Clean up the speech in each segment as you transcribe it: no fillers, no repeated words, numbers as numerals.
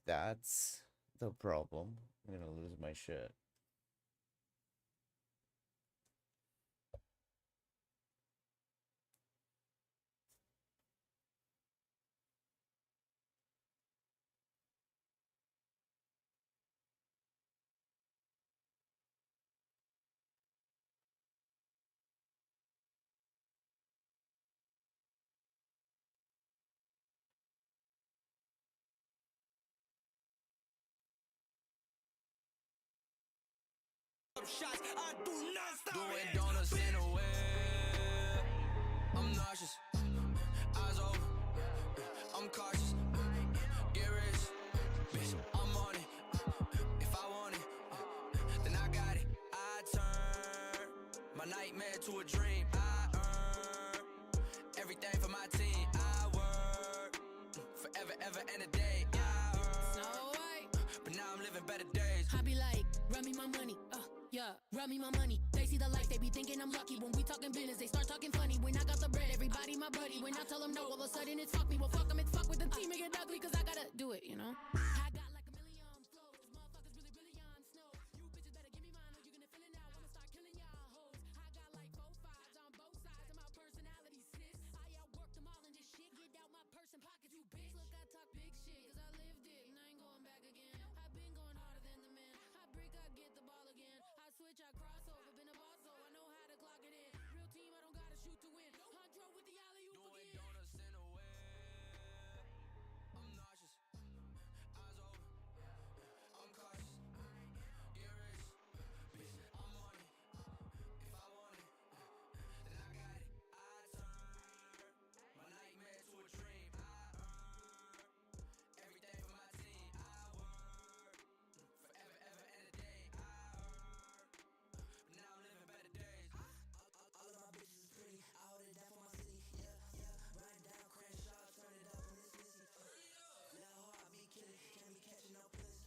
That's the problem. I'm gonna lose my shit. Shots, I do not stop. Doing donuts in a web. I'm nauseous. Eyes open. I'm cautious. Get rich. Bitch, I'm on it. If I want it, then I got it. I turn my nightmare to a dream. I earn everything for my team. I work forever, ever, and a day. I earn, but now I'm living better days. I be like, run me my money, yeah, run me my money. They see the light, they be thinking I'm lucky. When we talking business, they start talking funny. When I got the bread, everybody my buddy. When I tell them no, all of a sudden it's fuck me. Well, fuck them, it's fuck with the team and get ugly, cause I gotta do it, you know? I got like a million flows, motherfuckers really on snow. You bitches better give me mine, or you gonna feel it now. I'ma start killing y'all hoes. I got like 4 5s on both sides of my personality, sis. I outworked them all in this shit. Get out my purse and pockets, you bitch. Look, I talk big shit, cause I lived it, and I ain't going back again. I've been going harder than the man. I break, I get the ball again. I switch, I cross over, been a boss, so I know how to clock it in. Real team, I don't gotta shoot to win. I drove with the alley-oop Doing again. donuts in a web. I'm nauseous. Eyes open. I'm cautious. Get rich. Bitch, I'm on it. If I want it, then I got it. I turn my nightmare to a dream. I earn everything for my team. I work forever, ever, and a day. I earn, but now I'm living better days. All of my bitches is pretty. I hold it down for my city. Yeah, yeah. Run it down, Crenshaw, turn it up, and it's missy. Little hoe, I be killing. Can't be catching no pussy.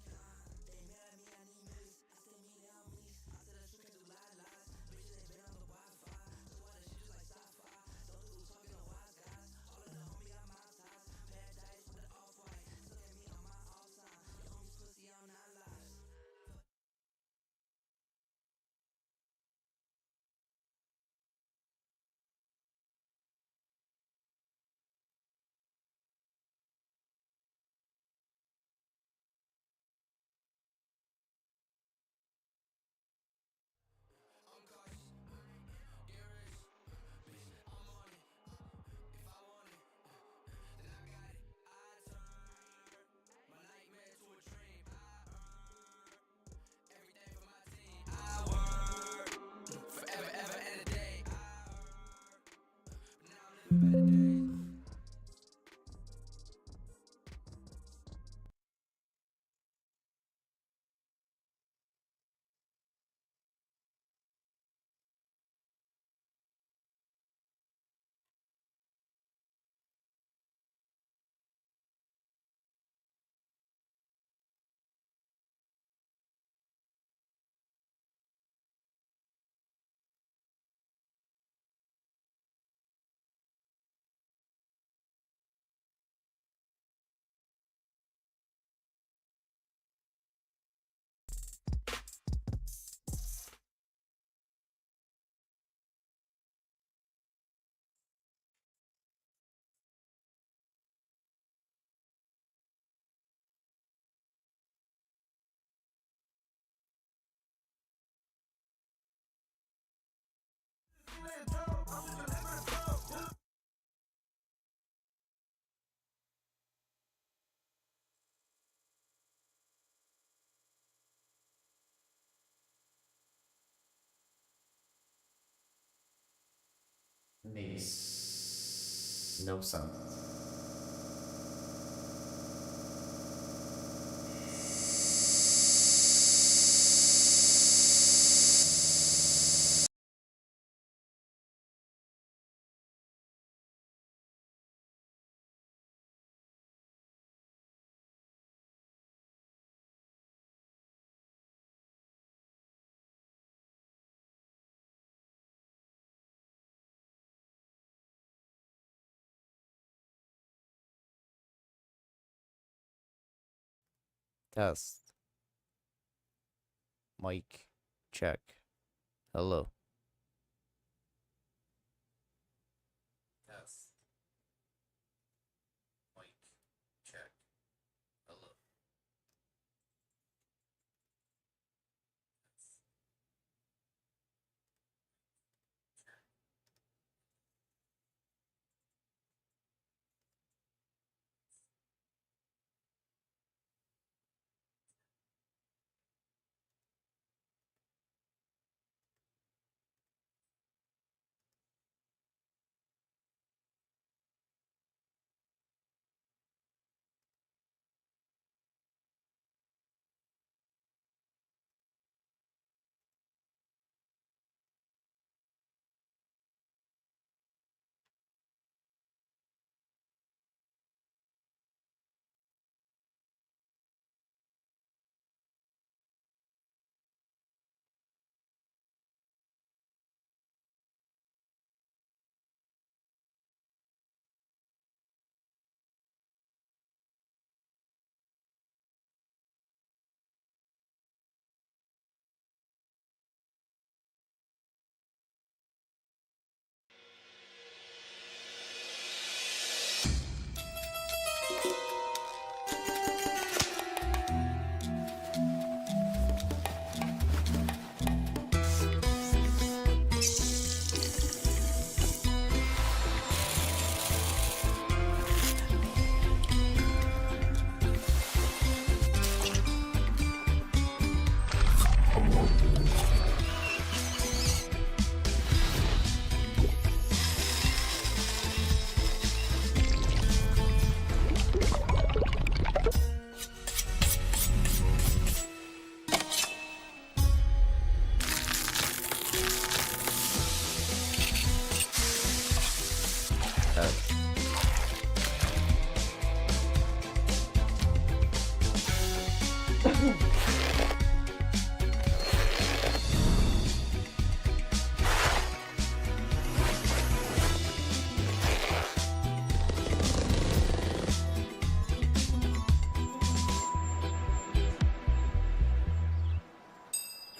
They mad at me, I need millies. I still mean it, I'm least. I said the truth, can do lies. Bitches, they been on the Wi-Fi. So why the shit just like sci-fi? Those who talking to wise guys. All of the homie got my ties. Paradise with the off-white. Look at me on my off-time. Your homies pussy, I'm not lies. I'm cautious. Get rich. Bitch, I'm on it. If I want it, then I got it. I turn my nightmare to a dream. I earn everything for my team. I work forever, ever, and a day. I earn, but now I'm living better days. Nice. No sun. Test. Mic check. Hello. Test. Mic check. Hello.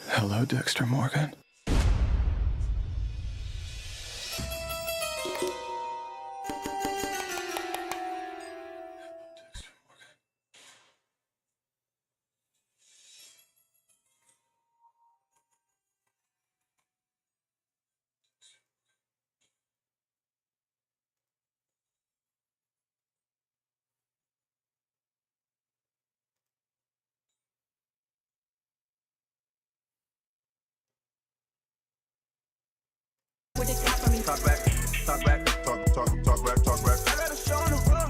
Hello, Dexter Morgan. What they got for me? Talk back, talk back, talk back, talk back. I got a show on the road.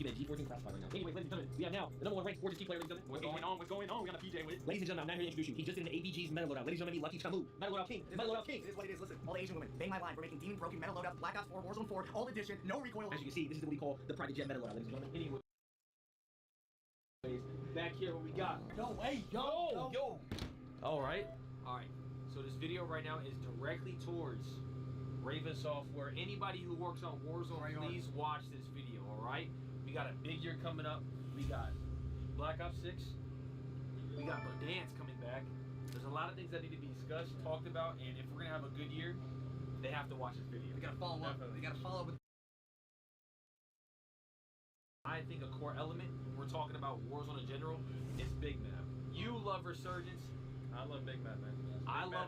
G14 classified right now. Anyway, ladies and gentlemen, we have now the number one ranked Fortune team player, ladies and gentlemen. What's going on? What's going on? We got a PJ with it. Ladies and gentlemen, I'm not here to introduce you. He just did an ABG's Meta Loadout. Ladies and gentlemen, Lucky Chamu. Meta Loadout King. Meta Loadout King. It is what it is. Listen, all the Asian women, bang my line. We're making Demon Broken Metal Loadout, Black Ops 4, Warzone 4, all edition, no recoil. As you can see, this is what we call the Private Jet Meta Loadout, ladies and gentlemen. Anyway, back here, what we got? Yo, hey, yo. All right. Alright, so this video right now is directly towards Raven Software, anybody who works on Warzone, please watch this video, alright? We got a big year coming up. We got Black Ops 6. We got Verdansk coming back. There's a lot of things that need to be discussed, talked about, and if we're going to have a good year, they have to watch this video. We gotta follow up. We gotta follow up with. I think a core element, when we're talking about Warzone in general, is Big Map. You love Resurgence. I love Big Map, man.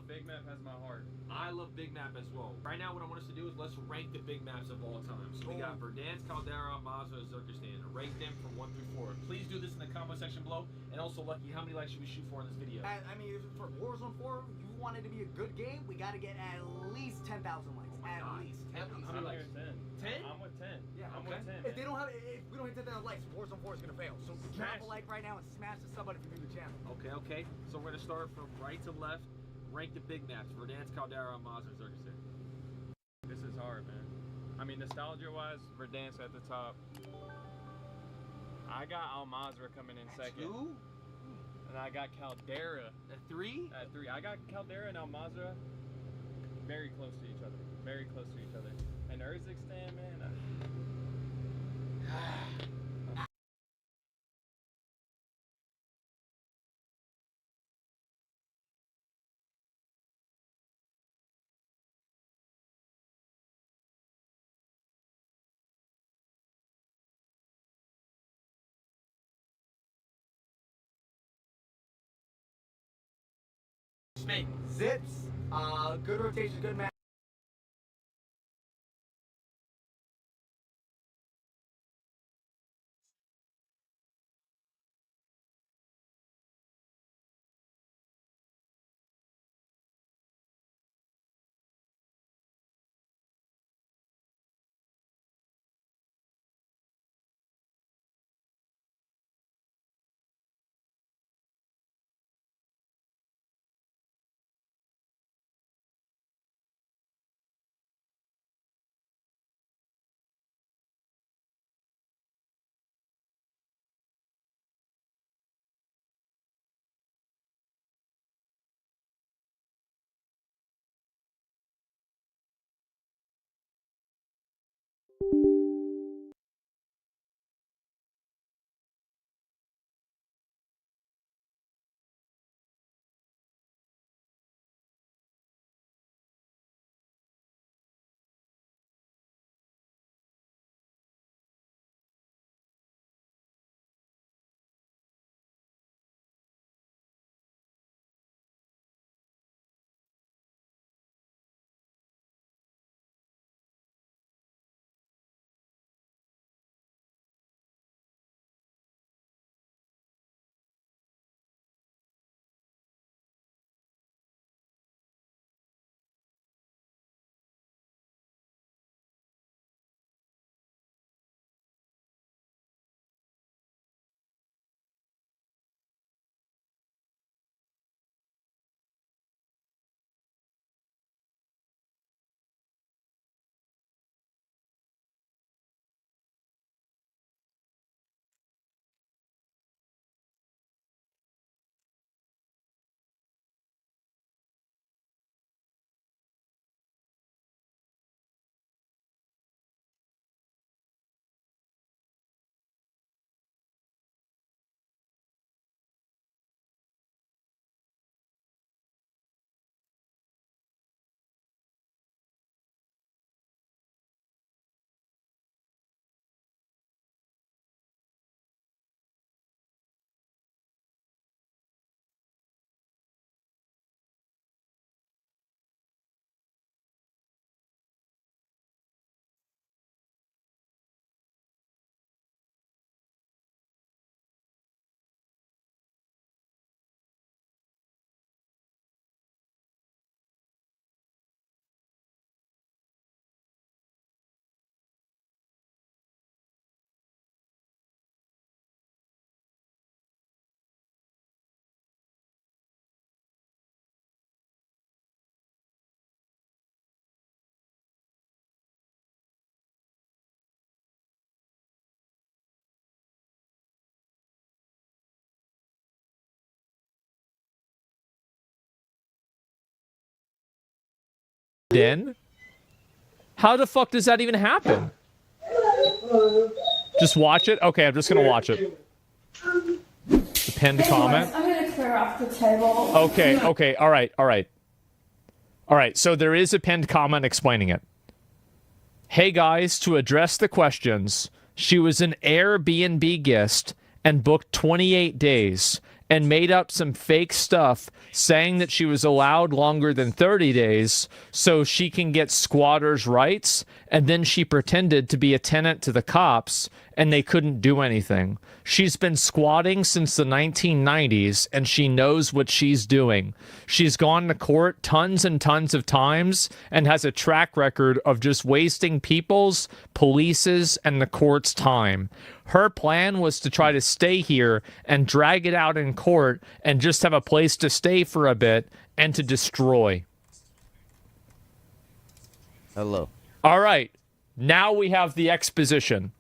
Big Map has my heart. I love Big Map as well. Right now, what I want us to do is let's rank the Big Maps of all time. So we got Verdansk, Caldera, Mazda, Zerkistan. Rank them from 1 through 4. Please do this in the comment section below. And also, Lucky, how many likes should we shoot for in this video? I mean, if for Warzone 4, you want it to be a good game, we gotta get at least 10,000 likes. At least. How many likes? 10? I'm with 10. Yeah, I'm okay. with 10. If they don't have, if we don't hit 10,000 likes, Warzone 4 is gonna fail. So drop a like right now and smash the sub button if you're new to the channel. Okay. So we're gonna start from right to left. Rank the Big Maps. Verdansk, Caldera, Mazda, Zerkistan. This is hard, man. I mean, nostalgia-wise, Verdansk at the top. I got Al-Mazrah coming in second. 2? And I got Caldera At 3? at 3. I got Caldera and Al-Mazrah very close to each other. Very close to each other. And Urzikstan, man. Zips, good rotation, good match. Den. How the fuck does that even happen? Just watch it? Okay, I'm just gonna watch it. The pinned comment. I'm gonna clear off the table. Okay, okay, alright. Alright, so there is a pinned comment explaining it. Hey guys, to address the questions, she was an Airbnb guest and booked 28 days and made up some fake stuff saying that she was allowed longer than 30 days so she can get squatters' rights, and then she pretended to be a tenant to the cops and they couldn't do anything. She's been squatting since the 1990s and she knows what she's doing. She's gone to court tons and tons of times and has a track record of just wasting people's, police's, and the court's time. Her plan was to try to stay here and drag it out in court and just have a place to stay for a bit and to destroy. Hello. All right. Now we have the exposition.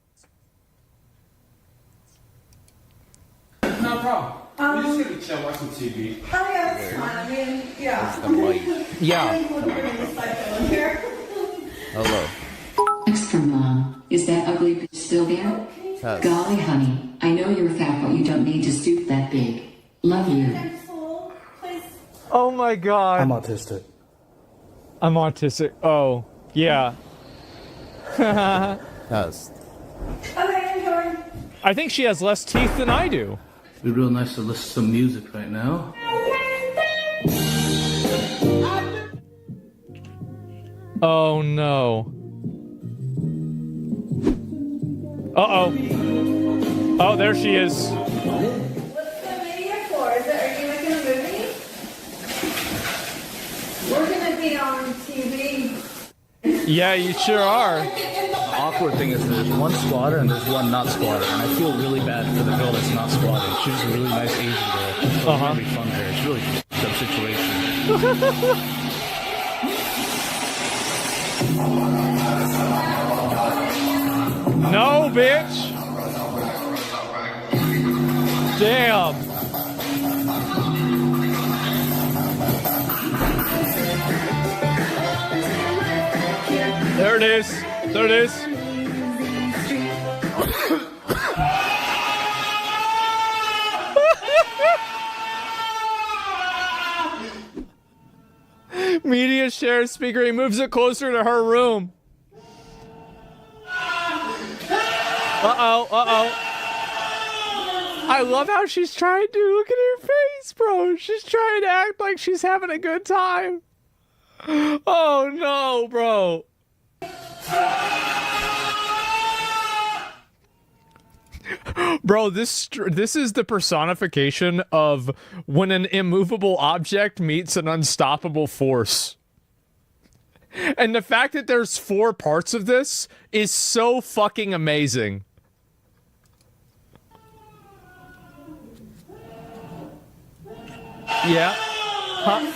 No problem. We're just gonna chill, watch some TV. Oh yeah, that's fine. I mean, yeah. The mic. Yeah. Hello. Extra mom, is that ugly bitch still there? Cuz. Golly, honey, I know you're fat, but you don't need to stoop that big. Love you. Oh my god. I'm autistic. I'm autistic. Oh, yeah. Cuz. I think she has less teeth than I do. It'd be real nice to listen to some music right now. Oh no. Uh-oh. Oh, there she is. What's the media for? Are you making a movie? We're gonna be on TV. Yeah, you sure are. The awkward thing is there's one squatter and there's one not squatter, and I feel really bad for the girl that's not squatting. She's a really nice Asian girl. So Uh-huh. really fun there. It's really tough situation. No, bitch. Damn. There it is. There it is. Media shares speaker. He moves it closer to her room. Uh-oh, uh-oh. I love how she's trying to. Look at her face, bro. She's trying to act like she's having a good time. Oh, no, bro. Bro, this is the personification of when an immovable object meets an unstoppable force. And the fact that there's 4 parts of this is so fucking amazing. Yeah. Huh?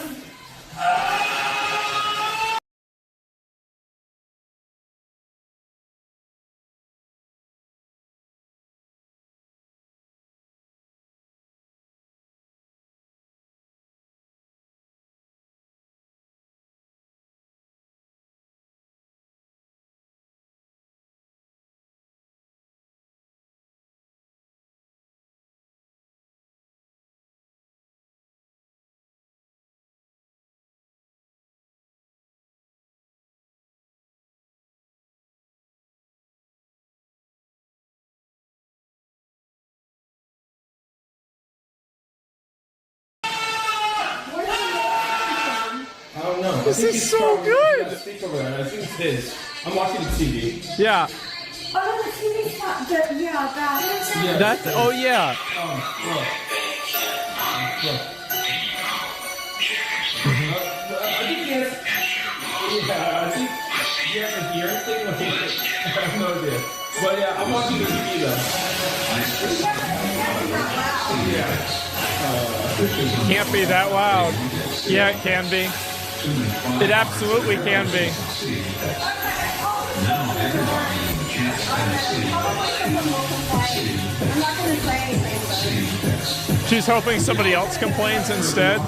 I don't know. This is so good. Speak over there. I think it's his. I'm watching the TV. Yeah. Oh, the TV spot. Yeah, that. Yeah. That's, oh yeah. Look. Look. I think he has. Yeah, I think he has a hearing thing. I have no idea. But yeah, I'm watching the TV though. Can't be that loud. Yeah, it can be. It absolutely can be. She's hoping somebody else complains instead.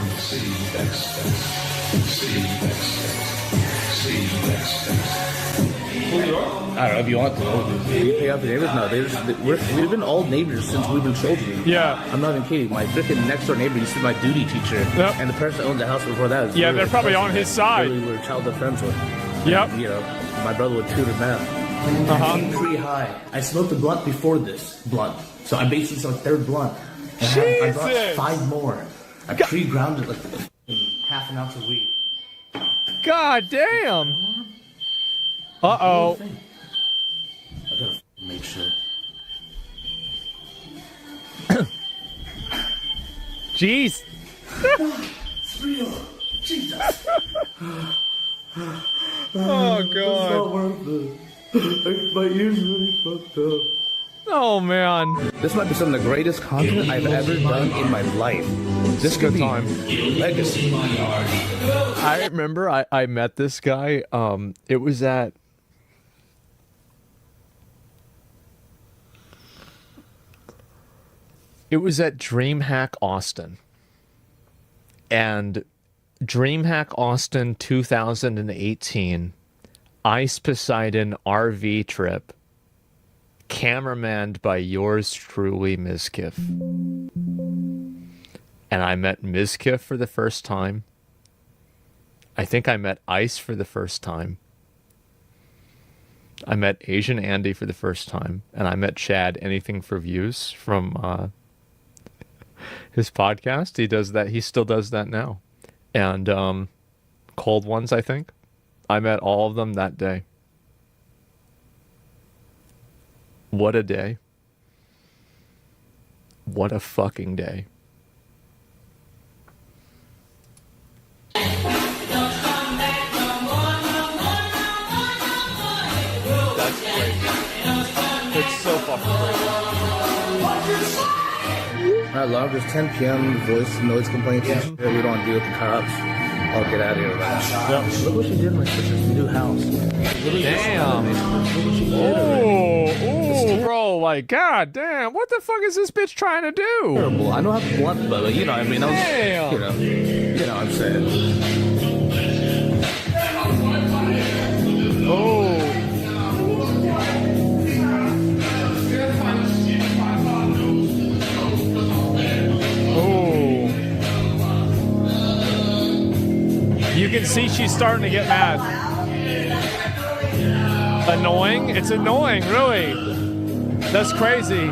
Who you are? I don't know if you want to. Do you pay off your neighbors? No, we've been all neighbors since we've been children. Yeah. I'm not even kidding. My freaking next door neighbor used to be my duty teacher. Yep. And the person that owned the house before that. Yeah, they're probably on his side. We were childhood friends with. Yep. And, you know, my brother would tutor math. Uh-huh. Pretty high. I smoked a blunt before this blunt. So I basically smoked a third blunt. And I brought Jesus. 5 more. I pre-grounded like half an ounce of weed. God damn. Uh-oh. I gotta make sure. Jeez. It's real. Jesus. Oh, It's God. not worth it. My ears really fucked up. Oh, man. This might be some of the greatest content I've ever done in my life. This could be legacy. I remember I met this guy. It was at DreamHack Austin. And DreamHack Austin 2018 Ice Poseidon RV trip, cameramanned by yours truly, Mizkif. And I met Mizkif for the first time. I think I met Ice for the first time. I met Asian Andy for the first time. And I met Chad, Anything for Views, from his podcast. He does that. He still does that now. And Cold Ones, I think. I met all of them that day. What a day. What a fucking day. That's crazy. It's so fucking crazy. Alright, long as 10 p.m. voice noise complaints and shit, we don't deal with the cops. I'll get out of here, man. Look what she did to my sister's new house. Damn. Oh, bro, like, god damn. What the fuck is this bitch trying to do? Terrible. I know how blunt, but you know, I mean, I was, Damn. you know what I'm saying. Oh. You can see she's starting to get mad. Annoying? It's annoying, really. That's crazy.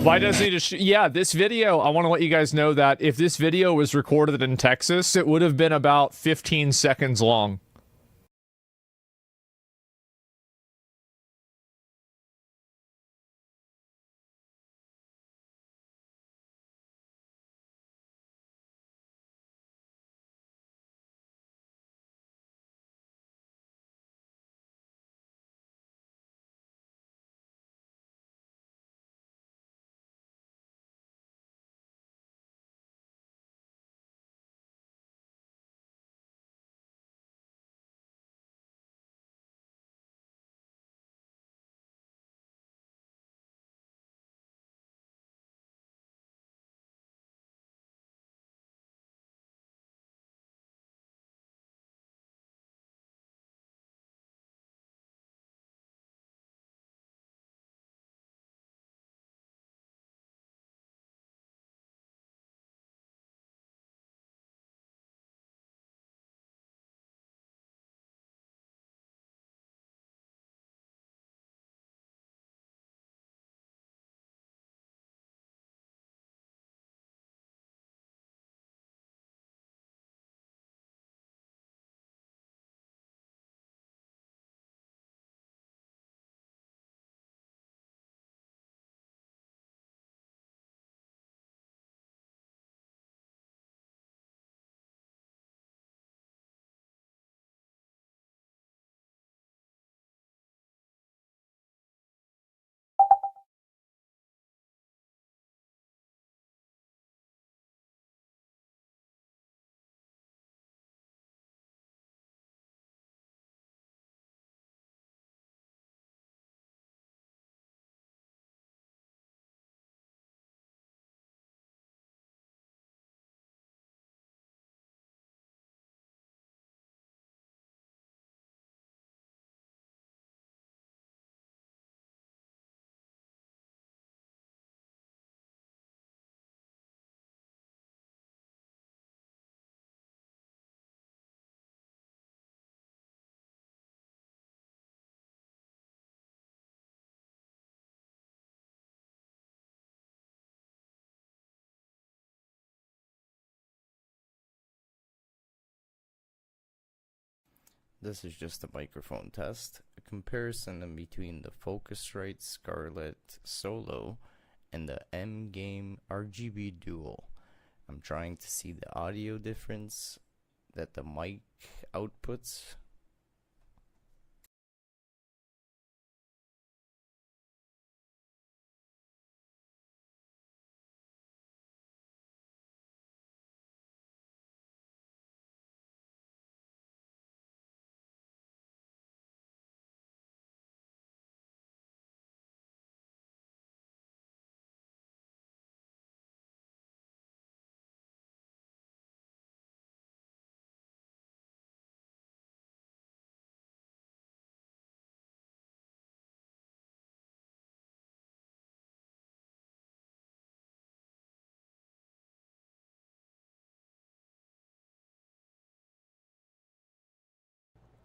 Why doesn't he just... Yeah, this video, I want to let you guys know that if this video was recorded in Texas, it would have been about 15 seconds long. This is just a microphone test. A comparison in between the Focusrite Scarlett Solo and the M-Game RGB Dual. I'm trying to see the audio difference that the mic outputs.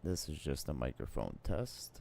This is just a microphone test.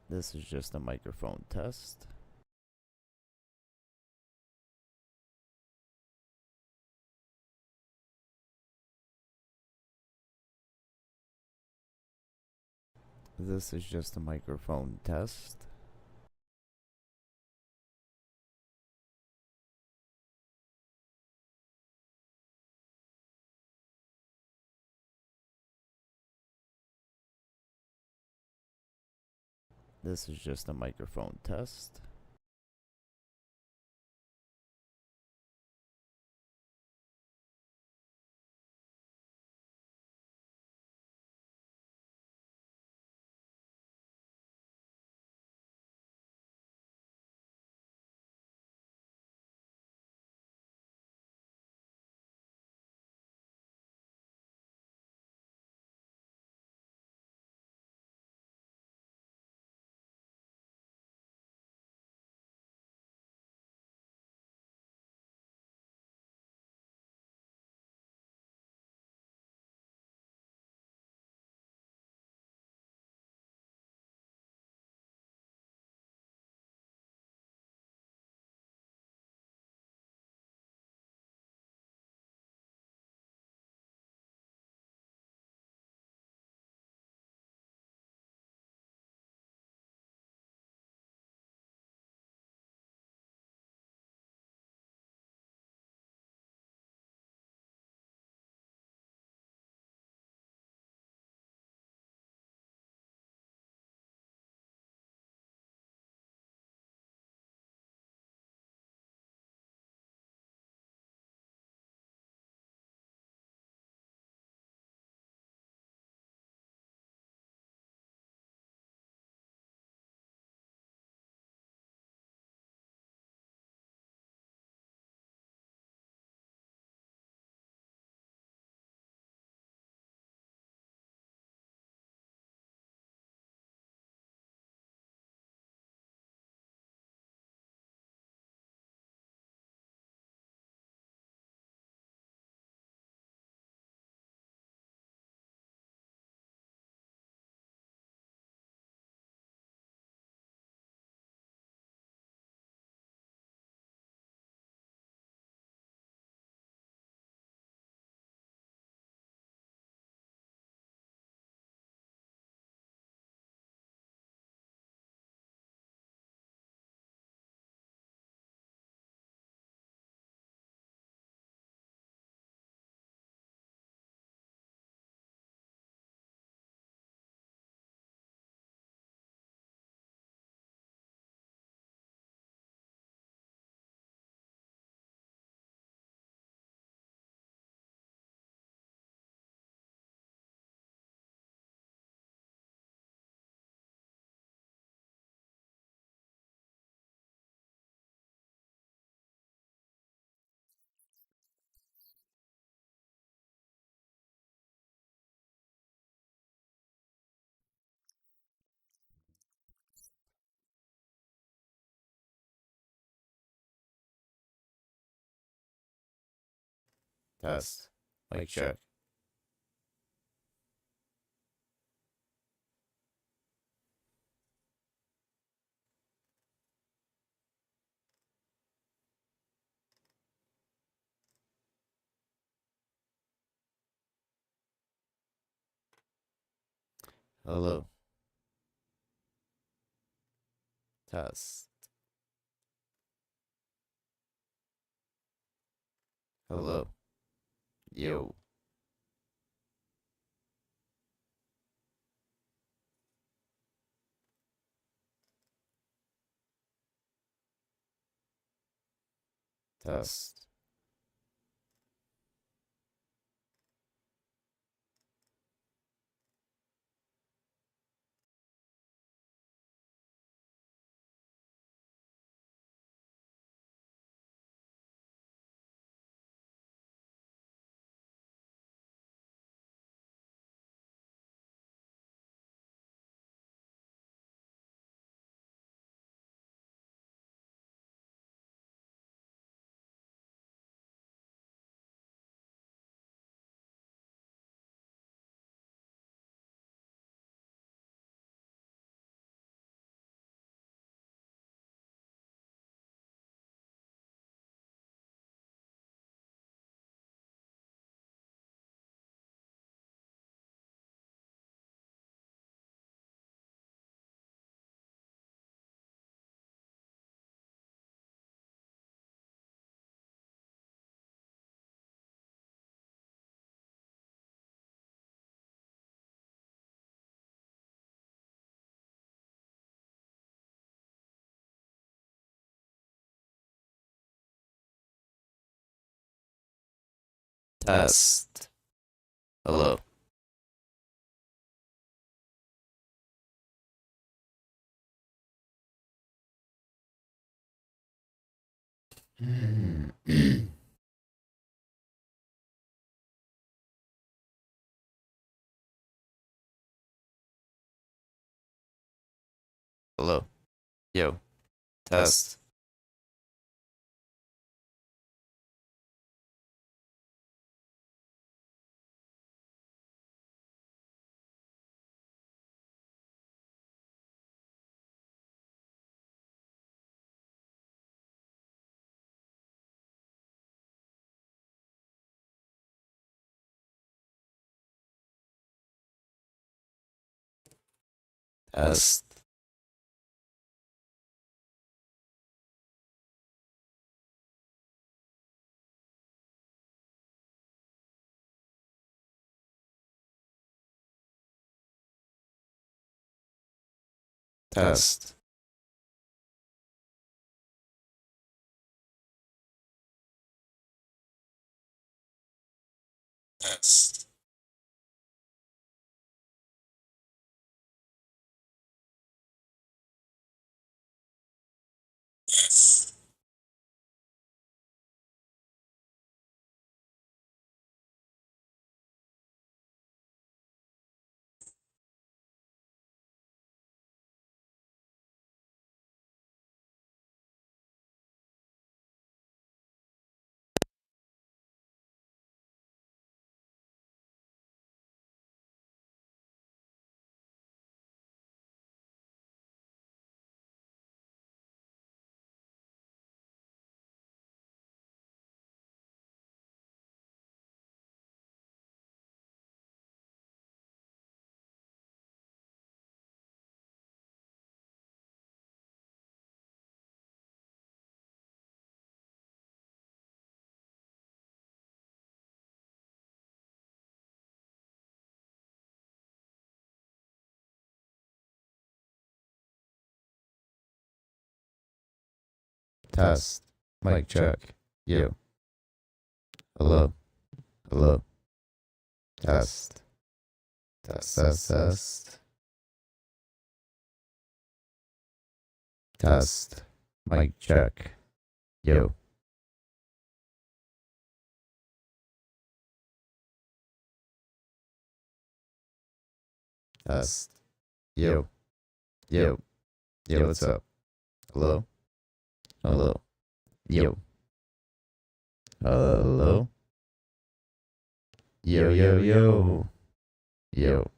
This is just a microphone test. This is just a microphone test. This is just a microphone test. Test. Mic check. Hello. Test. Hello. Yo. Test. Test. Hello. Hello. Yo. Test. Test. Test. Test. Yes. Test. Mic check. Yo. Hello. Hello. Test. Test. Test. Test. Test. Mic check. Yo. Test. Yo. Yo. Yo, what's up? Hello? Hello? Yo. Hello? Yo, yo, yo. Yo.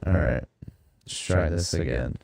Alright. Let's try this again.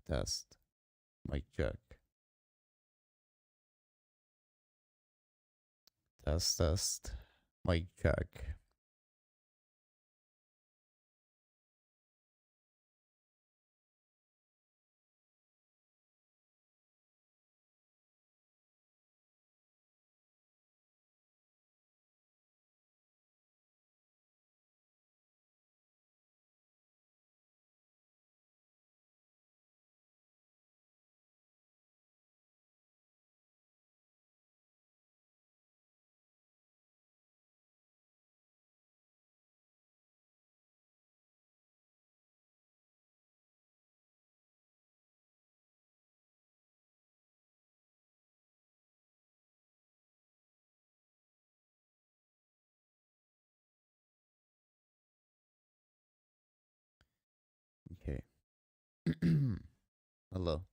Test. Mic check. Test. Mic check. Okay. Hello.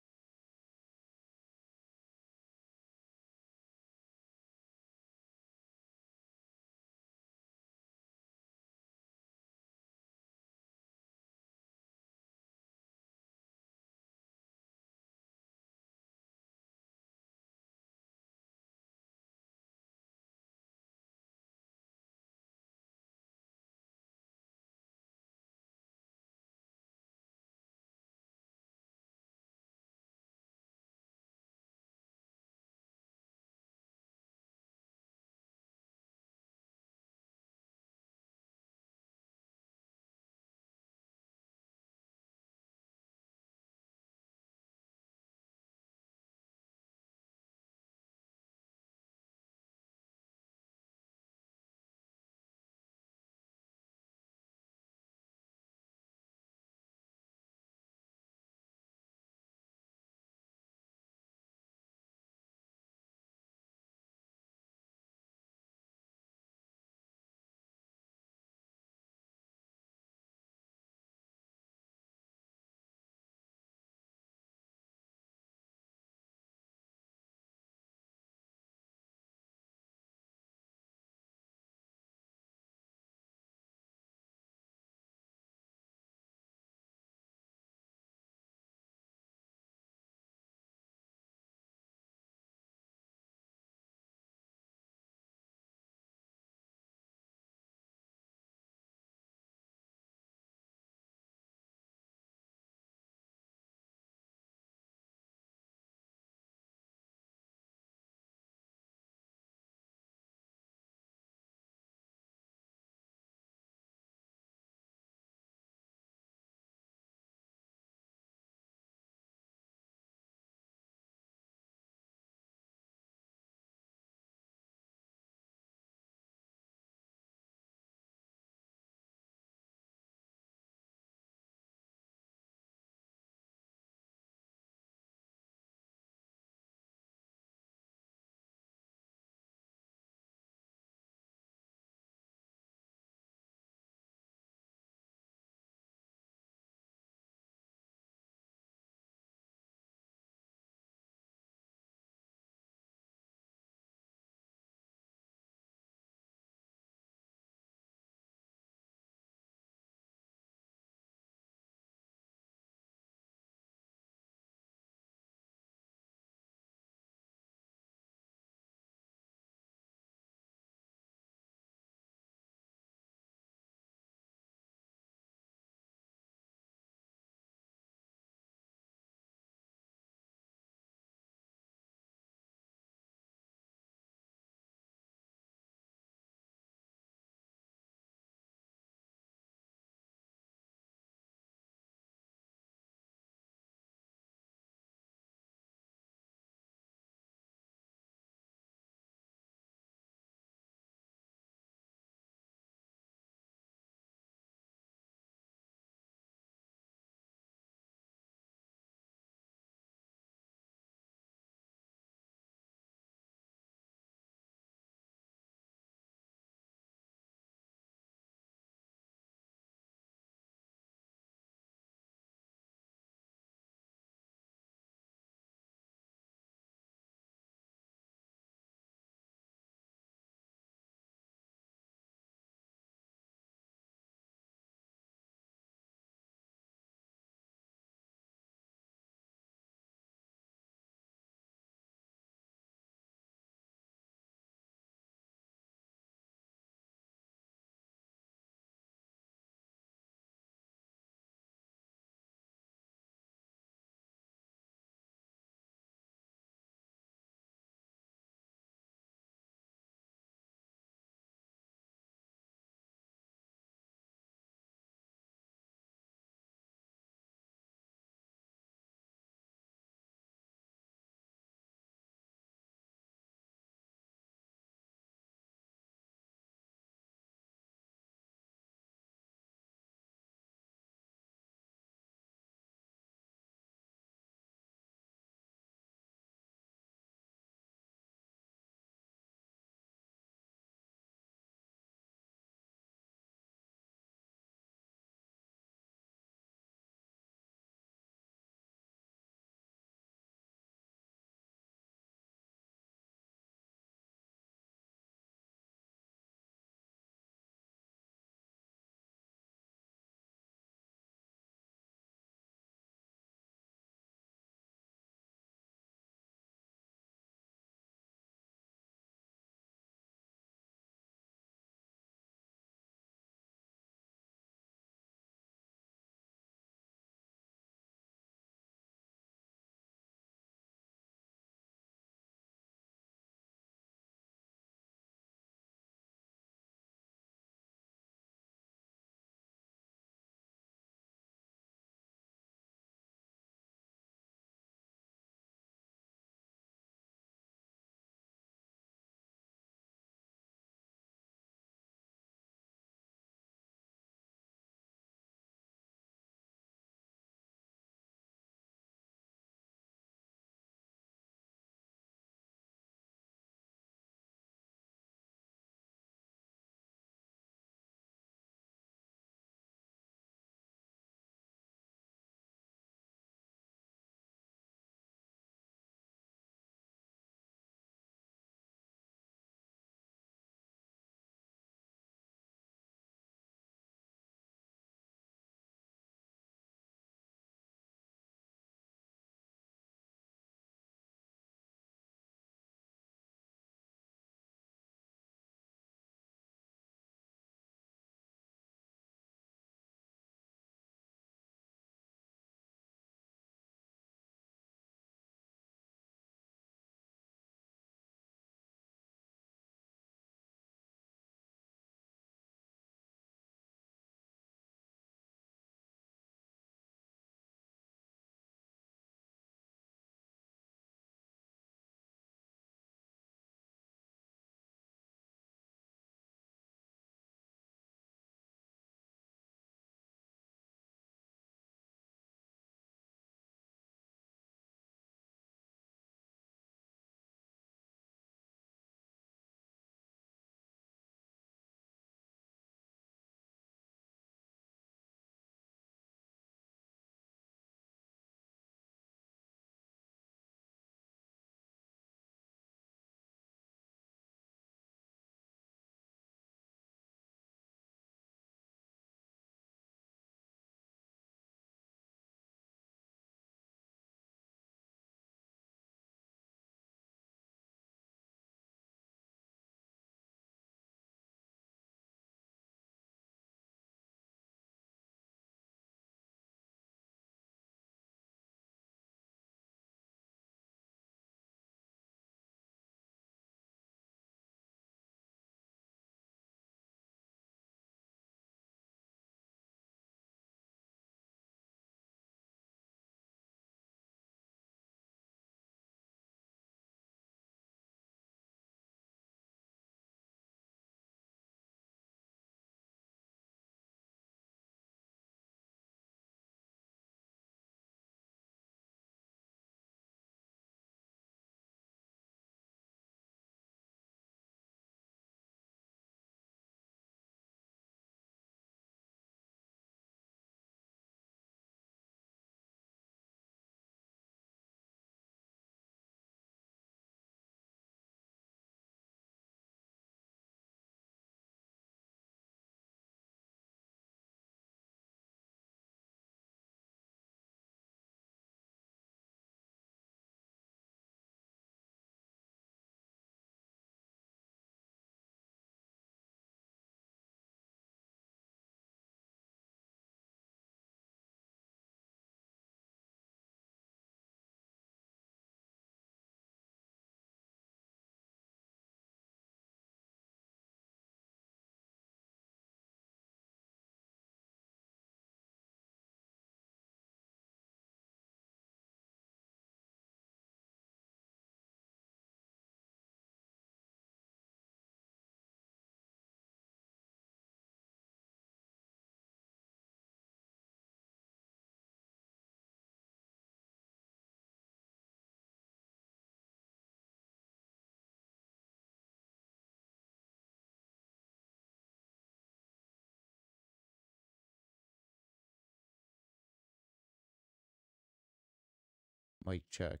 Mic check.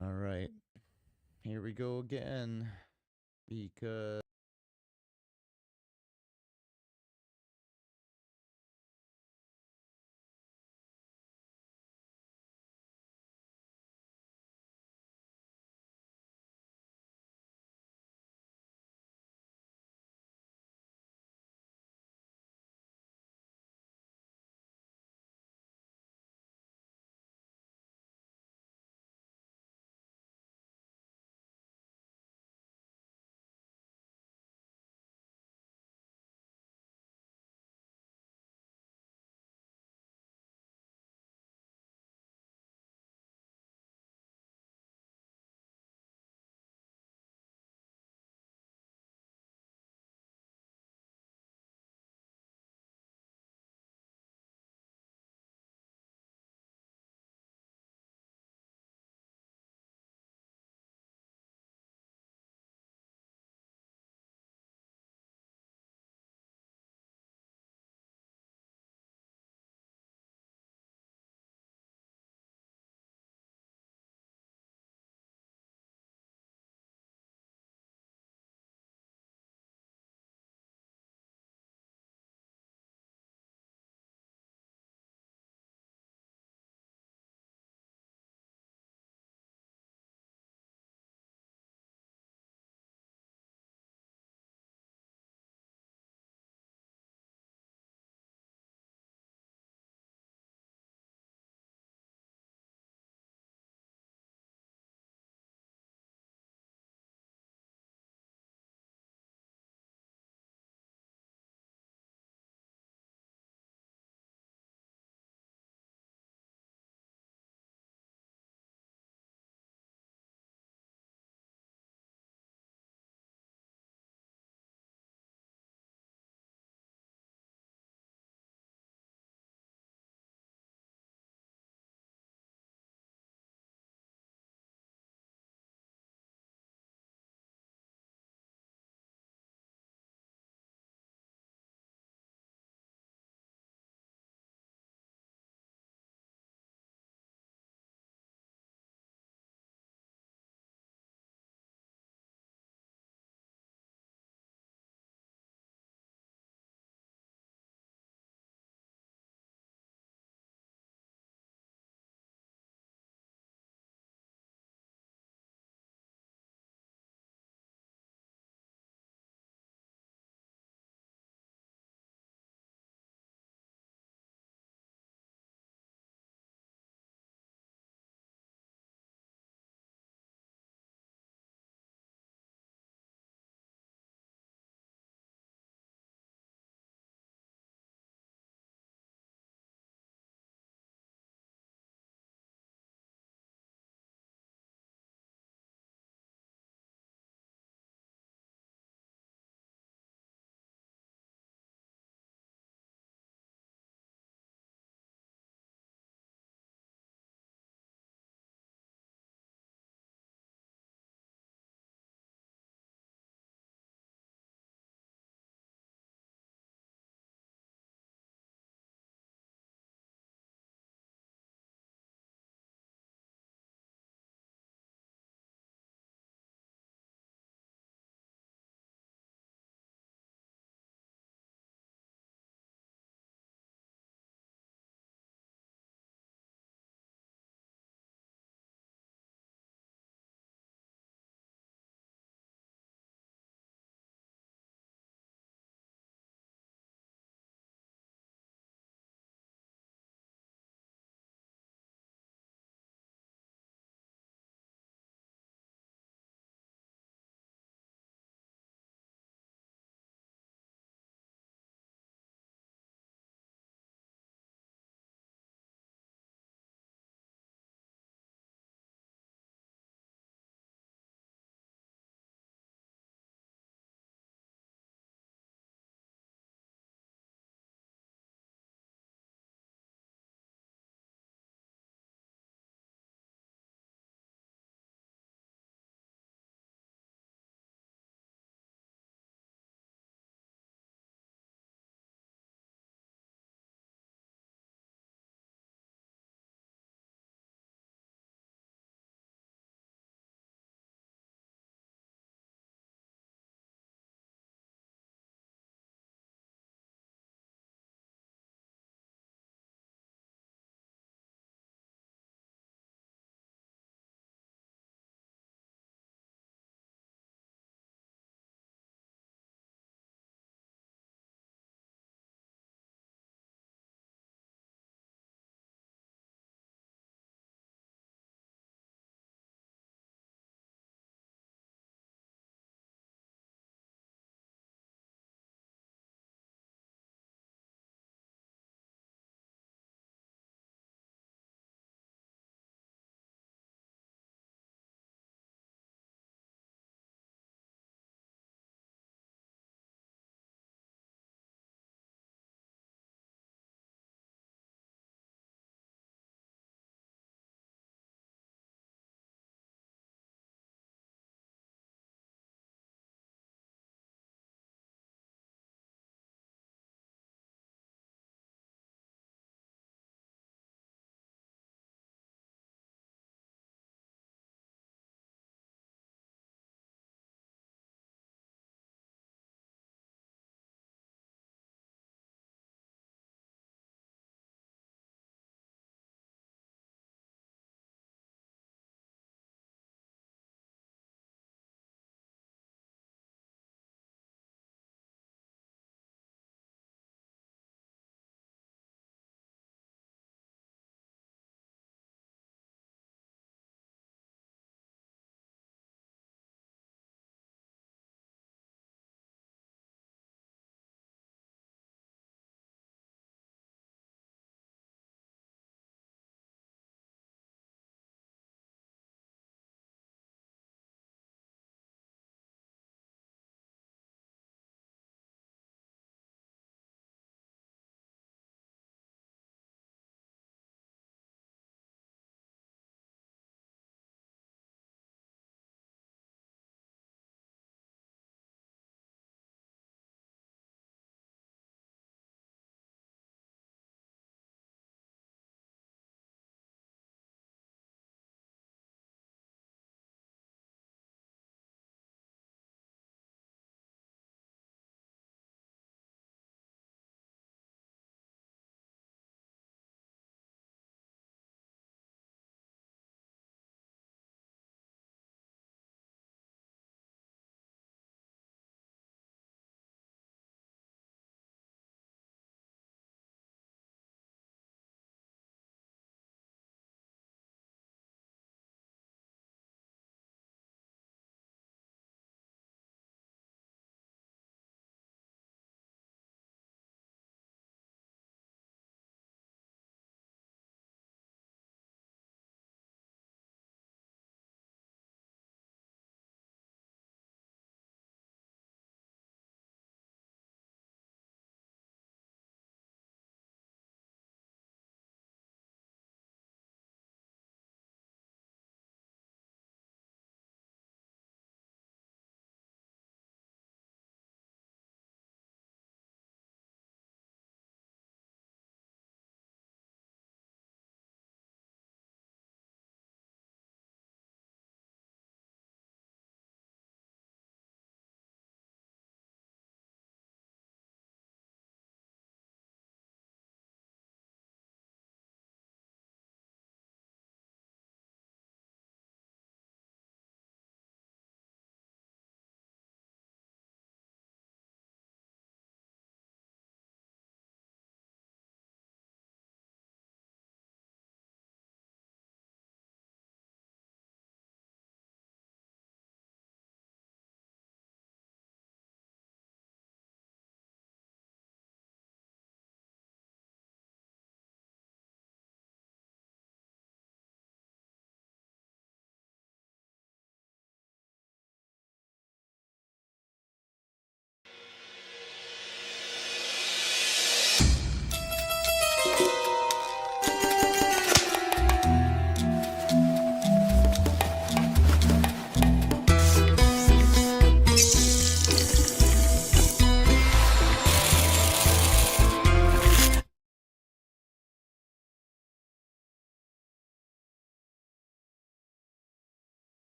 All right. Here we go again. Because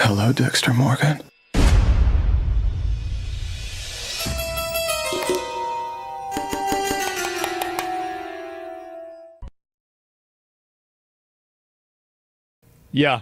Hello, Dexter Morgan. Yeah.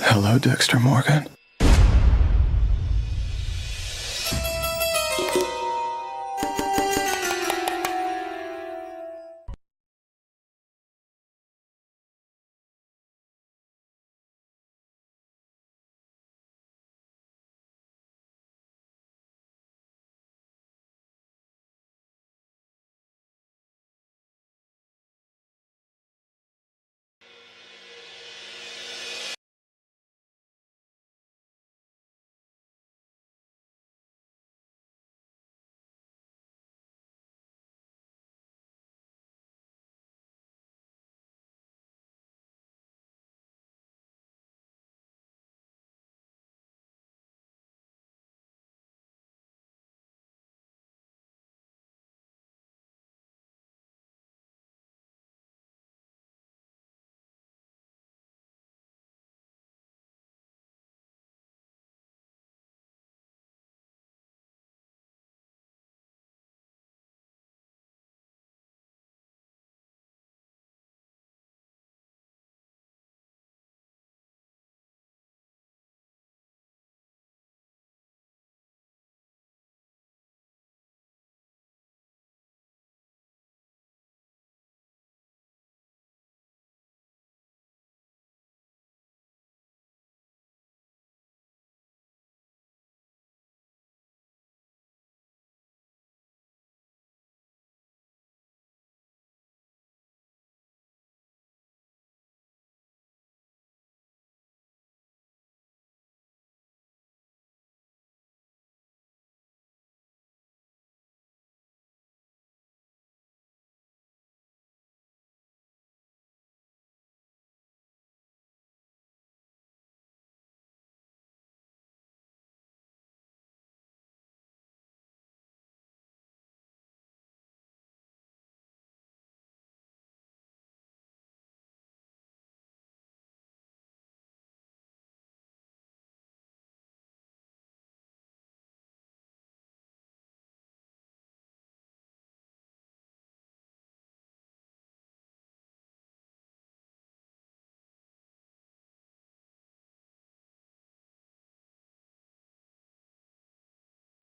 Hello, Dexter Morgan.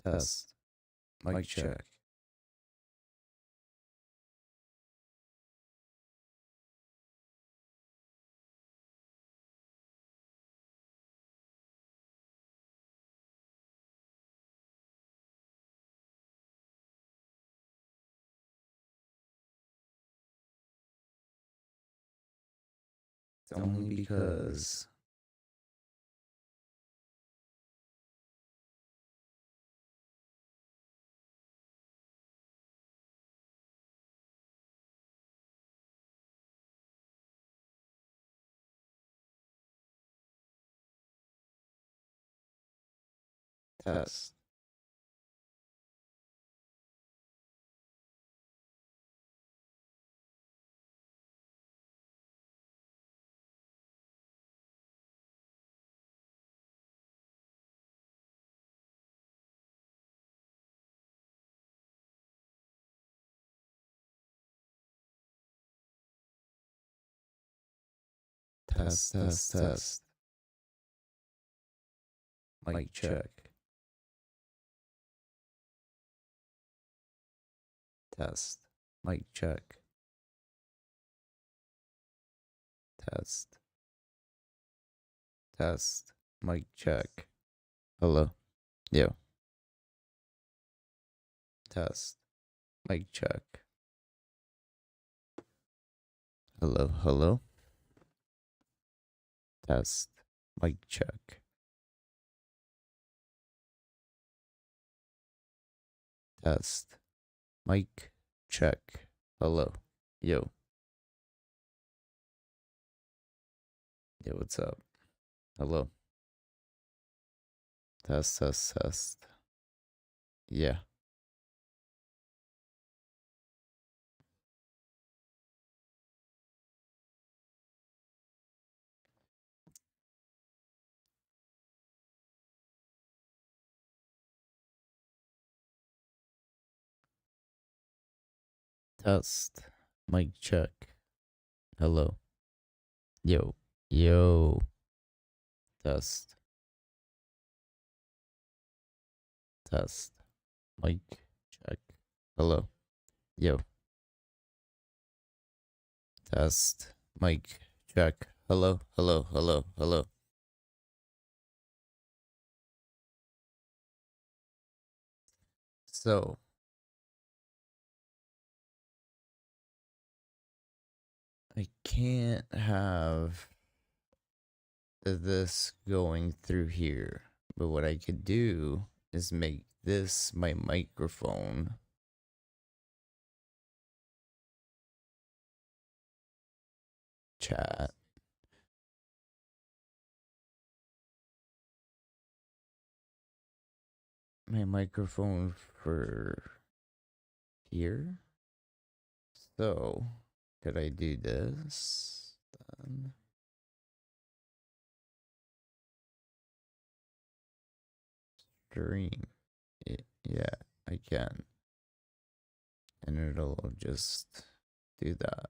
Test. Mic check. It's only because test. Test. Mic check. Test. Mic check. Test. Mic check. Hello. Yo. Test. Mic check. Hello. Test. Mic check. Test. Mic check. Hello. Yo. Yo, what's up? Hello. Test. Yeah. Test. Mic check. Hello. Yo. Test. Mic check. Hello. Yo. Test. Mic check. Hello. So, I can't have this going through here, but what I could do is make this my microphone. Chat. My microphone for here. So, could I do this then? Stream. Yeah, I can. And it'll just do that.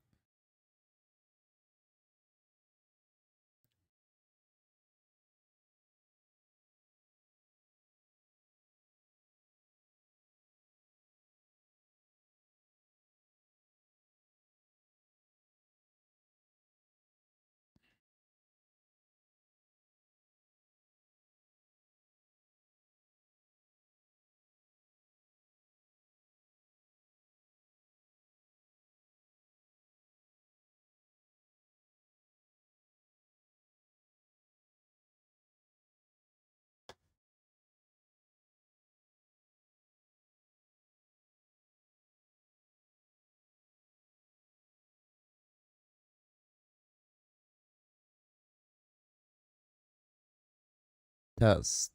Test.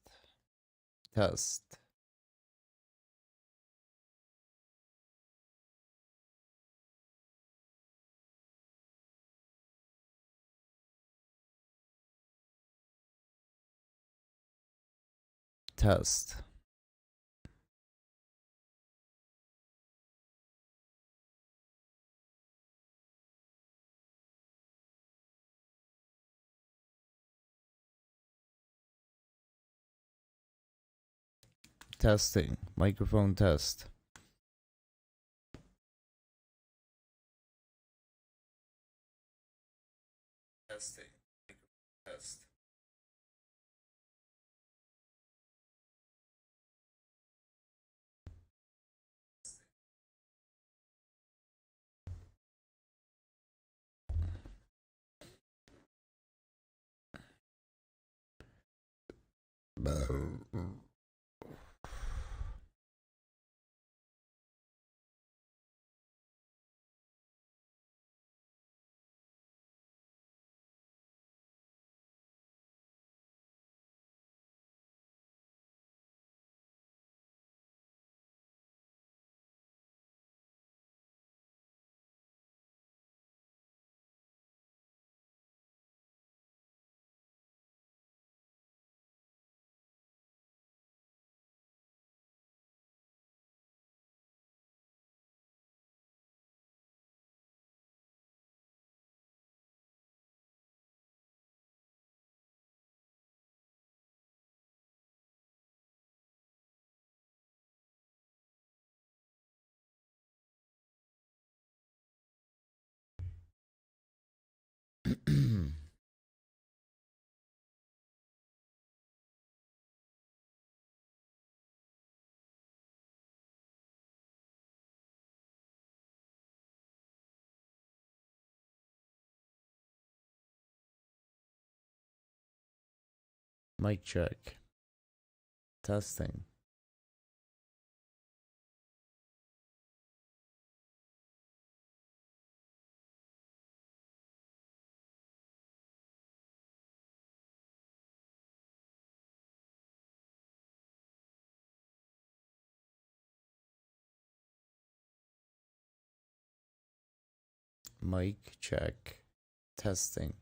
Testing. Microphone test. Testing. Test. Mic check. Testing. Mic check. Testing.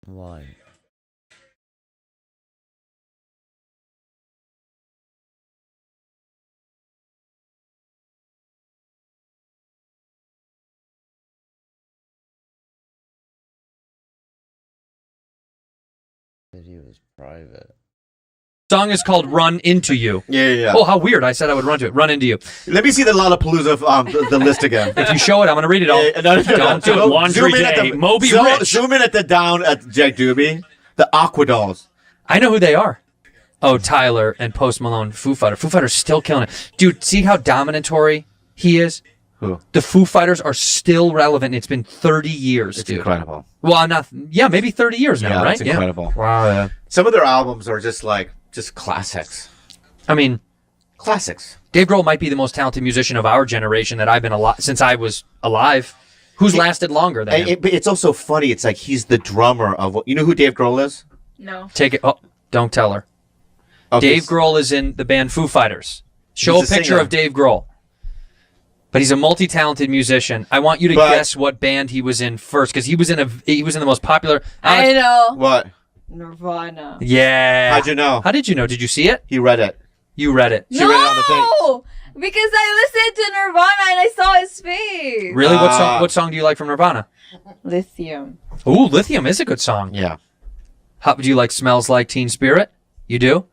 Why? Video is private. Song is called "Run Into You." Yeah. Oh, how weird! I said I would run to it. Run into you. Let me see the Lollapalooza the list again. If you show it, I'm going to read it all. Don't do it. Laundry Day. Moby Rich. Zoom in at the down at Jack Doobie. The Aquadolls. I know who they are. Oh, Tyler and Post Malone, Foo Fighters. Foo Fighters still killing it. Dude, see how dominatory he is? Who? The Foo Fighters are still relevant. It's been 30 years, It's dude. incredible. Well, maybe 30 years now, right? It's incredible. Yeah. Wow, yeah. Some of their albums are just classics. I mean, classics. Dave Grohl might be the most talented musician of our generation that I've been alive since I was alive. Who's lasted longer than him? But it's also funny. It's like he's the drummer of what? You know who Dave Grohl is? No. Take it. Oh, don't tell her. Okay. Dave Grohl is in the band Foo Fighters. Show a He's a picture singer. of Dave Grohl. But he's a multi-talented musician. I want you to guess what band he was in first, because he was in the most popular. I know. What? Nirvana. Yeah. How'd you know? How did you know? Did you see it? He read it. You read it. She read it on the thing. No, because I listened to Nirvana and I saw his face. Really? What song do you like from Nirvana? Lithium. Ooh, Lithium is a good song. Yeah. How do you like Smells Like Teen Spirit? You do?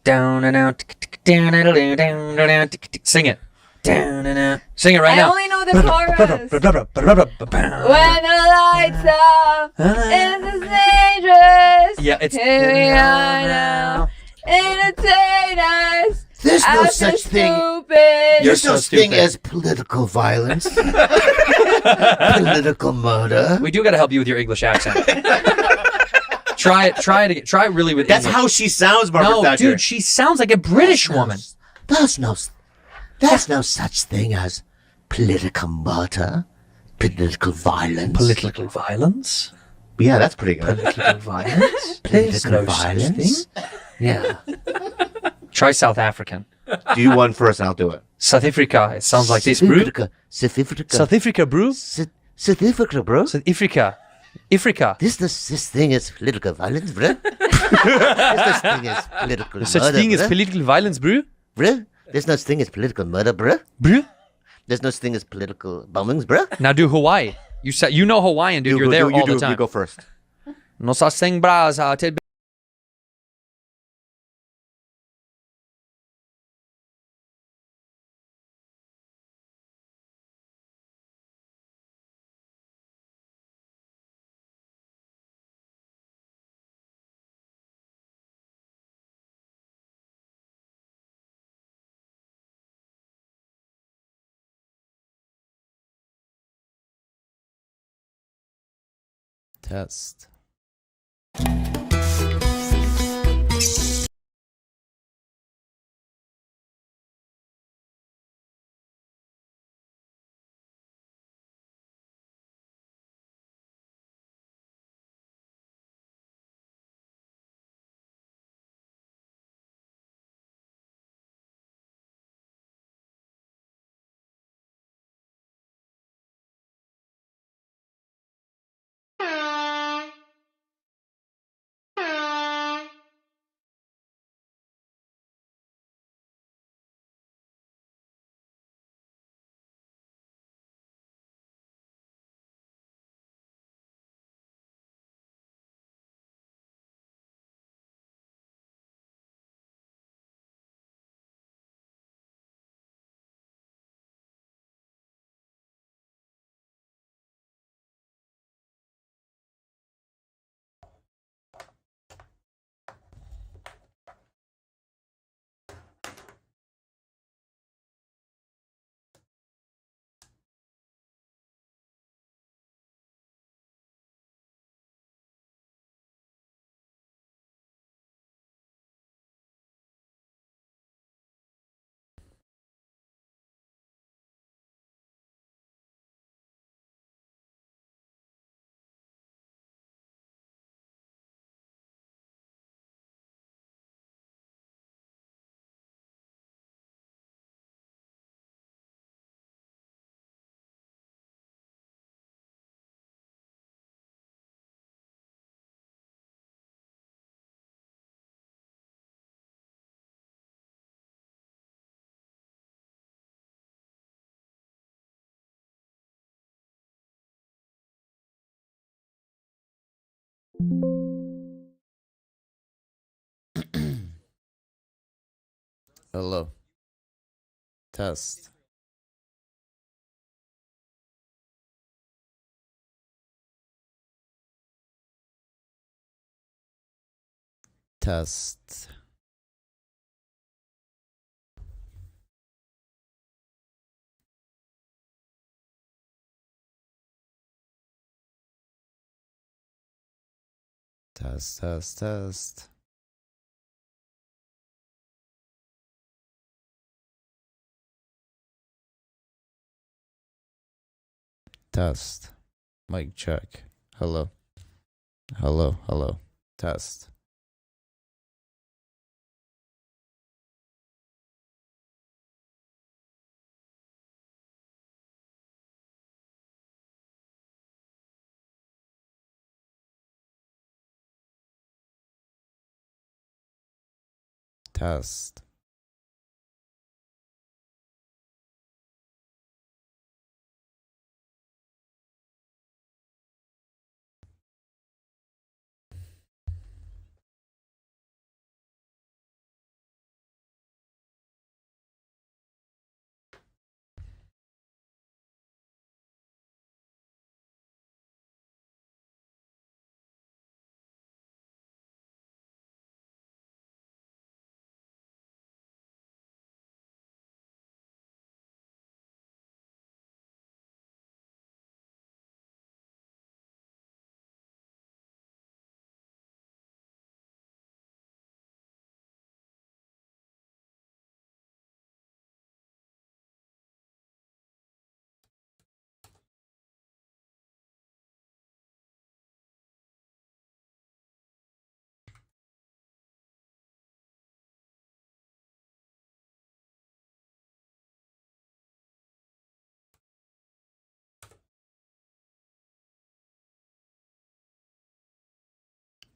Down and out. Down and out. Down and out. Sing it. Down and out. Sing it right I now. only know the chorus. When the lights out, it's dangerous. Yeah, it's. Here we are now. Entertain us. There's no After such thing. stupid. There's no such thing as political violence. Political murder. We do got to help you with your English accent. Try it again. Try it really with That's English. how she sounds, Margaret No, Thatcher. dude, she sounds like a British woman. There's no such thing as political murder, political violence. Political violence? Yeah, that's pretty good. Political violence? There's Political no such violence. thing. Yeah. Try South African. Do you one first and I'll do it. South Africa. It sounds like this, bro. South Africa. South Africa, bro. South Africa, bro. South Africa. Africa. This thing is political violence, bro. This thing is political There's such murder, thing as bro. political violence, bro. Bro, there's no such thing as political murder, bro. Bro. There's no such thing as political bombings, bruh. Now do Hawaii. You said you know Hawaiian, dude. You're there all the time. You go first. No such thing, bras. Test. Hello. Test. Test. Test, test, test. Test. Mic check. Hello. Hello, hello. Test. Test.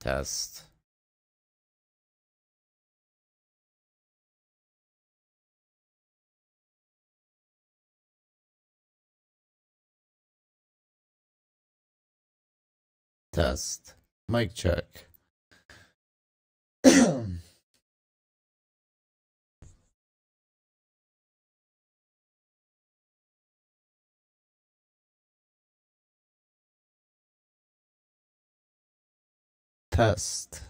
Test. Test. Mic check. Test.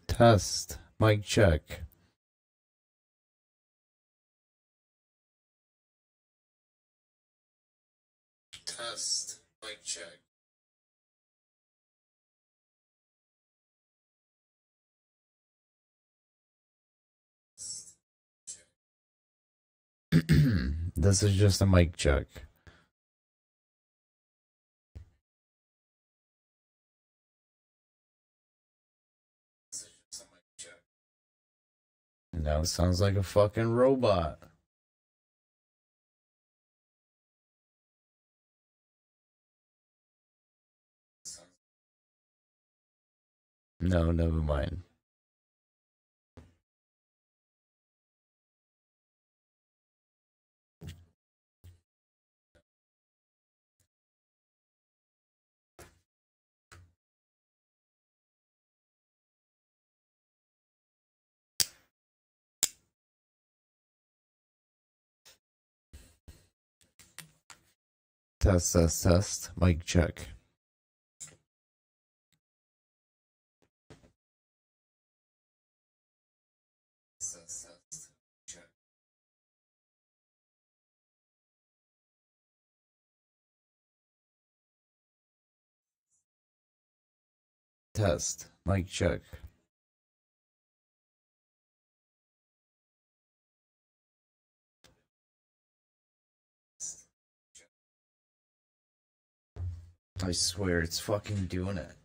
Test. Mic check. Test. Mic check. This is just a mic check. Now it sounds like a fucking robot. No, never mind. Test, test, test. Mic check. Test. Mic check. I swear it's fucking doing it.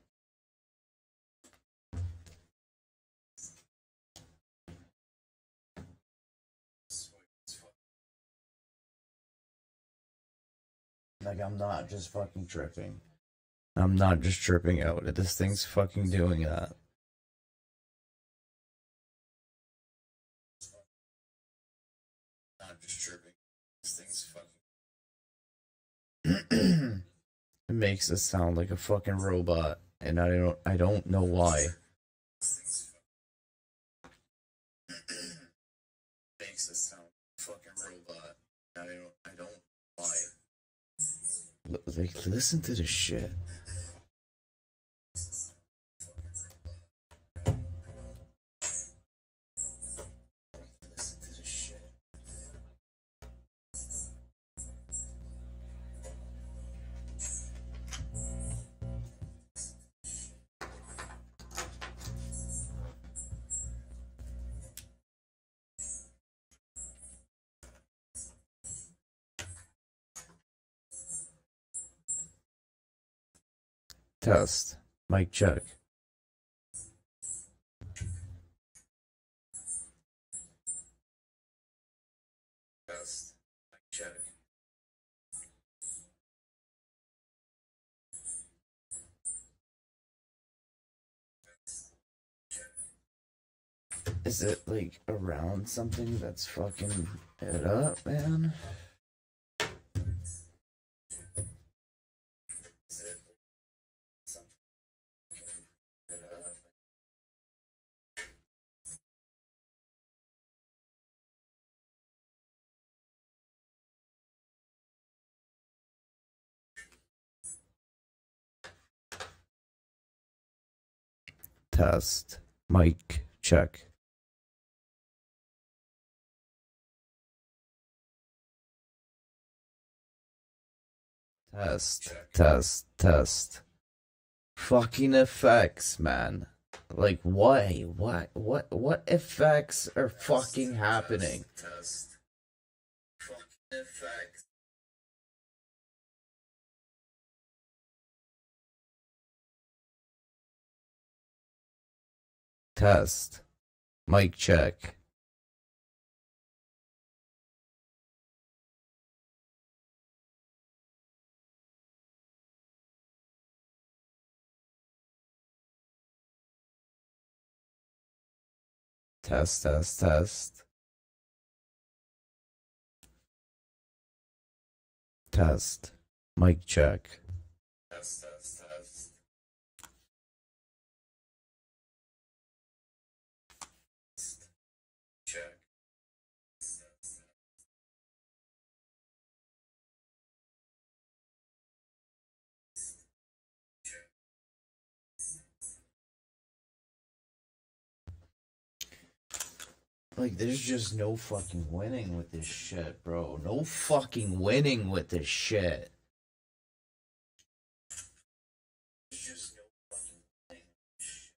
Like, I'm not just fucking tripping. I'm not just tripping out. This thing's fucking doing that. Not just tripping. This thing's fucking. It makes it sound like a fucking robot, and I don't know why. Makes it sound like a fucking robot. I don't know why. Like, listen to this shit. Test. Mic check. Test. Mic check. Is it like around something that's fucking it up, man? Test. Mic check. Test. Test. Test. Fucking effects, man. Like, why? What effects are fucking happening? Test. Fucking effects. Test. Mic check. Test, test, test. Test. Mic check. Test, test, test. Check. Like, there's just no fucking winning with this shit, bro. No fucking winning with this shit. There's just no fucking winning with this shit.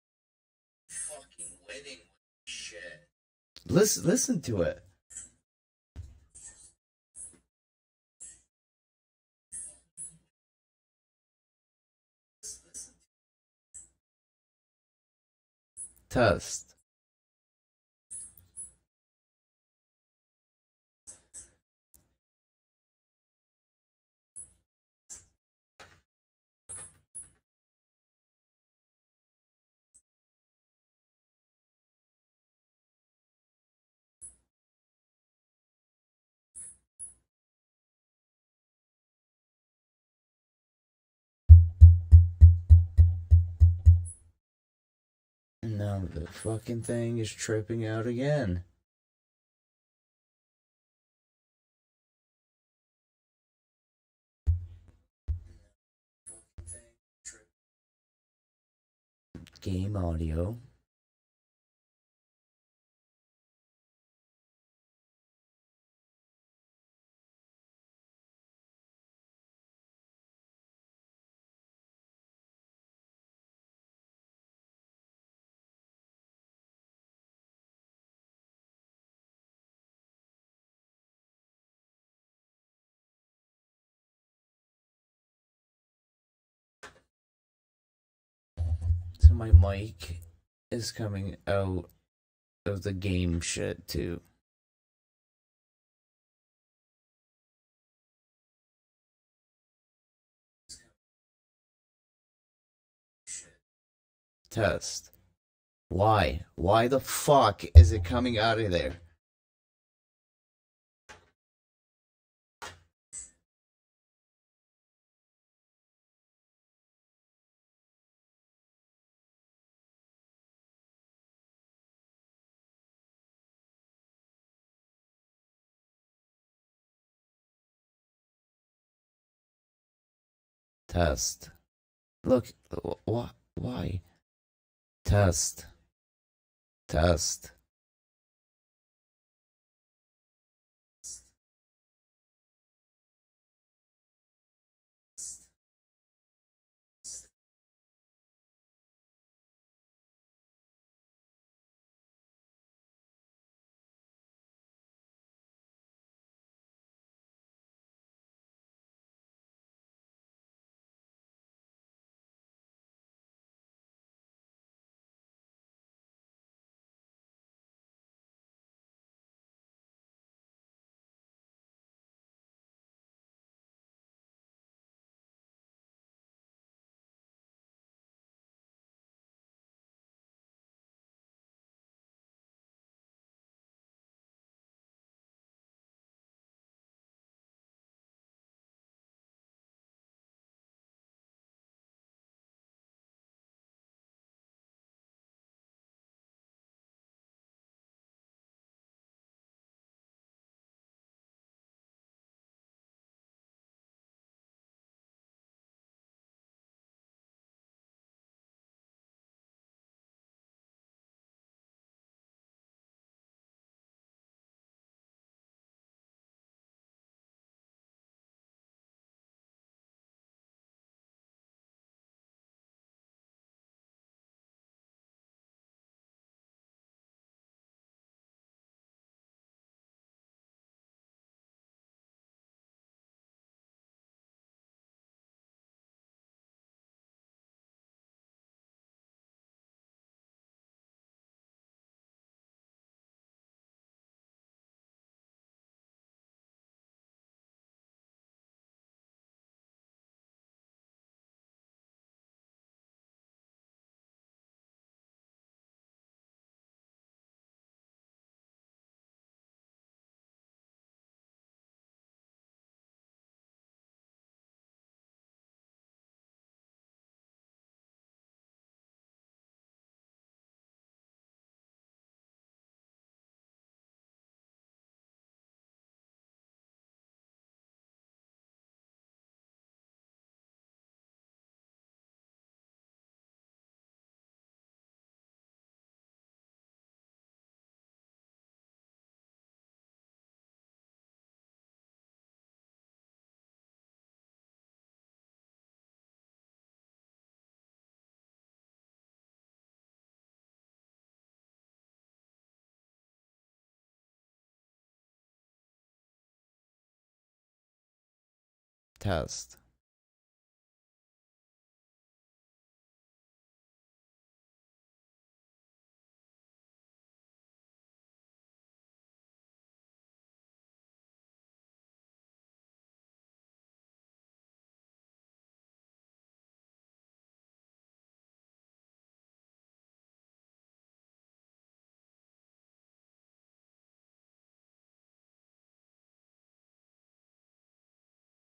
Fucking winning with this shit. Listen to it. Test. Now the fucking thing is tripping out again. Game audio. So my mic is coming out of the game shit too. Test. Why? Why the fuck is it coming out of there? Test. Look, what? Why? Test. Test. Test.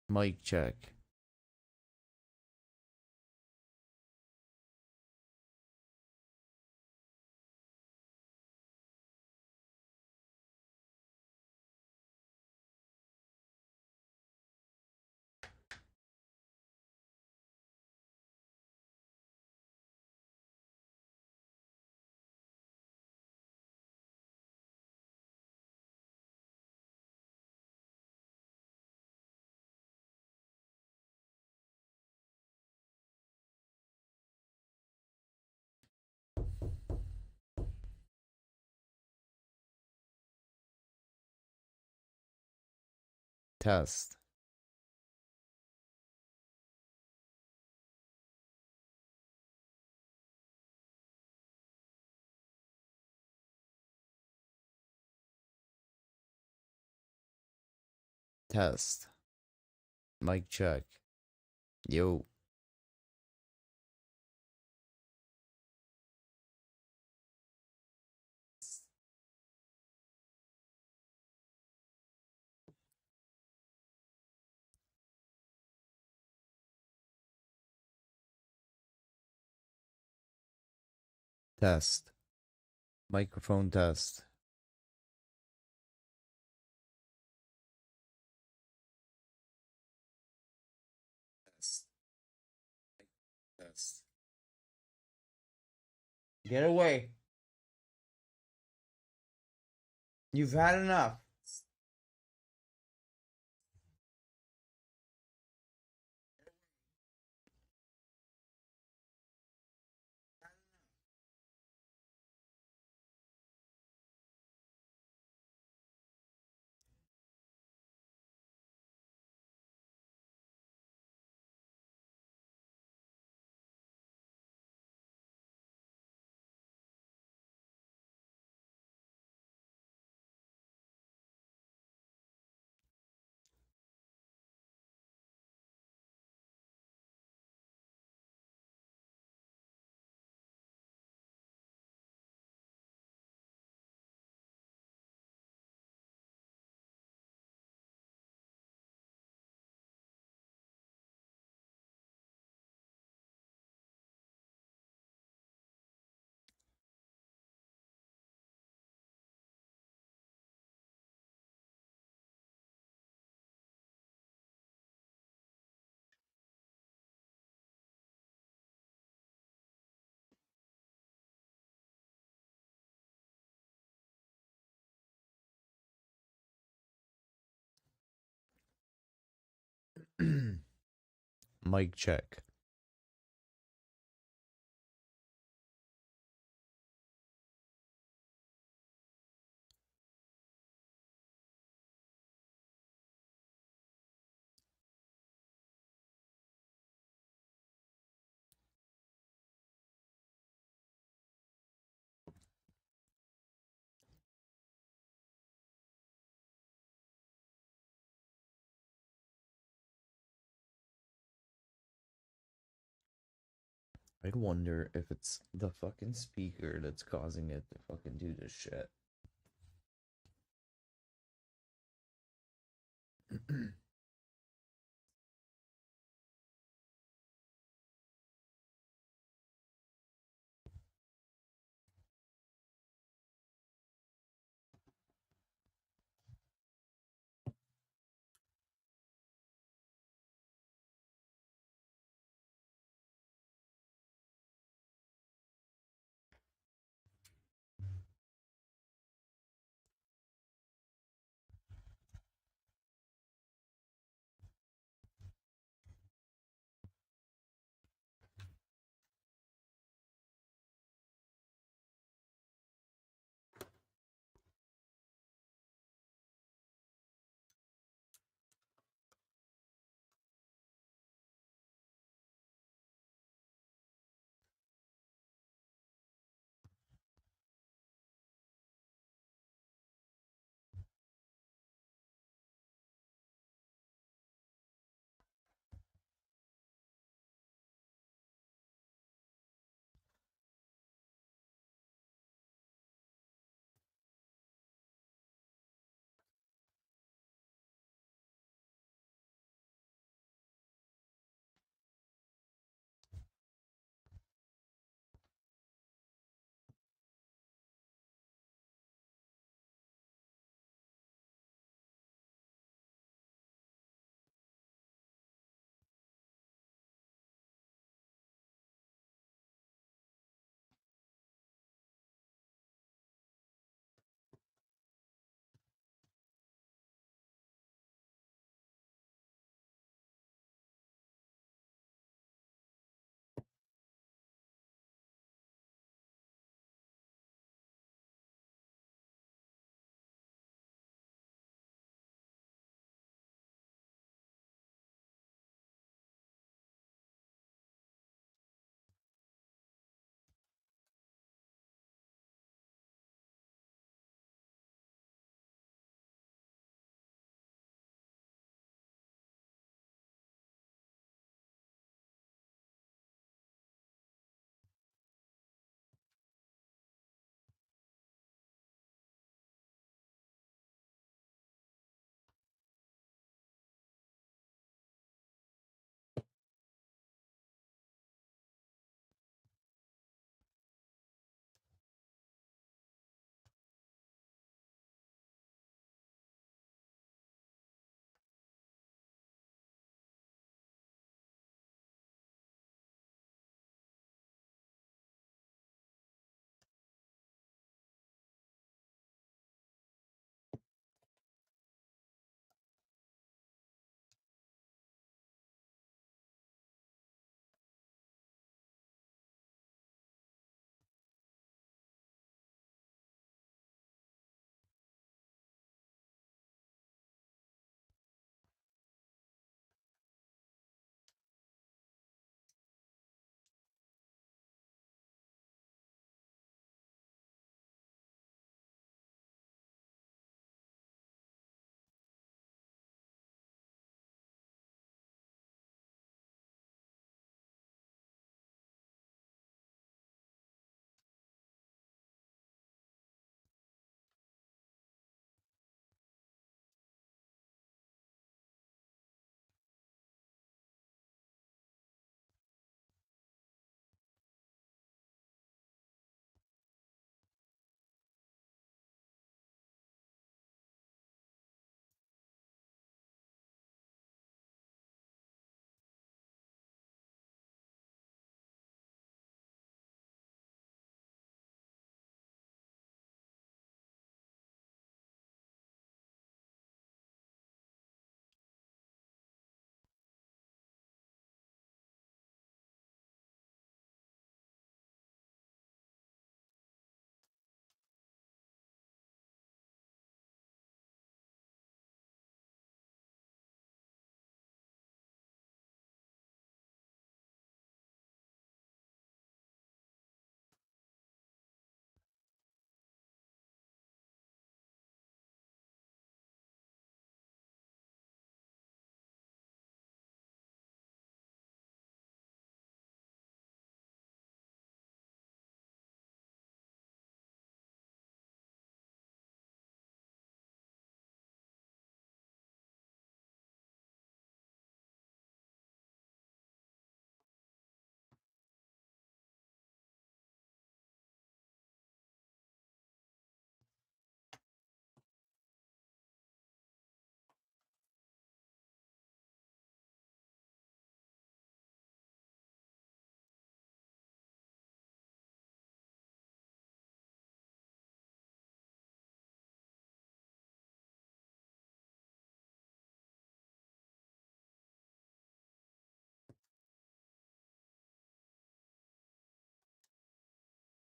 Mic check. Test. Test. Mic check. Yo. Test. Microphone test. Test. Test. Get away. You've had enough. Mic check. I wonder if it's the fucking speaker that's causing it to fucking do this shit.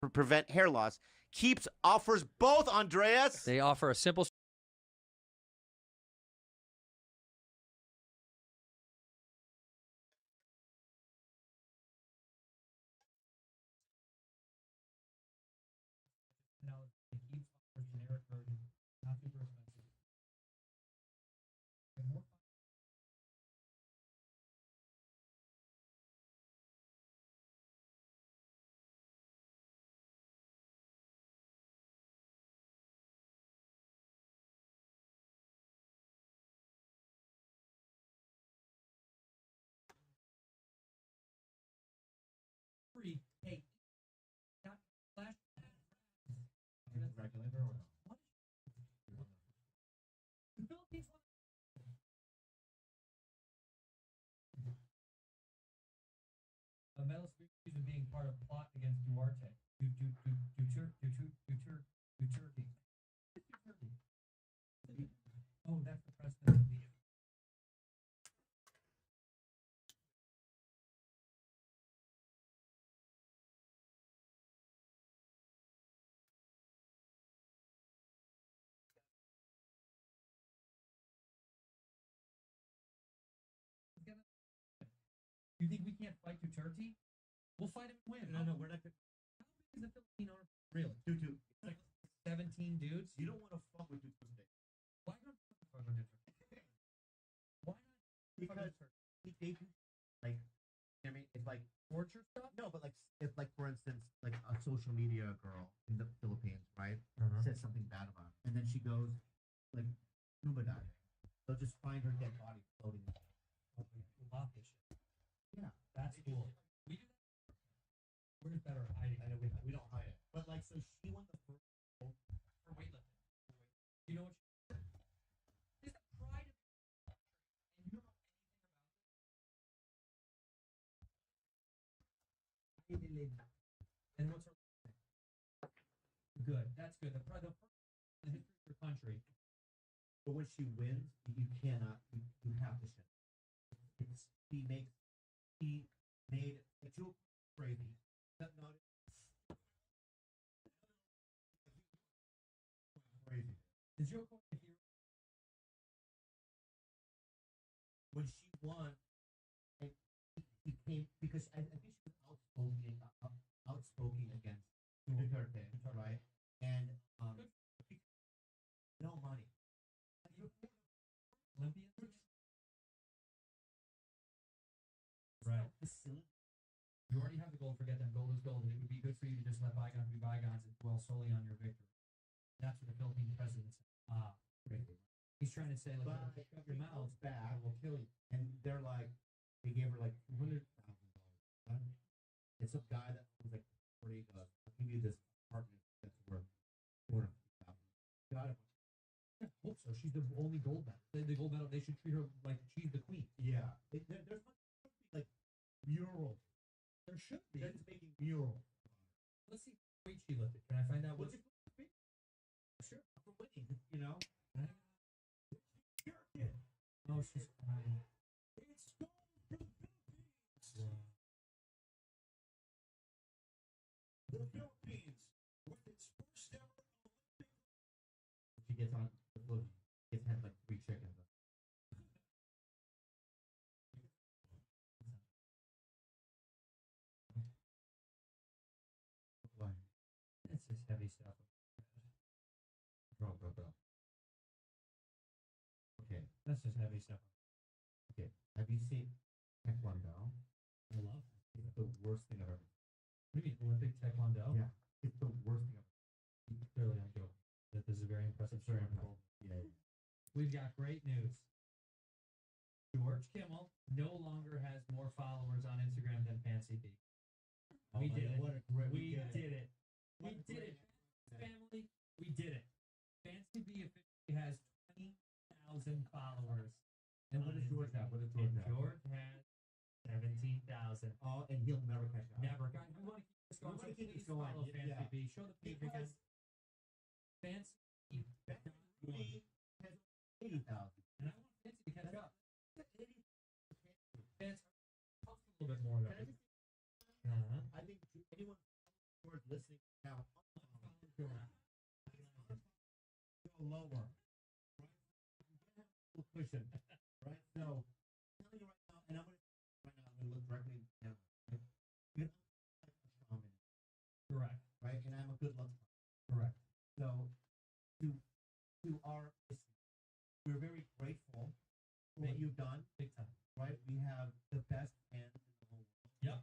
prevent hair loss. Keeps offers both, Andreas. They offer a simple. Free. Hey, not flash. Regulator or not? What? The Philippines. Metal accused of being part of plot against Duarte. Duterte. Oh, that's the president of the. You think we can't fight Duterte? We'll fight him and win. No, we're not. How big is the Philippine army? Really? Dude. It's like 17 dudes. You don't want to fuck with Duterte. Why not fuck with Duterte? Why not? Because they do, like, I mean, it's like torture stuff. No, but like, if like for instance, like a social media girl in the Philippines, right, says something bad about her, and then she goes like scuba diving. They'll just find her dead body floating. Yeah, that's cool. We do that. We're just better at hiding. I know we don't hide it. But like, so she won the first gold for weightlifting. You know what? She's the pride of the country, and you don't know anything about it. And what's her good? That's good. The first in the history of your country. But when she wins, you cannot. You have to shit. He made a joke crazy. Crazy. The joke here when she won, he came because I think she was outspoken against Duterte, right? And no money. Olympians. Right. You already have the gold, forget them. Gold is gold, and it would be good for you to just let bygones be bygones and dwell solely on your victory. That's what the Philippine president said. He's trying to say, like, shut your mouths back, we'll kill you. And they're like, they gave her like $200,000. It's a guy that owns like 40 goes, I'll give you this apartment that's worth $450,000. Got it. Yeah, hope so. She's the only gold medal. The gold medal, they should treat her like she's the queen. Yeah. There's like mural. There should be. They're just making mural. Let's see how weight she lifted. Can I find out what's sure. For winning, you know. Oh, she's crying. It's gold for the Philippines. The Philippines with its first ever Olympic. She gets on. Look, gets had like 3 chickens. It's just heavy stuff. Bro. Okay, that's just heavy stuff. Okay, have you seen Taekwondo? I love it. It's the worst thing I've ever. What do you mean, Olympic Taekwondo? Yeah, it's the worst thing I've ever. Clearly, I'm joking. That this is a very impressive story. Yeah. We've got great news. George Kimmel no longer has more followers on Instagram than Fancy Bee. We did it. We did it. We did it. Family, we did it. Fancy Bee officially has 20,000 followers. And what does George have? George has 17,000. Oh, and he'll never catch up. Never. Guys, we want to keep this going. Please follow Fancy Bee. Show the page again. Fancy Bee has 80,000. And I want Fancy to catch up. Fancy, talk a little bit more about it. I think anyone who is listening over. Right? Cushion. Right? So, I'm telling you right now, and I'm gonna look directly in the camera. Right? You know, I'm a shaman. Correct. Right? And I'm a good luck charm. Correct. So, to our listeners, we're very grateful that you've done. Big time. Right? We have the best fans in the whole world. Yep.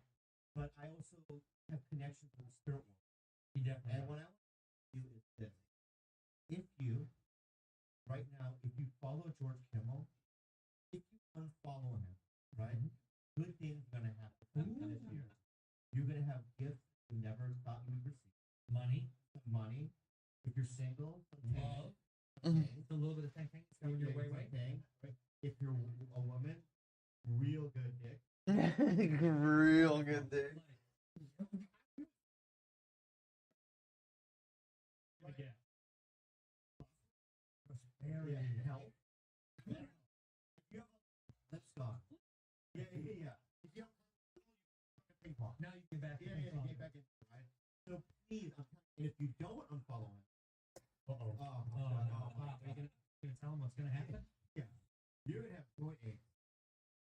But I also have connections with the spirit world. You definitely. And what I want to do is this. If you, right now, if you follow George Kimmel, if you unfollow him, right, good things are going to happen this year. You're going to have gifts you never thought you would receive. Money. If you're single, love. It's a little bit of tang coming your way. Right? If you're a woman, real good dick. Real good dick. Again. Prosperity. Help. Let's go. Yeah. If you have ping pong. Now you get back. Get back in. Right. So please, I'm telling you, if you don't unfollow him. Uh-oh. Are you gonna tell him what's gonna happen? Yeah. You're gonna have joy aids.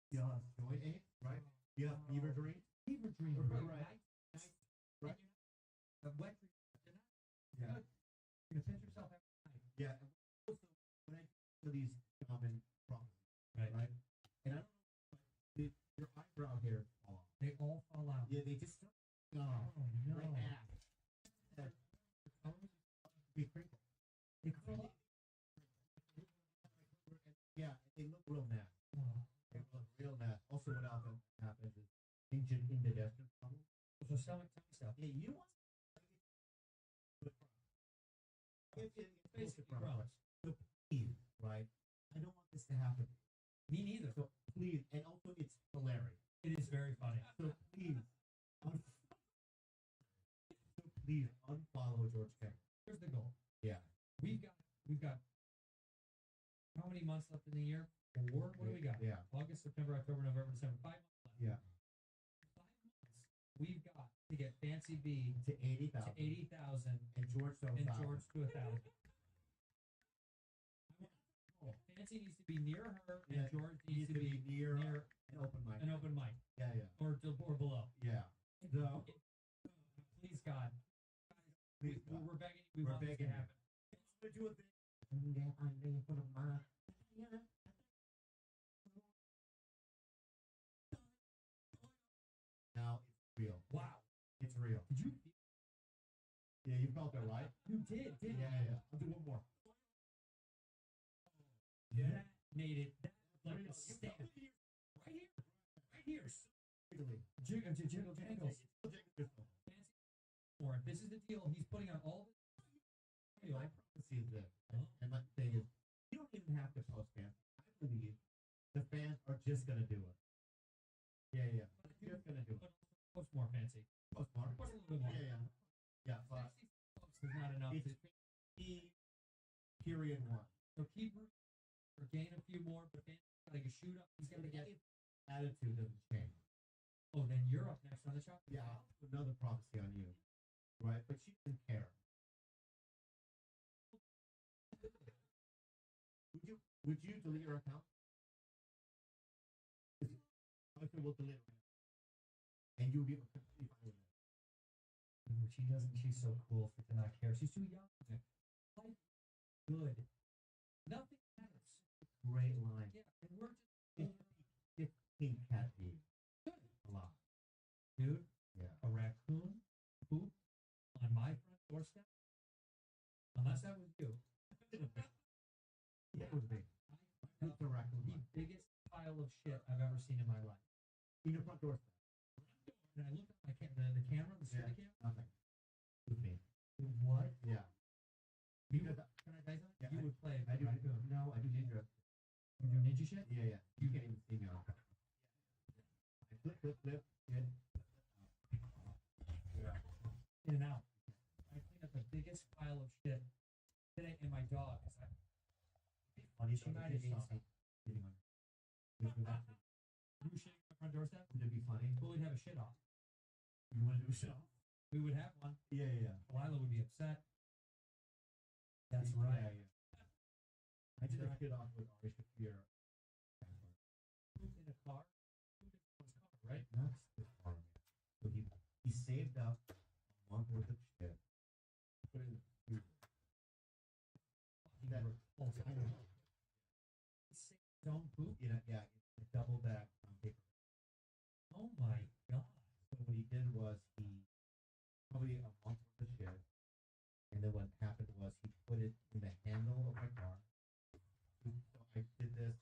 You'll have joy aids, right? You have fever dreams. Right. Right. A wet dream. Yeah. You're gonna pinch yourself every night. Yeah. And also, when I do these common problems, right? And I don't know, but your eyebrow hairs fall off. They all fall out. Yeah, they just start. Oh no. Like that. Be crinkled. Yeah, they look real nasty. They look real nasty. Also, what often happens is indigestion problems. So stomach stuff. Yeah, you want it's basically gross. So please, right? I don't want this to happen. Me neither. So please, and also it's hilarious. It is very funny. So please, unfollow George Kimmel. Here's the goal. Yeah. We've got how many months left in the year? 4? What do we got? Yeah. August, September, October, November, December. 5 months left. Yeah. 5 months. We've got to get Fancy B to 80,000 and George to 1,000. Fancy needs to be near her, and George needs to be near an open mic. Yeah. Or below. Yeah. So, please God. We're begging. We're begging to happen. Let's do a thing. Now it's real. Wow. It's real. Did you? Yeah, you felt it, right? You did. Yeah. I'll do one more. Yeah. That made it. That like a stamp. Right here. Jingles. This is the deal. He's putting out all the. I promise you this. And my thing is, you don't even have to post fans. I believe the fans are just gonna do it. Yeah. They're just gonna do it. Post more, Fancy. Post more. Post a little bit more. Yeah. But post is not enough. It's period 1. So keep or gain a few more, but Fancy's gotta shoot up. He's gotta get attitude doesn't change. Oh, then you're up next on the shot. Yeah, I'll put another prophecy on you. Right, but she doesn't care. Would you delete her account? Okay, we'll delete her. And you'll be completely fine with it. She doesn't. She's so cool for to not care. She's too young. Life good. Nothing matters. Great line. Yeah, and we're just 15 cat peeves. Good. A lot. Dude. Yeah. A raccoon poop on my front doorstep. Unless that was you. It was me. The biggest pile of shit I've ever seen in my life. In your front doorstep. And I looked at the camera, the security camera. Nothing. It was me. What? Yeah. Because can I tell you something? Yeah, you would play. I do. No, I do ninja. You do ninja shit? Yeah. You can't even see me on. I flip. In. Yeah. In and out. I cleaned up the biggest pile of shit today, and my dog is like. Funny, she might have seen sitting on. You shitting on my front doorstep? Would it be funny? Well, we'd have a shit off. You want to do a shit off? We would have one. Yeah. Lila would be upset. That's right. Yeah. I did a shit off with Ari Shafir. In a car? Right? Not the car. So he saved up a month worth of shit. Put it in the freezer. That I know. Don't poop. Yeah. Double back on paper. Oh my god. So what he did was he probably a month worth of shit. And then what happened was he put it in the handle of my car. So I did this.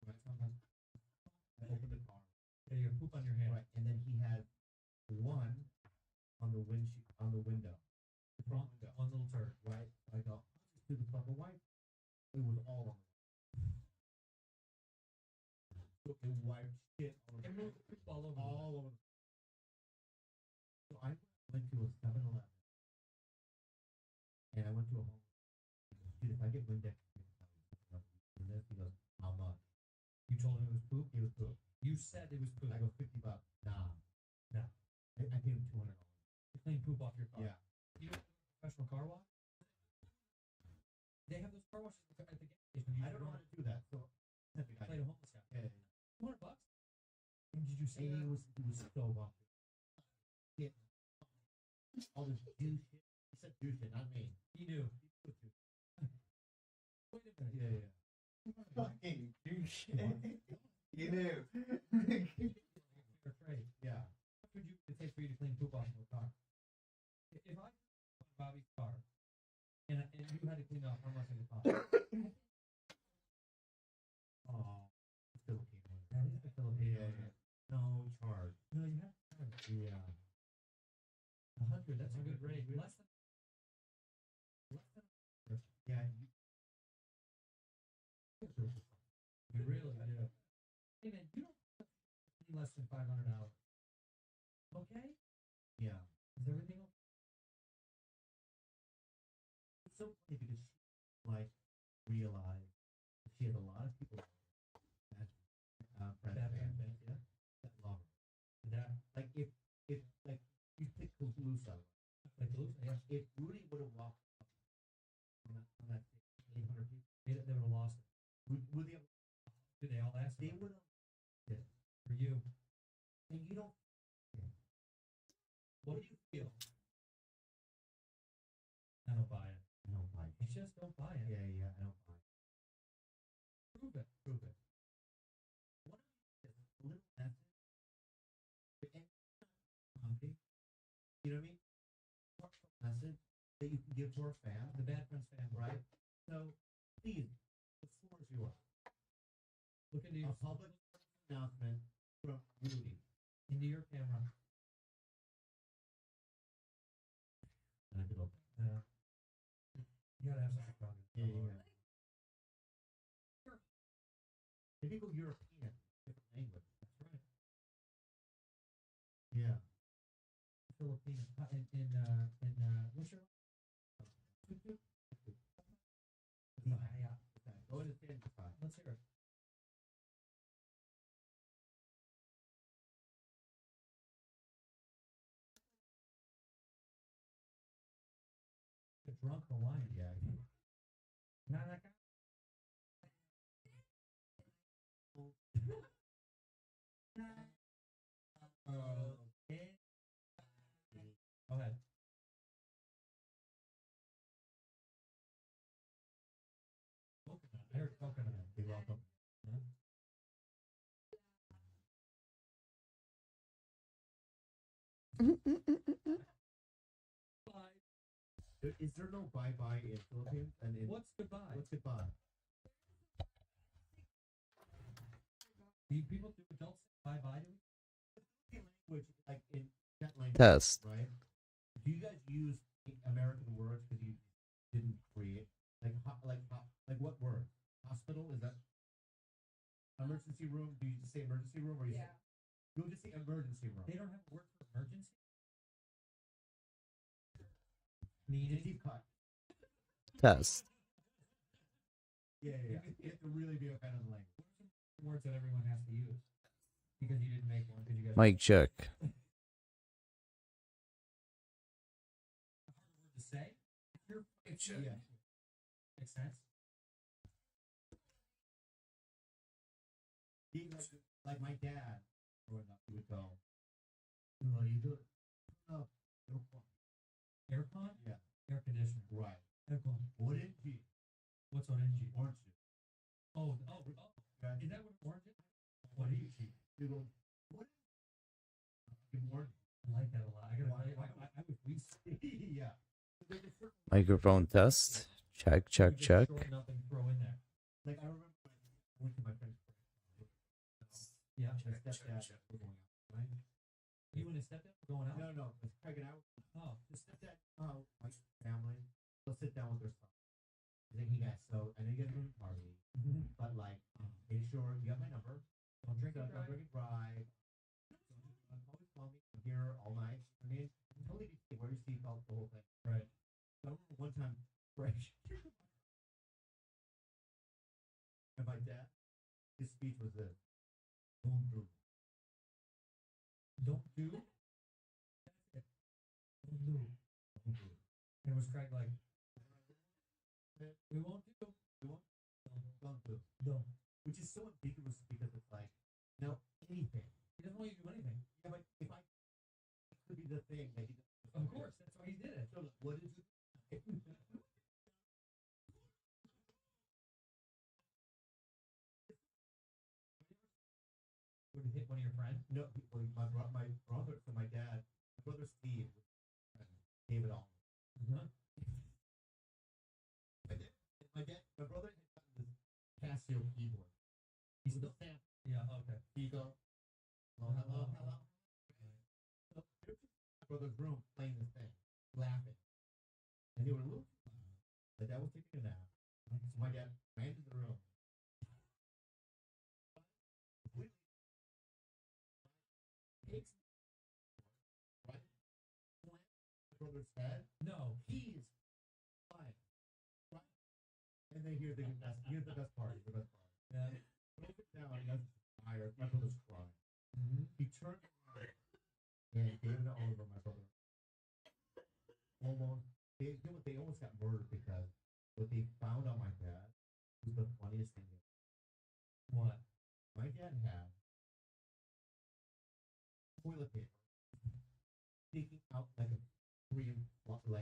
I opened the car. Yeah, you poop on your hand. Right, and then he had one on the windshield, on the window. Front window. One little turd. Right. I go, just do the fucking wipe. It was all on the so it wiped shit all over. So I went to a 7-Eleven and I went to a home. Dude, if I get Windex, he goes, how much? You told him it was poop? It was poop. You said it was poop. I go, $50. Nah. I paid him $200. To clean poop off your car? Yeah. You know professional car wash? They have those car washes at the gas station. I don't know how to do that. So I played a homeless guy. Yeah. $200? And did you say it was so bumpy? Yeah. All this douche shit. He said douche shit, not me. He knew. Wait a minute. Yeah. Fucking douche shit. You knew. Yeah. What would you take for you to clean poop off your car? If I Bobby's car and you had to clean off how much it would cost? Oh, Filipino. That is the Filipino. Yeah. No charge. No, you have to charge. Yeah. 100. That's a good rate. Less than. Yeah. You really do. Hey man, you don't any less than $500. Okay. Yeah. Is everything okay? It's so funny because she realized she has a lot of people that friends, yeah, that love her. That like if like you pick Calusa, yeah. If Rudy would have walked up on that 800 people, they would have lost it. Would they? Did they all ask? They would have. Yeah. For you. And you don't. What do you feel? I don't buy it. You just don't buy it. Yeah, I don't buy it. Prove it. What is a little message? You know what I mean? Message that you can give to our fan, the Bad Friends fan, right? So, please, the floor is yours. Look into a public announcement from Rudy into your camera. And I could open. You gotta have something about it. Yeah. Maybe go European, different language. That's right. Yeah. Filipino. What's your? Yeah. Go ahead and stand. Let's hear it. The drunk Hawaiian. Yeah. Not that guy. Okay. Go ahead. Coconut. I heard coconut. You're welcome. Huh? Is there no bye-bye in Philippines? And what's goodbye? What's goodbye? Do people don't say bye-bye to me? Language, like in that language, Test. right? Do you guys use American words because you didn't create? Like what word? Hospital? Is that emergency room? Do you just say emergency room, or you say, you'll just say emergency room? They don't have a word for emergency. Meaning deep cut. Test. Yeah. You have to really be a fan of the language. Words that everyone has to use because you didn't make one. Because you guys. Mic check. To say. Yeah. Makes sense. He like my dad growing up, he would go, "Well, you do it. Oh, aircon? Yeah. Air conditioner. Right. Aircon. What NG? What's on NG? Orange juice. Oh. Yeah. Is that what orange is? What do you see? You go, what? Orange. I like that a lot. I gotta tell you, I would yeah. Microphone test. Check, check, check. Shorten up and throw in there. Like I remember when I went to my friend's yeah, my stepdad was going out, right? You and his stepdad were going out? No, it's Craig and I. Oh, the stepdad, my family, they'll sit down with their son. And then he got so, I know you guys are doing a party, but like, make sure you have my number. Don't drink it dry. Always call me. I'm here all night. I mean, totally wear your seatbelt, the whole thing. Right. So I remember one time, fresh. And my dad, his speech was this. Don't do. Don't do? That's it. Don't do. Don't do. And it was Craig like, we won't do. We won't. Don't do. Don't. Which is so ambiguous because it's like, no, anything. He doesn't want you to do anything. Yeah, but if I, it could be the thing that he does. Of course, that's why he did it. So what did you Would it hit one of your friends? No, my brother, so my dad, my brother Steve, David Allen. My brother had gotten this Casio keyboard. He's still Sam. Yeah, okay. He go, hello. So here's my brother's room playing this thing, laughing. And they were a little too loud. My dad was taking a nap. So my dad ran to the room. Takes right? My brother's head. No, he's fine. Right? And then here's the best part. Yeah. Throws it down. He doesn't fire. My brother's crying. He turned around and gave it all over my brother. They almost got murdered because what they found on my dad was the funniest thing. What? My dad had toilet paper sticking out like a Korean, out of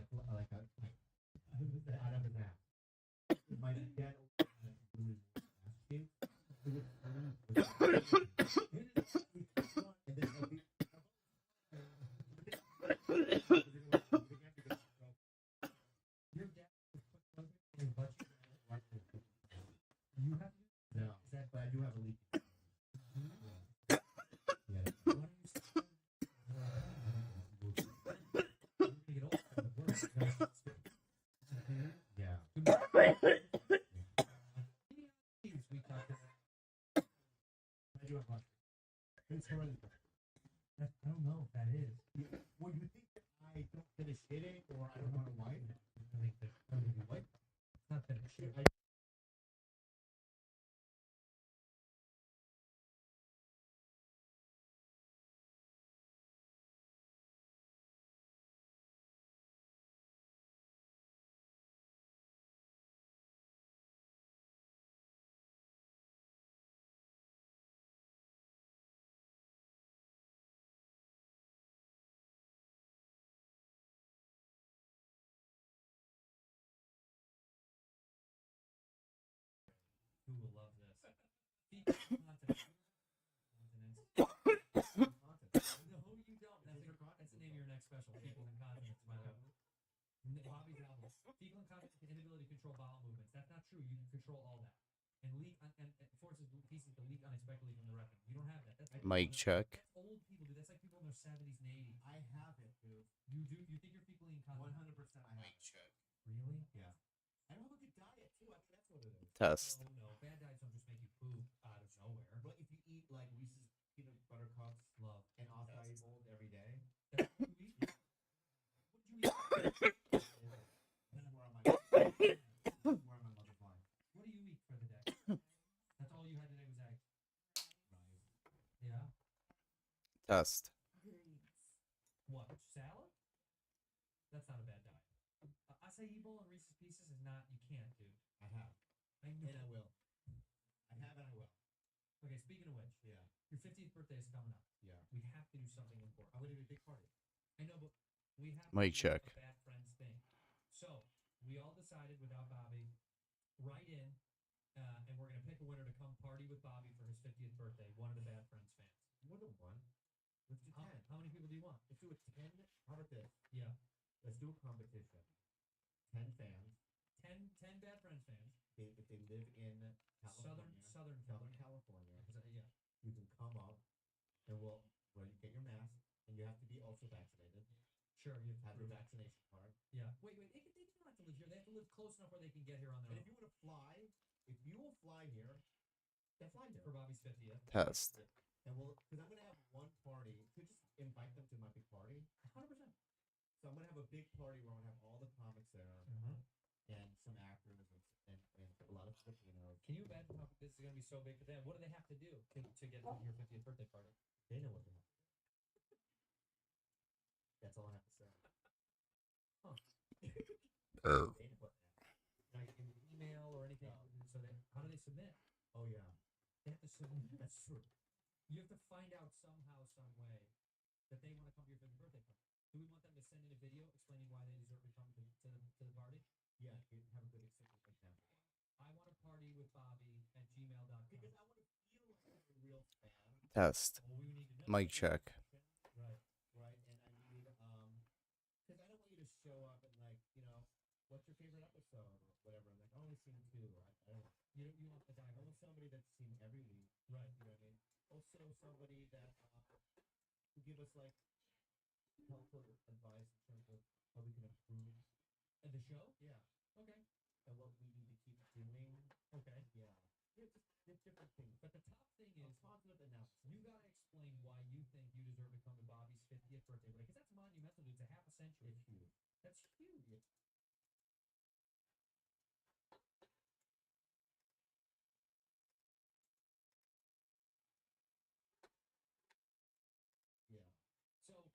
his ass. My dad really asking. You have no, but I do have a leak. Yeah. I don't know if that is. Well, you think that I don't finish hitting or I don't want to wipe? I think that I don't even wipe. It's not that it's shit. Who will love this? Fecal incontinence. No, you don't. That's the name of your next special. Fecal incontinence, by the way. Bobby's album. Fecal incontinence and inability to control bowel movements. That's not true. You can control all that. And leak and forces pieces to leak unexpectedly from the rectum. You don't have that. That's Mic check. That's old people do. That's like people in their 70s and 80s. I have it, dude. You do? You think you're fecally incontinent? 100%. Mic check. Really? Yeah. I don't have a good diet too. I mean, that's what it is. Test. No, bad diets don't just make you poop out of nowhere. But if you eat like Reese's peanut butter cups, love, and acai bowls every day, that's what you eat. What do you eat? This is where my mother's line. What do you eat for the day? That's all you had today was eggs. Right. Yeah. Test. What? Salad? That's not a bad diet. Acai acai bowl and Reese's Pieces is not. You can't, dude. I have. I know. And I will. I have and I will. Okay. Speaking of which, yeah, your 50th birthday is coming up. Yeah. We have to do something important. I'm gonna do a big party. I know, but we have Mic to do check. a bad friends thing. So we all decided without Bobby, write in, and we're gonna pick a winner to come party with Bobby for his 50th birthday. One of the Bad Friends fans. More than one. Let's do 10. How many people do you want? Let's do a 10. How about this? Yeah. Let's do a competition. 10 fans. 10 Bad Friends fans. If they live in California, Southern California. Yeah. You can come up and we'll get your mask and you have to be also vaccinated. Sure, you have your vaccination card. Yeah. Wait. They don't have to live here. They have to live close enough where they can get here on their own. And if you want to fly, if you will fly here, then fly here. For Bobby's 50th. Test. And because I'm gonna have one party to just invite them to my big party. 100%. So I'm gonna have a big party where I'm gonna have all the comics there, and some actors and a lot of Filipinos. Can you imagine how this is gonna be so big for them? What do they have to do to get to your 50th birthday party? They know what they have to do. That's all I have to say. Huh. Oh. They know what they have to do. Like an email or anything. So how do they submit? Oh yeah, they have to submit. That's true. You have to find out somehow, some way, that they want to come to your 50th birthday party. Do we want them to send in a video explaining why they deserve to come to the party? Yeah, you have a good example. I want to party with Bobby at gmail.com. Because I want to feel like I'm a real fan. Test. Well, we need to know. Mic check. Right. And I need, because I don't want you to show up and what's your favorite episode or whatever. I'm like, I only seen 2. I don't. You want the dive. I want somebody that's seen every week. Right. You know what I mean? Also, somebody that who give us helpful advice in terms of how we can improve the show. Yeah. Okay. And what we need to keep doing. Okay. Yeah. Just different things. But the top thing is positive announcement. You gotta explain why you think you deserve to come to Bobby's 50th birthday party, because that's monumental. It's a half a century. It's huge. That's huge. Yeah. So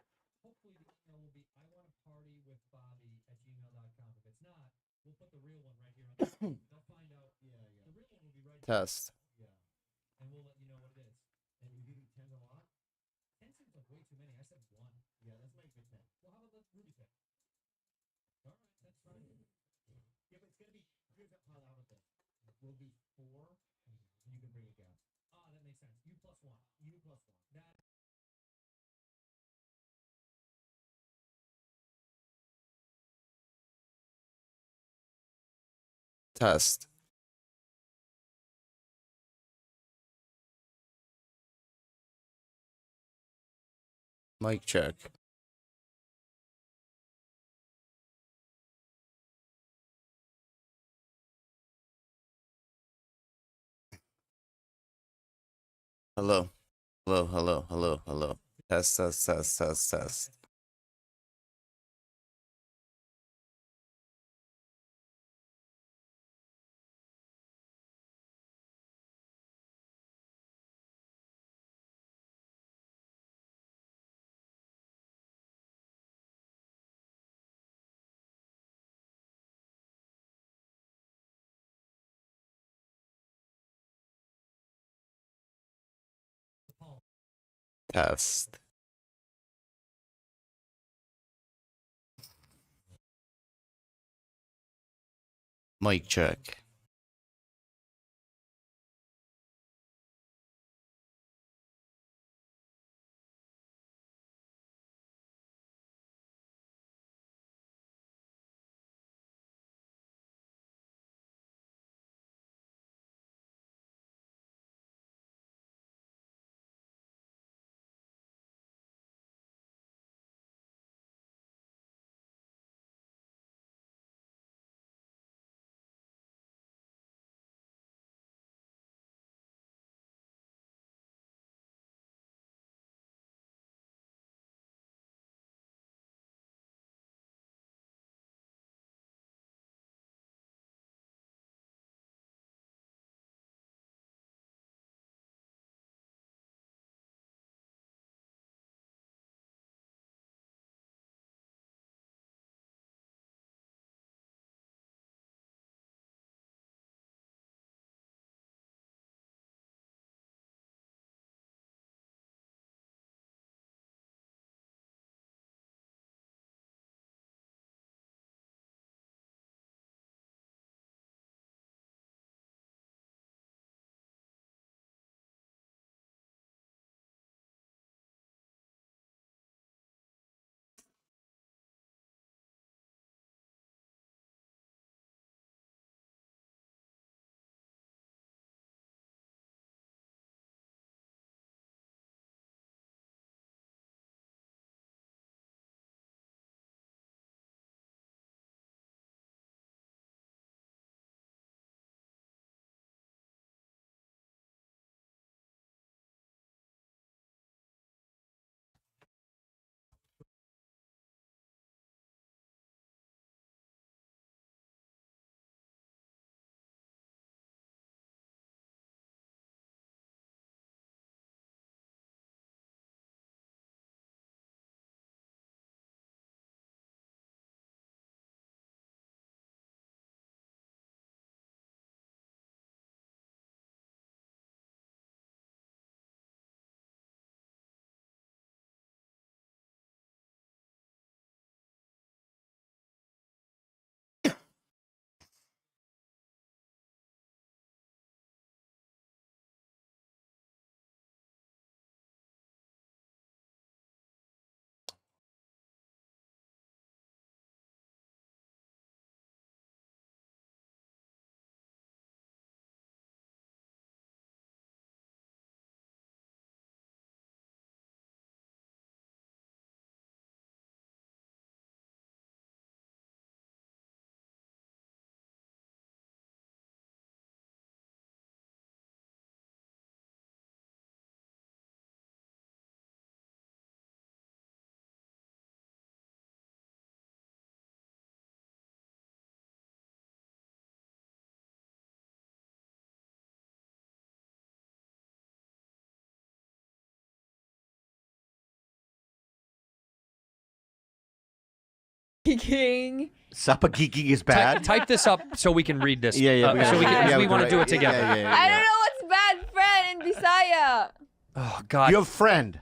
hopefully the email will be, I want to party with Bobby at gmail.com. If it's not, we'll put the real one right here on the screen. They'll find out. Yeah. The real one will be right Test. here. Yeah. And we'll let you know what it is. And you think 10's a lot? 10 seems like way too many. I said 1. Yeah, let's make it 10. Well, how about let Rudy pick? All right, that's fine. Yeah, but it's going to be, here's how about this. We'll do 4, and you can bring a guest. Ah, that makes sense. You plus 1. You plus 1. That. Test. Mic check. Hello. Hello. Test. Test. Mic check. King. Sapagiging is bad. Type this up so we can read this. Yeah, So we want to do it Yeah, together. I don't know what's bad friend in Bisaya. Oh God. You have friend.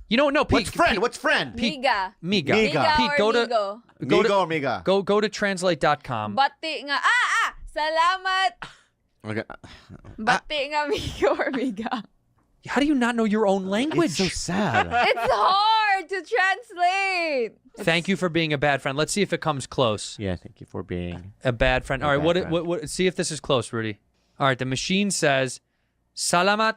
You know, no. Pete, What's friend? What's friend? Miga. Miga. Miga. Pete, or go to migo? Migo or miga? go to translate.com. Bati nga. Salamat. Okay. Bati nga migo or miga. How do you not know your own language? It's so sad. It's hard to translate. Thank you for being a bad friend. Let's see if it comes close. Yeah, thank you for being A bad friend. A All right, bad friend. what? See if this is close, Rudy. All right, the machine says, "Salamat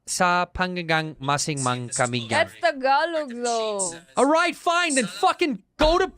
sa panggagang masingmang kamigan." That's Tagalog though. All right, fine. Then fucking go to.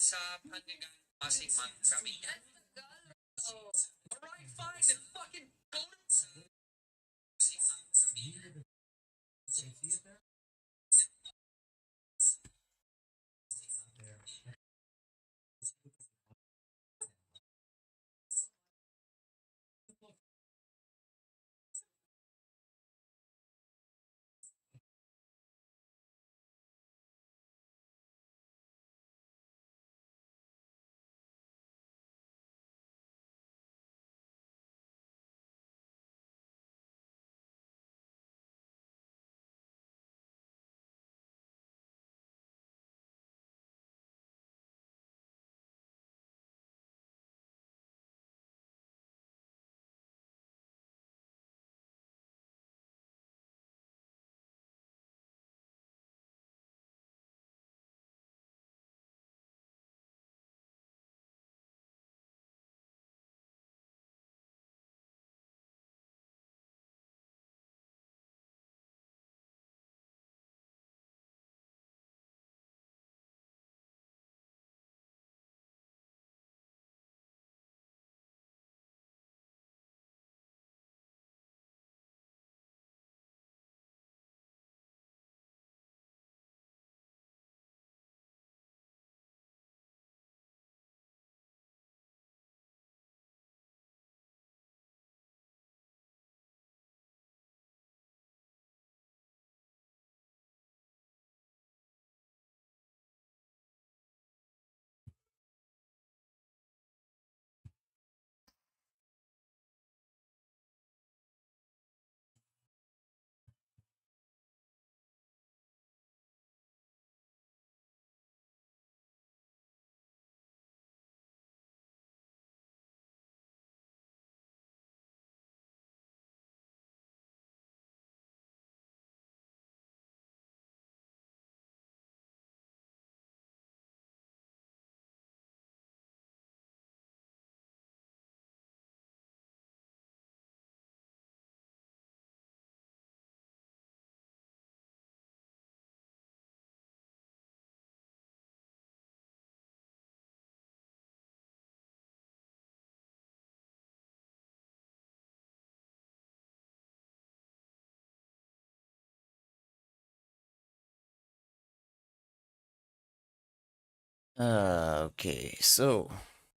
Okay, so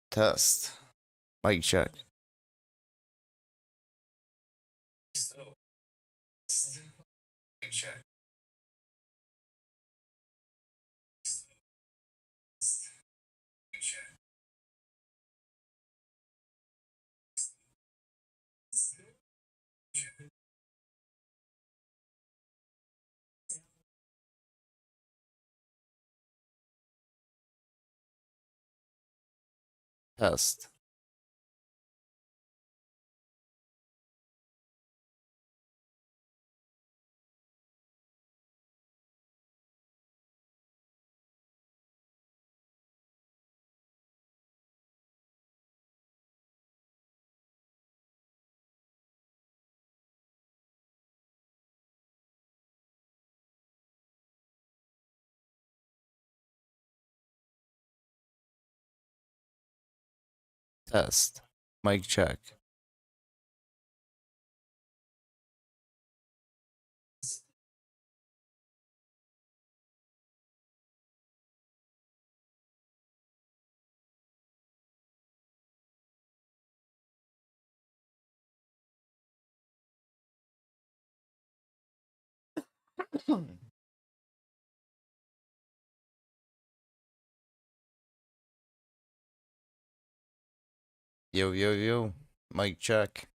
test. Mic check. Mic check. Test. Test. Mic check. Yo, yo, yo. Mic check.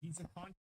He's a con.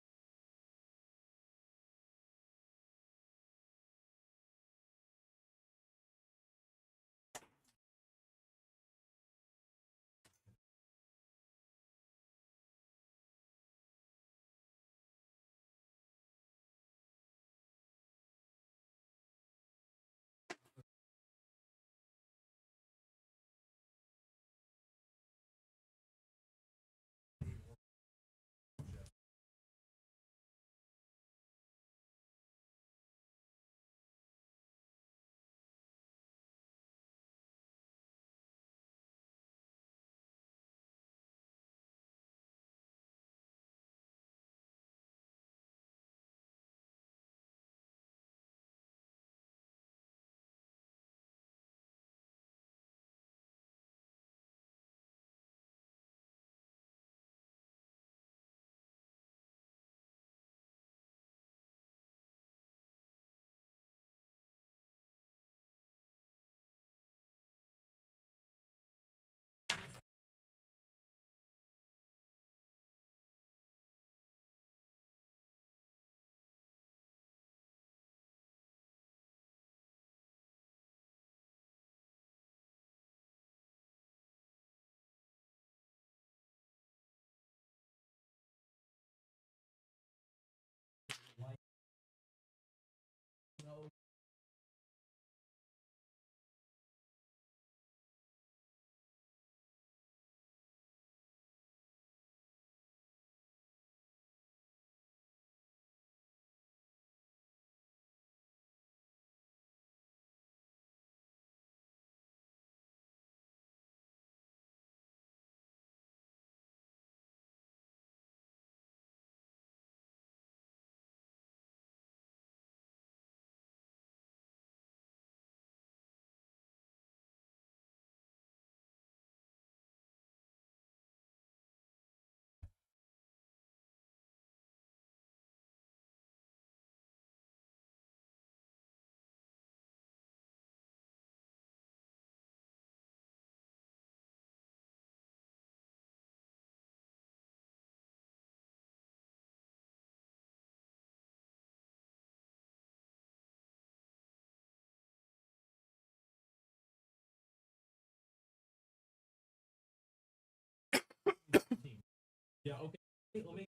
Yeah, okay. Let me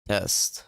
Test.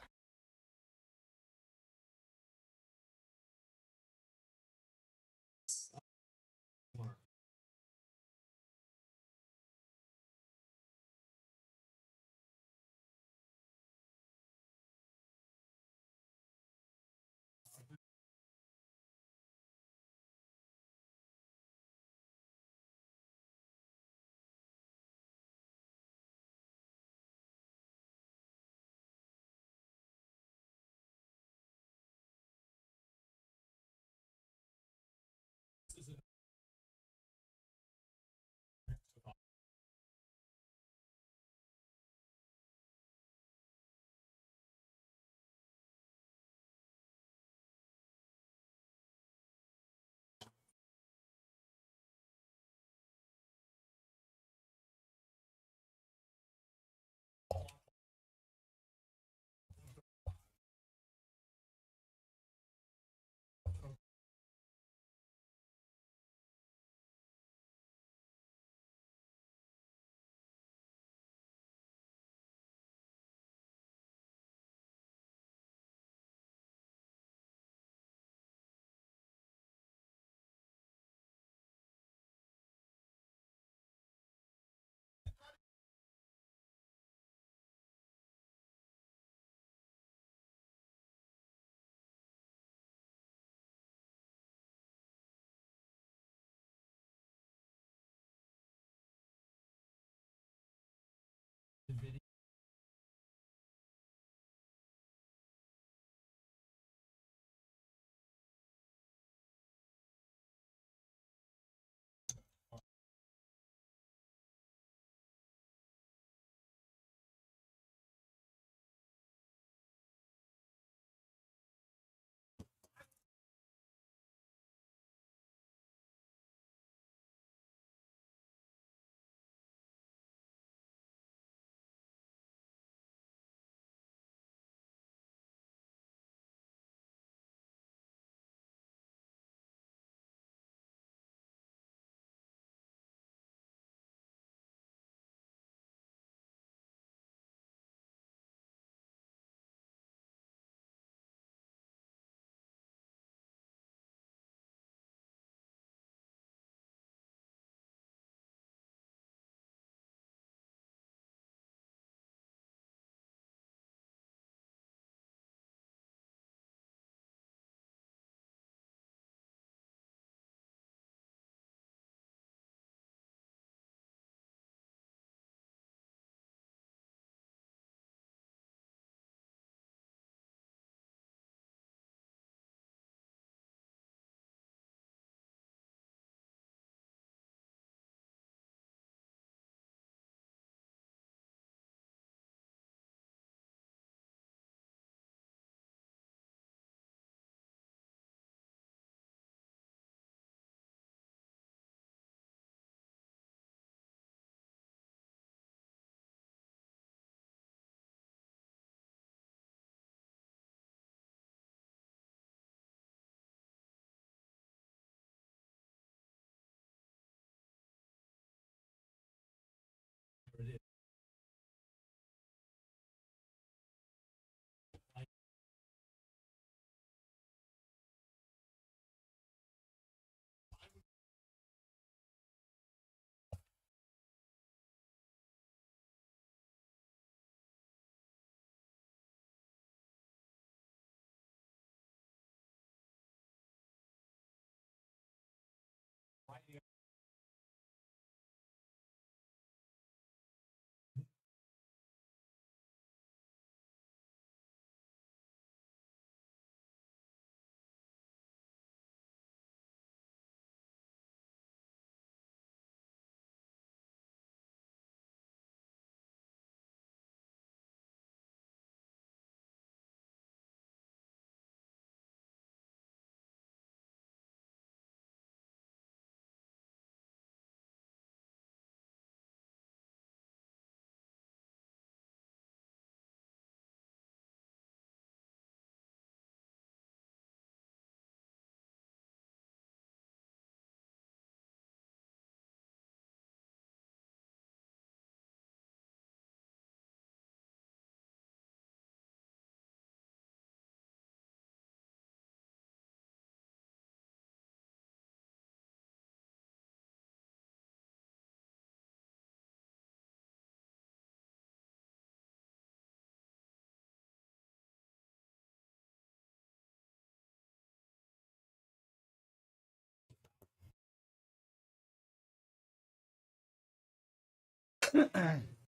Test.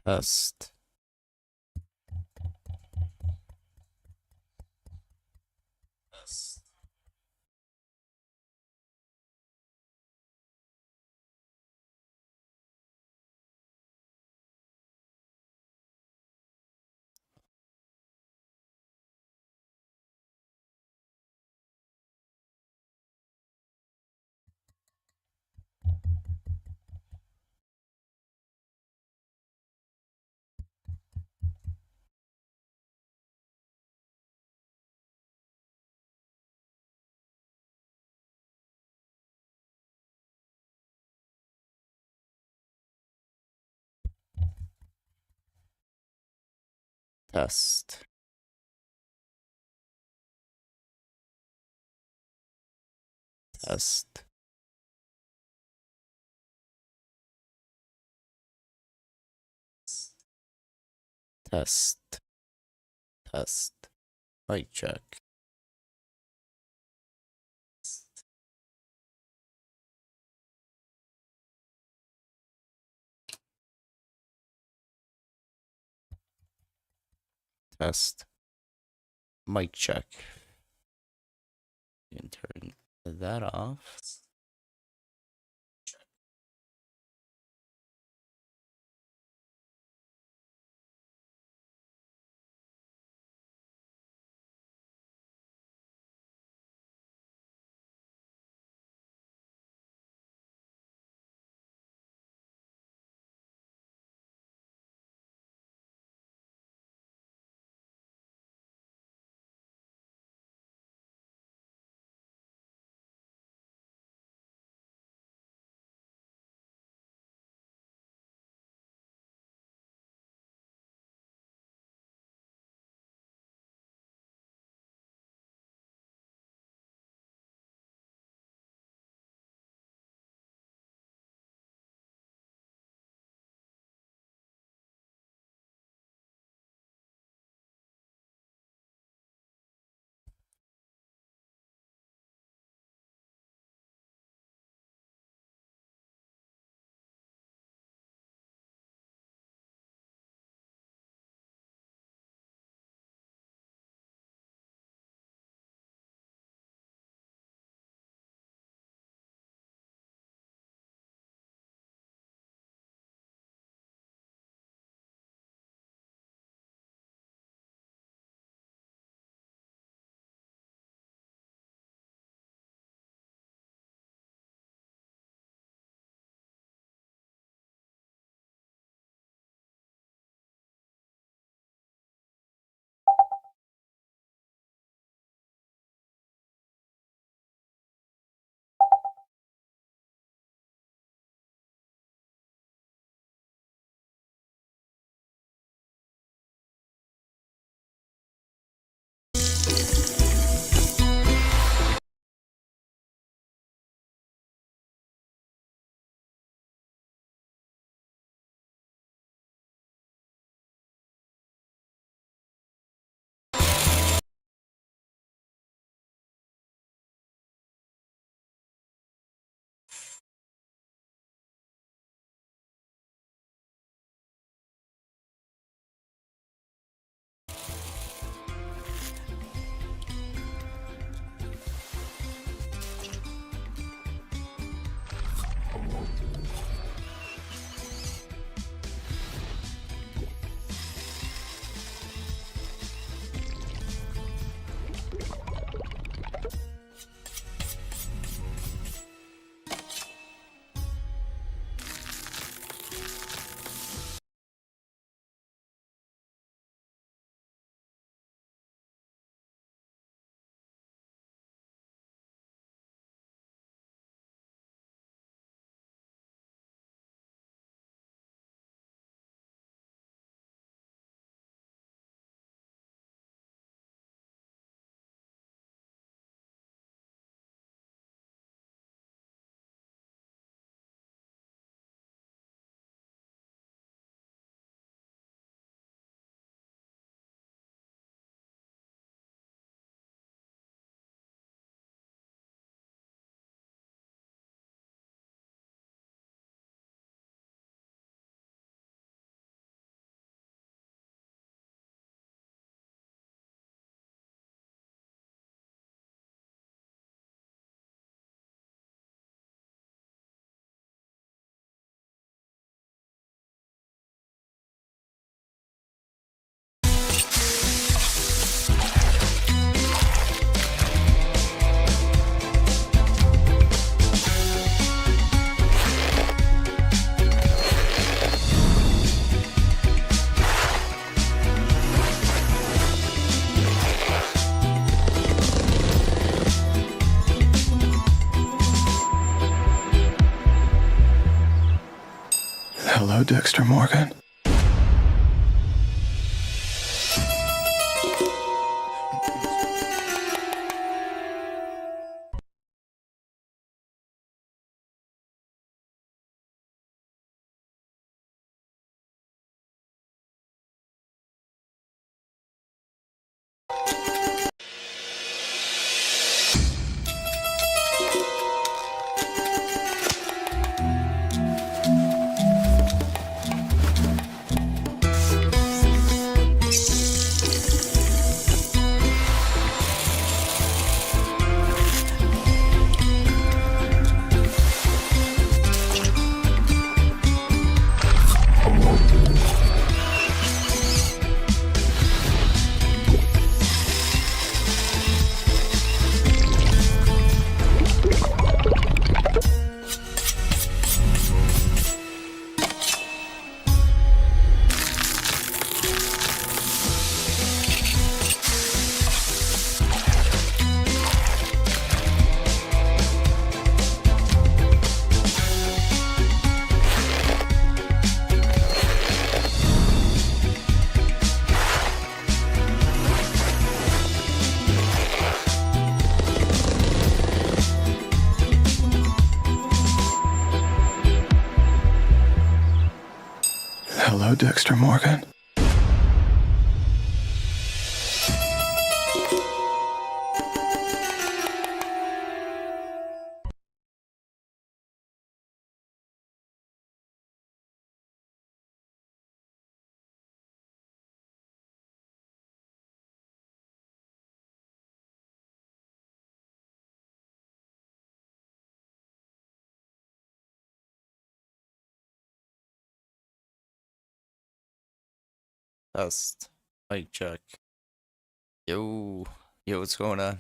Test. Test. Test. Test. Test. Mic check. Test. Mic check. You can turn that off. Hello, Dexter Morgan. Hello, Dexter Morgan. Test. Mic check. Yo. Yo, what's going on?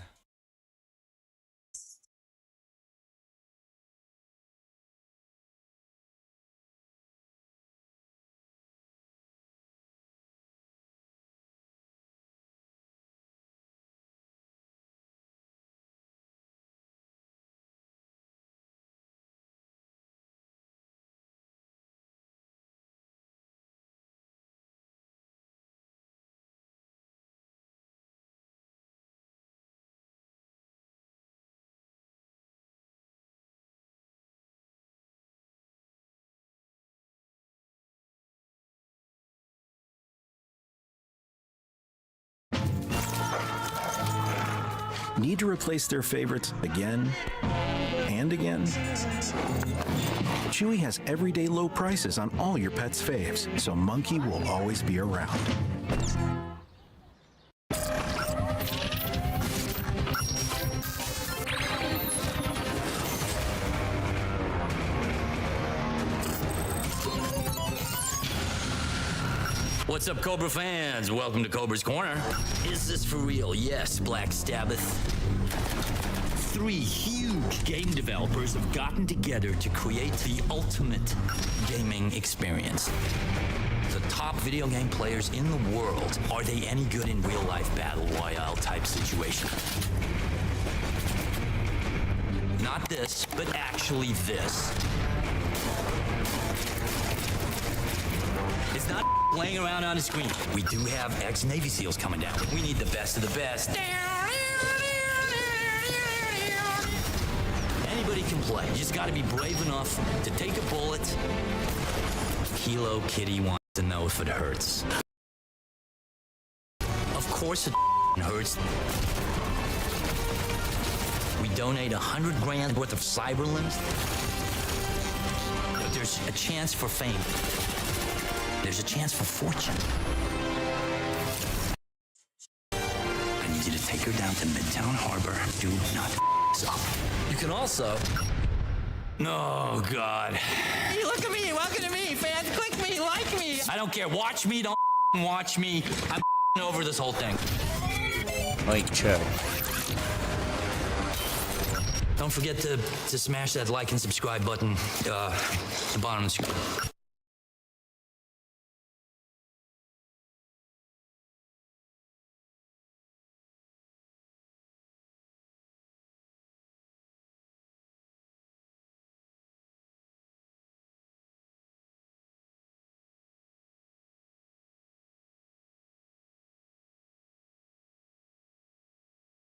Need to replace their favorites again and again? Chewy has everyday low prices on all your pet's faves, so Monkey will always be around. What's up, Cobra fans? Welcome to Cobra's Corner. Is this for real? Yes, Black Sabbath. 3 huge game developers have gotten together to create the ultimate gaming experience. The top video game players in the world. Are they any good in real-life battle royale type situation? Not this, but actually this. It's not laying around on a screen. We do have ex-Navy SEALs coming down. We need the best of the best. Anybody can play. You just gotta be brave enough to take a bullet. Kilo Kitty wants to know if it hurts. Of course it hurts. We donate 100 grand worth of Cyberlimbs. But there's a chance for fame. There's a chance for fortune. I need you to take her down to Midtown Harbor. Do not f up. You can also... Oh, God. Hey, look at me. Welcome to me, fans. Click me. Like me. I don't care. Watch me. Don't watch me. I'm over this whole thing. Mic check. Don't forget to smash that like and subscribe button at the bottom of the screen.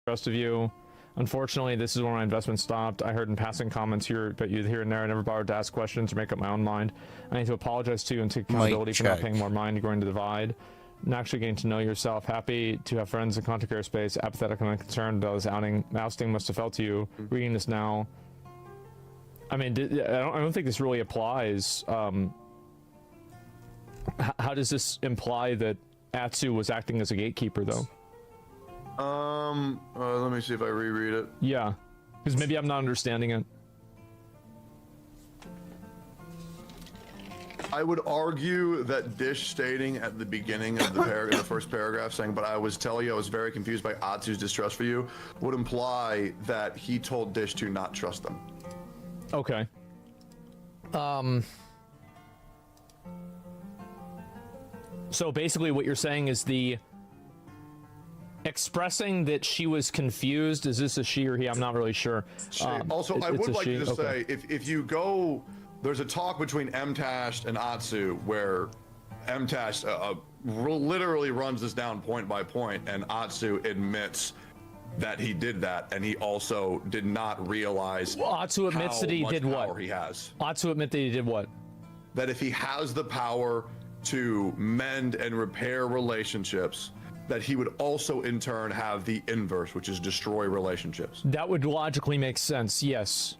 rest of you. Unfortunately, this is where my investment stopped. I heard in passing comments here, but here and there, I never bothered to ask questions or make up my own mind. I need to apologize to you and take accountability for not paying more mind, growing to divide, and actually getting to know yourself. Happy to have friends in content creator space. Apathetic and unconcerned. This ousting must have felt to you. Reading this now, I mean, I don't think this really applies. How does this imply that Atsu was acting as a gatekeeper, though? Let me see if I reread it. Yeah, because maybe I'm not understanding it. I would argue that Dish stating at the beginning of the first paragraph saying, but I was telling you I was very confused by Atsu's distrust for you, would imply that he told Dish to not trust them. Okay. So basically what you're saying is the expressing that she was confused. Is this a she or he? I'm not really sure. Also, I would like to just say, if you go, there's a talk between MTash and Atsu where MTash literally runs this down point by point, and Atsu admits that he did that, and he also did not realize. Well, Atsu admits that he did what? He has. Atsu admit that he did what? That if he has the power to mend and repair relationships, that he would also in turn have the inverse, which is destroy relationships. That would logically make sense, yes.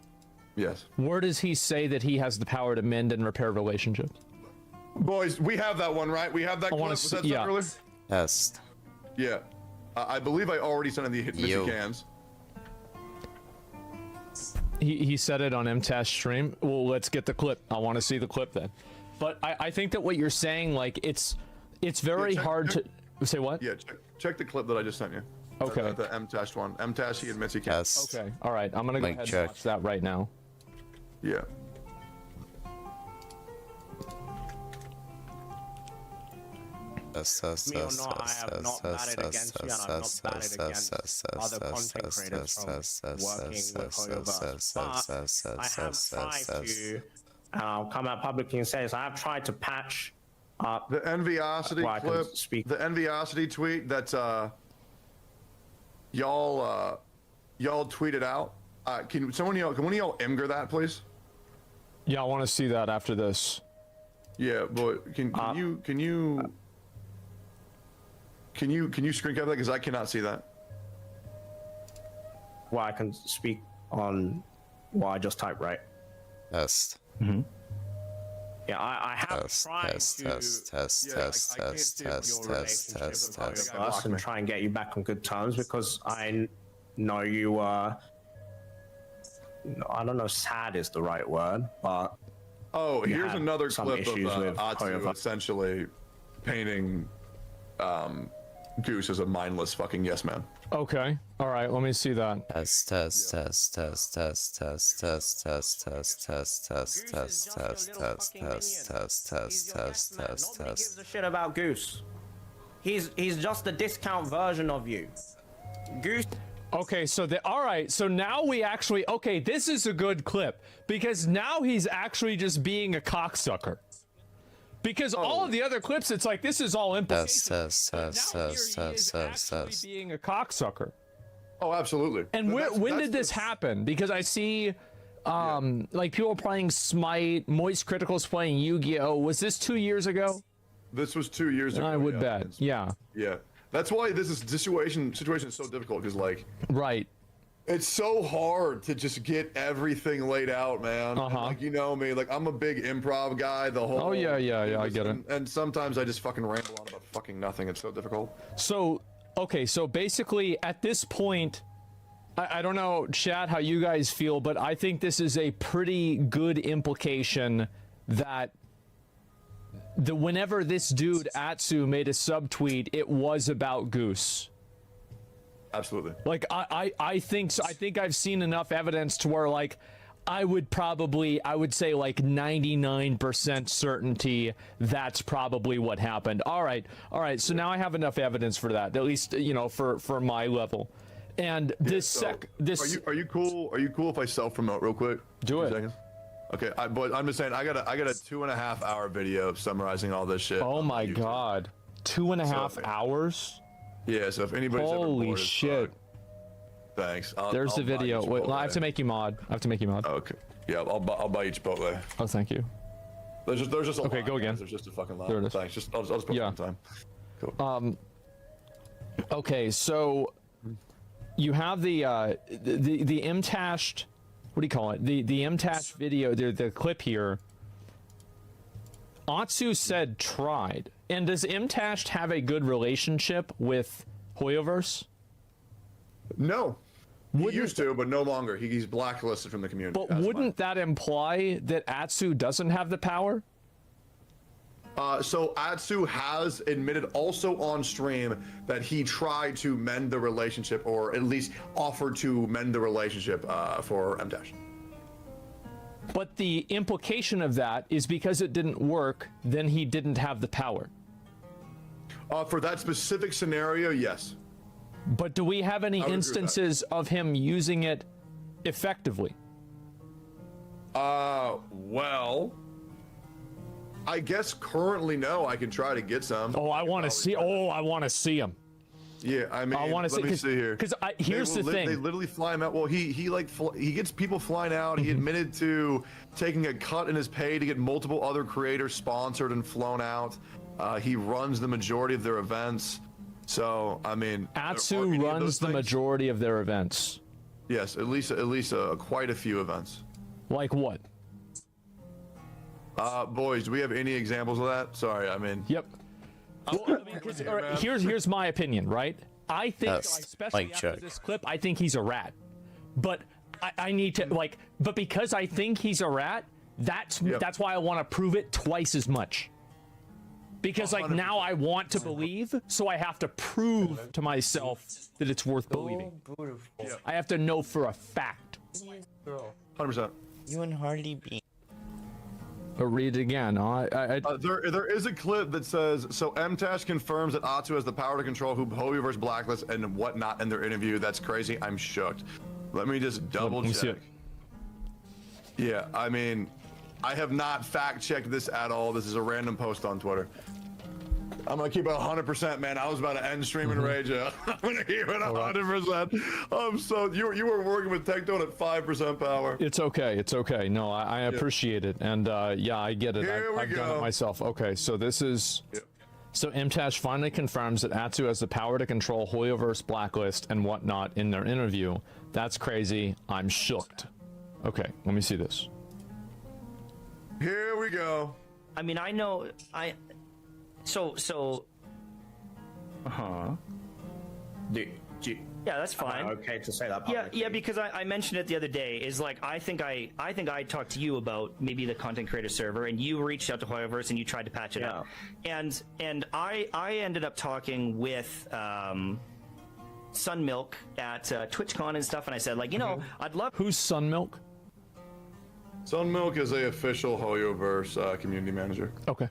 Yes. Where does he say that he has the power to mend and repair relationships? Boys, we have that one, right? We have that clip. Was that sent earlier? Yes. Yeah. I believe I already sent in the Mr. Cans. He said it on MTash stream. Well, let's get the clip. I want to see the clip then. But I think that what you're saying, like, it's very hard to... Say what? Yeah, check the clip that I just sent you. Okay. The MTash one. MTash, he admits he can. Yes. Okay. All right. I'm gonna go ahead and watch that right now. Yeah. Me or not, I have not batted against you, and I've not batted against other content creators from working with Hoyoverse. But I have tried to, and I'll come out publicly and say this, I have tried to patch up the Enviosity clip, the Enviosity tweet that y'all tweeted out. Can one of y'all Imgur that, please? Yeah, I want to see that after this. Yeah, but can you screen cap that, because I cannot see that. Well, I can speak on what I just typed, right? Test. Mm-hmm. Yeah, I have tried to and try and get you back on good terms, because I know you were, I don't know, sad is the right word, but here's another clip of Atsu essentially painting Goose as a mindless fucking yes man. Okay. All right. Let me see that. Test. Nobody gives a shit about Goose. He's just a discount version of you. Goose. Okay, so all right, so now we actually, okay, this is a good clip, because now he's actually just being a cocksucker. Because all of the other clips, it's like, this is all implication. Actually being a cocksucker. Oh, absolutely. And when did this happen? Because I see, like, people playing Smite, Moist Critical's playing Yu-Gi-Oh! Was this 2 years ago? This was 2 years ago. I would bet, yeah. Yeah. That's why this situation is so difficult, because, like... Right. It's so hard to just get everything laid out, man. And, like, you know me, like, I'm a big improv guy, the whole... Oh, yeah, I get it. And sometimes I just fucking ramble on about fucking nothing. It's so difficult. So, okay, so basically, at this point, I don't know, chat, how you guys feel, but I think this is a pretty good implication that whenever this dude, Atsu, made a subtweet, it was about Goose. Absolutely. Like, I think so. I think I've seen enough evidence to where, like, I would say like 99% certainty that's probably what happened. All right. So now I have enough evidence for that, at least, you know, for my level. And this Are you cool if I self-promote real quick? Do it. Seconds? Okay, but I'm just saying, I got a 2.5 hour video summarizing all this shit. Oh my god, 2.5 hours? Yeah, so if anybody's ever bored, holy shit. Thanks. There's the I'll buy you video. Wait, Chipotle. I have to make you mod. Okay. Yeah, I'll buy you Chipotle. Oh, thank you. There's just a Okay, lot, go again. guys. There's just a fucking lot. There it is. Thanks. I'll just put it on time. Cool. Okay, so you have the MTAShed, what do you call it? The MTAShed video, the clip here. Atsu said tried. And does MTAShed have a good relationship with Hoyoverse? No. He used to, but no longer. He's blacklisted from the community. But wouldn't that imply that Atsu doesn't have the power? So Atsu has admitted also on stream that he tried to mend the relationship, or at least offered to mend the relationship for MTASH. But the implication of that is because it didn't work, then he didn't have the power. For that specific scenario, yes. But do we have any instances of him using it effectively? Well, I guess currently no. I can try to get some. Oh, I want to see. Oh, I want to see him. Yeah, I mean, I want to let me see here. Because here's the thing. They literally fly him out. Well, he gets people flying out. He admitted to taking a cut in his pay to get multiple other creators sponsored and flown out. He runs the majority of their events. So, I mean, Atsu runs the majority of their events. Yes, at least quite a few events. Like what? Boys, do we have any examples of that? Sorry, I mean. Yep. Well, I mean, here's my opinion, right? I think, especially after this clip, I think he's a rat. But I need to but because I think he's a rat, that's why I want to prove it twice as much. Because now I want to believe, so I have to prove to myself that it's worth believing. I have to know for a fact. 100%. You and Harley Bean. Read it again. There is a clip that says, so MTASH confirms that Atsu has the power to control who Hoyoverse blacklist and whatnot in their interview. That's crazy. I'm shooked. Let me just double check. Yeah, I mean, I have not fact checked this at all. This is a random post on Twitter. I'm gonna keep it 100%, man. I was about to end streaming rage. I'm gonna keep it 100%. So you were working with Tectone at 5% power. It's okay. It's okay. No, I appreciate it, and yeah, I get it. I've done it myself. Okay, so this is. So MTASH finally confirms that Atsu has the power to control Hoyoverse blacklist and whatnot in their interview. That's crazy. I'm shooked. Okay, let me see this. Here we go. I mean, I know yeah, that's fine. Okay to say that publicly. Yeah, because I mentioned it the other day. Is like I think I talked to you about maybe the content creator server, and you reached out to Hoyoverse and you tried to patch it up. And I ended up talking with Sunmilk at TwitchCon and stuff, and I said, like, you know, I'd love. Who's Sunmilk? Sunmilk is a official Hoyoverse community manager. Okay.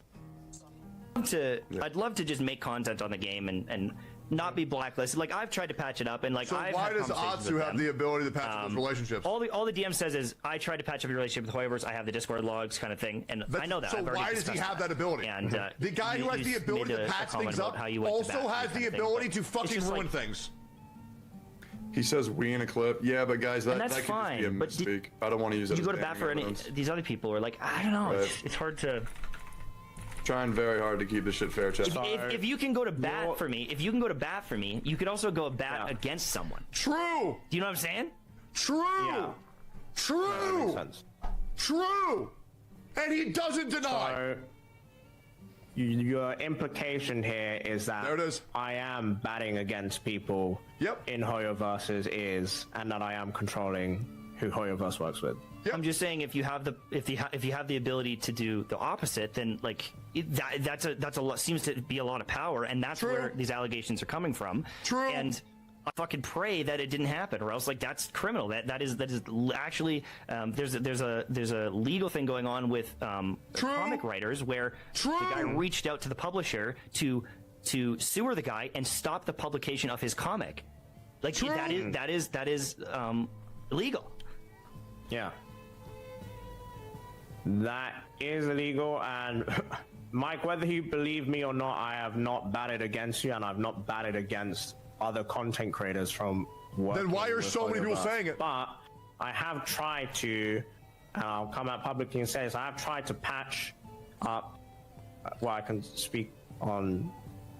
I'd love to just make content on the game and not be blacklisted. Like, I've tried to patch it up, and like, so why does Atsu have the ability to patch up those relationships? All the DM says is, I tried to patch up your relationship with Hoyoverse. I have the Discord logs, kind of thing, and I know that. So why does he have that ability? And the guy who has the ability to patch things up also has the ability to fucking ruin things. He says we in a clip. Yeah, but guys, that that's could fine. just be a misspeak. I don't want to use it. You go to bat for any these other people, or like, I don't know. It's hard to. Trying very hard to keep this shit fair, Chad. If you can go to bat for me, you could also go to bat against someone. True. Do you know what I'm saying? True. Yeah. True. Makes sense. True. And he doesn't deny. So, your implication here is that there it is. I am batting against people in Hoyoverse's ears, and that I am controlling who Hoyoverse works with. I'm just saying, if you have the ability to do the opposite, then like that's a lot, seems to be a lot of power, and that's where these allegations are coming from. True. And I fucking pray that it didn't happen, or else like that's criminal. That is actually there's a legal thing going on with comic writers where the guy reached out to the publisher to sue the guy and stop the publication of his comic. Like that is illegal. Yeah. That is illegal, and Mike, whether you believe me or not, I have not batted against you, and I've not batted against other content creators from Then why are so many people saying it? But I have tried to come out publicly and say this. I have tried to patch up. Well, I can speak on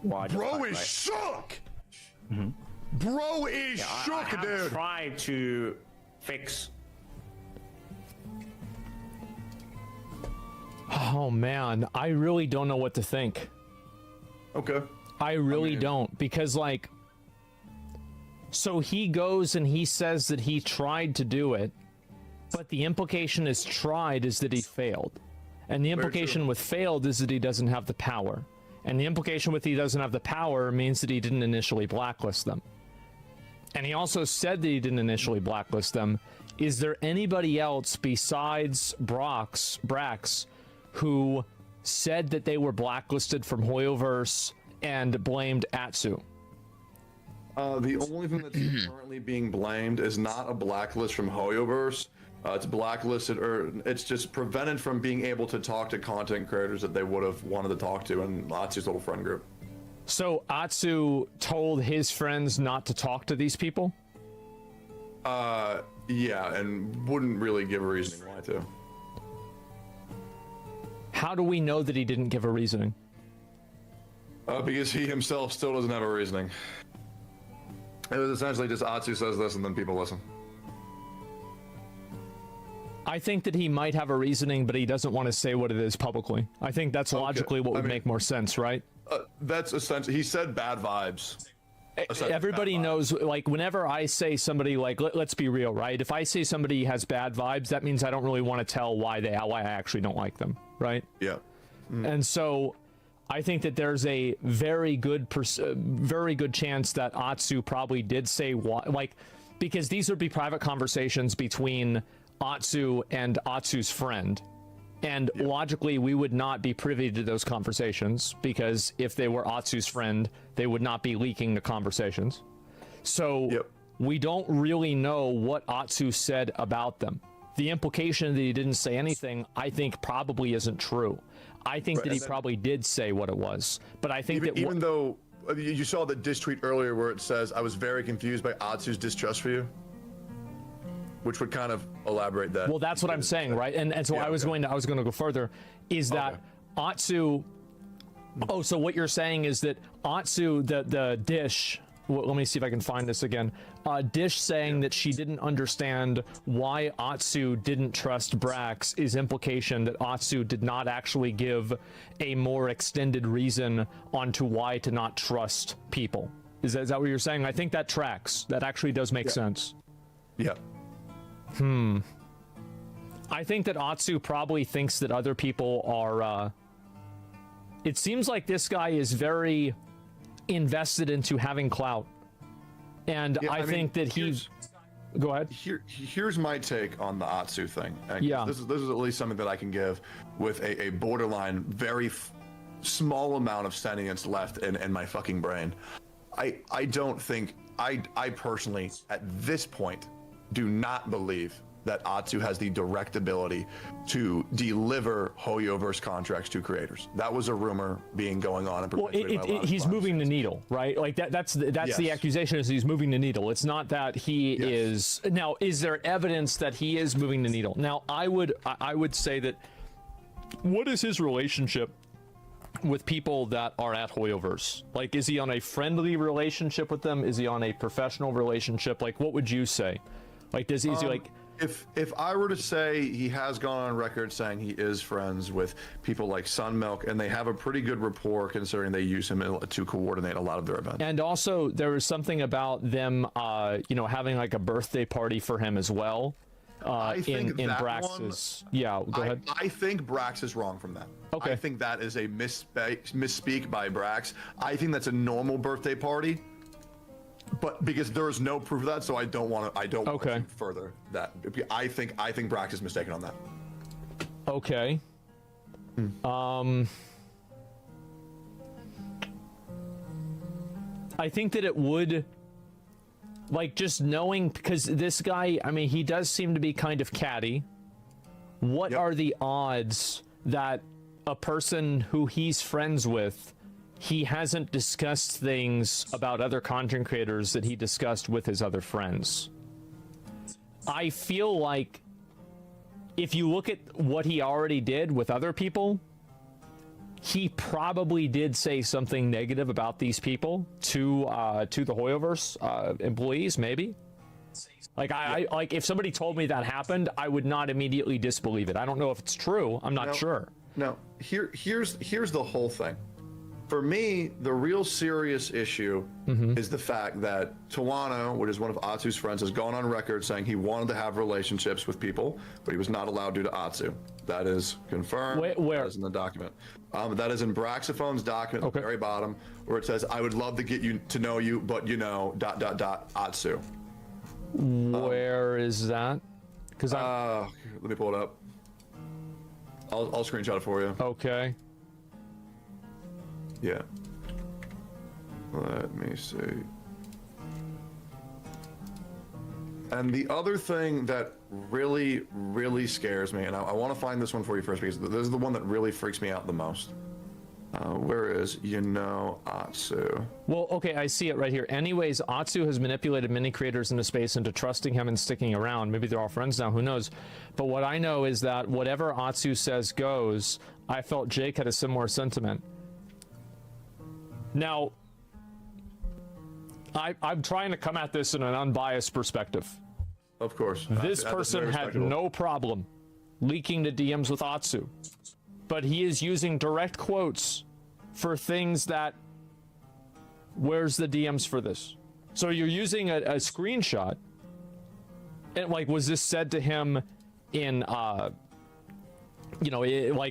why. Bro is shook. Bro is shook, I have dude. Tried to fix. Oh man, I really don't know what to think. Okay. I really don't, because like, so he goes and he says that he tried to do it, but the implication is tried is that he failed. And the implication with failed is that he doesn't have the power. And the implication with he doesn't have the power means that he didn't initially blacklist them. And he also said that he didn't initially blacklist them. Is there anybody else besides Brax who said that they were blacklisted from Hoyoverse and blamed Atsu? The only thing that's currently being blamed is not a blacklist from Hoyoverse. It's blacklisted, or it's just prevented from being able to talk to content creators that they would have wanted to talk to in Atsu's little friend group. So Atsu told his friends not to talk to these people? Yeah, and wouldn't really give a reasoning why to. How do we know that he didn't give a reasoning? Because he himself still doesn't have a reasoning. It was essentially just Atsu says this and then people listen. I think that he might have a reasoning, but he doesn't want to say what it is publicly. I think that's logically what would make more sense, right? That's essentially, he said bad vibes. Everybody knows, like, whenever I say somebody, like, let's be real, right? If I say somebody has bad vibes, that means I don't really want to tell why I actually don't like them, right? Yeah. And so I think that there's a very good chance that Atsu probably did say why, like, because these would be private conversations between Atsu and Atsu's friend. And logically, we would not be privy to those conversations, because if they were Atsu's friend, they would not be leaking the conversations. So we don't really know what Atsu said about them. The implication that he didn't say anything, I think, probably isn't true. I think that he probably did say what it was. But I think that even though you saw the diss tweet earlier where it says, I was very confused by Atsu's distrust for you, which would kind of elaborate that. Well, that's what I'm saying, right? And so I was going to go further, is that Atsu. Oh, so what you're saying is that Atsu, the dish. Well, let me see if I can find this again. Dish saying that she didn't understand why Atsu didn't trust Brax is implication that Atsu did not actually give a more extended reason onto why to not trust people. Is that what you're saying? I think that tracks. That actually does make sense. Yeah. I think that Atsu probably thinks that other people are. It seems like this guy is very invested into having clout, and I think that he's. Go ahead. Here's my take on the Atsu thing. And this is at least something that I can give with a borderline, very small amount of sentience left in my fucking brain. I don't think I personally at this point do not believe that Atsu has the direct ability to deliver Hoyoverse contracts to creators. That was a rumor going on. And he's moving the needle, right? Like that's the accusation, is he's moving the needle. It's not that he is. Now, is there evidence that he is moving the needle? Now, I would say that. What is his relationship with people that are at Hoyoverse? Like, is he on a friendly relationship with them? Is he on a professional relationship? Like, what would you say? Like, is he like? If I were to say, he has gone on record saying he is friends with people like Sunmilk, and they have a pretty good rapport considering they use him to coordinate a lot of their events. And also, there was something about them, having like a birthday party for him as well. In Brax's. Go ahead. I think Brax is wrong from that. Okay. I think that is a misspeak by Brax. I think that's a normal birthday party. But because there is no proof of that, so I don't want to further that. I think Brax is mistaken on that. Okay. I think that it would, like, just knowing, because this guy, I mean, he does seem to be kind of catty. What are the odds that a person who he's friends with, he hasn't discussed things about other content creators that he discussed with his other friends. I feel like if you look at what he already did with other people, he probably did say something negative about these people to the Hoyoverse employees, maybe. Like I like if somebody told me that happened, I would not immediately disbelieve it. I don't know if it's true. I'm not sure. No, here's the whole thing. For me, the real serious issue is the fact that Tawano, which is one of Atsu's friends, has gone on record saying he wanted to have relationships with people, but he was not allowed due to Atsu. That is confirmed. Where? That is in the document. That is in Braxophone's document at the very bottom, where it says, "I would love to get you to know you, but you know, ... Atsu." Where is that? Because let me pull it up. I'll screenshot it for you. Okay. Yeah. Let me see. And the other thing that really, really scares me, and I want to find this one for you first because this is the one that really freaks me out the most. Where is Atsu? Well, okay, I see it right here. Anyways, Atsu has manipulated many creators into space into trusting him and sticking around. Maybe they're all friends now, who knows? But what I know is that whatever Atsu says goes. I felt Jake had a similar sentiment. Now, I'm trying to come at this in an unbiased perspective. Of course. This person had no problem leaking the DMs with Atsu, but he is using direct quotes for things that... Where's the DMs for this? So you're using a screenshot, and like, was this said to him in, like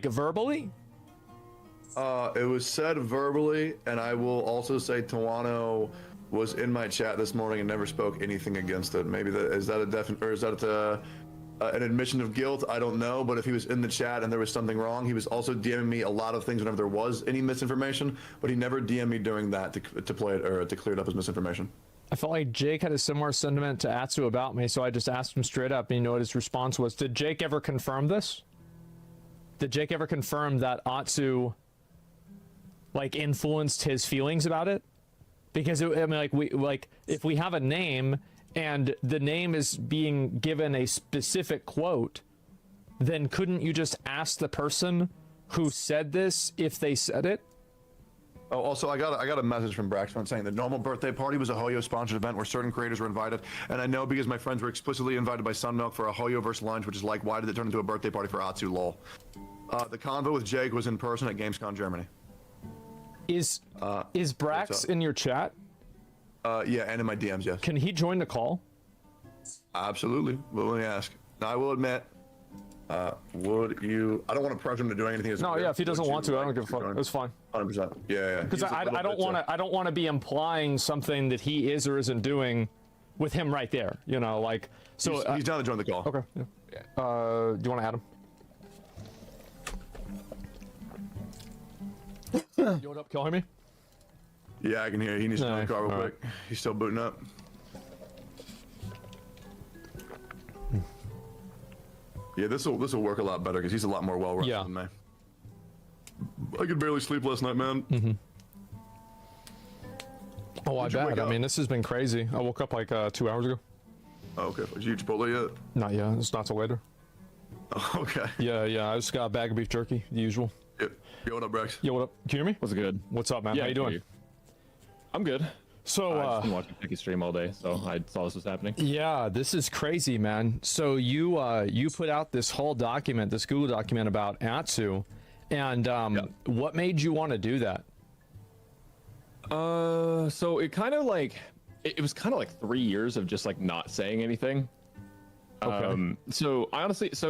verbally? It was said verbally, and I will also say Tawano was in my chat this morning and never spoke anything against it. Maybe is that an admission of guilt? I don't know, but if he was in the chat and there was something wrong, he was also DMing me a lot of things whenever there was any misinformation, but he never DM'd me doing that to play it or to clear it up as misinformation. I felt like Jake had a similar sentiment to Atsu about me, so I just asked him straight up, and you know what his response was. Did Jake ever confirm this? Did Jake ever confirm that Atsu like influenced his feelings about it? Because if we have a name and the name is being given a specific quote, then couldn't you just ask the person who said this if they said it? Oh, also, I got a message from Braxton saying the normal birthday party was a Hoyo sponsored event where certain creators were invited, and I know because my friends were explicitly invited by Sunmilk for a Hoyoverse lunch, which is like, why did it turn into a birthday party for Atsu? Lol. The convo with Jake was in person at Gamescom Germany. Is Brax in your chat? Yeah, and in my DMs, yes. Can he join the call? Absolutely. Well, let me ask. Now, I will admit, would you... I don't want to pressure him to do anything. No, yeah, if he doesn't want to, I don't give a fuck. It's fine. 100%. Yeah. Because I don't want to be implying something that he is or isn't doing with him right there. You know, like... So he's down to join the call. Okay. Yeah. Do you want to add him? You what up? Can you hear me? Yeah, I can hear you. He needs to join the car real quick. He's still booting up. Yeah, this will work a lot better because he's a lot more well-rounded than me. I could barely sleep last night, man. Mm-hmm. Oh, I bet. I mean, this has been crazy. I woke up like 2 hours ago. Oh, okay. Did you eat Chipotle yet? Not yet. It's not till later. Oh, okay. Yeah. I just got a bag of beef jerky, the usual. Yep. Yo, what up, Brex? Yo, what up? Can you hear me? What's good? What's up, man? How you doing? I'm good. So, I've been watching Picky stream all day, so I saw this was happening. Yeah, this is crazy, man. So you put out this whole document, this Google document about Atsu, and what made you want to do that? So it kind of like it was kind of like 3 years of just like not saying anything. Okay. So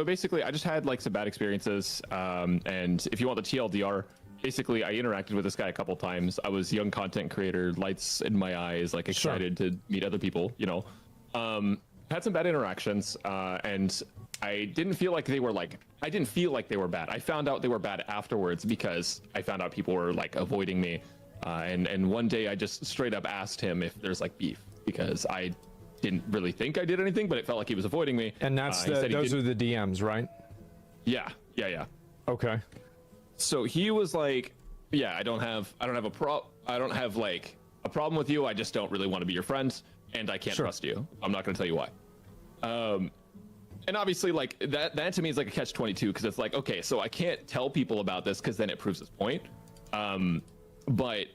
basically I just had like some bad experiences, and if you want the TLDR, basically I interacted with this guy a couple times. I was young content creator, lights in my eyes, like excited to meet other people, you know. Had some bad interactions, and I didn't feel like they were bad. I found out they were bad afterwards because I found out people were like avoiding me, and one day I just straight up asked him if there's like beef because I didn't really think I did anything, but it felt like he was avoiding me. And that's those are the DMs, right? Yeah. Okay. So he was like, yeah, I don't have like a problem with you. I just don't really want to be your friend, and I can't trust you. I'm not going to tell you why. And obviously, like that to me is like a catch-22 because it's like, okay, so I can't tell people about this because then it proves his point. But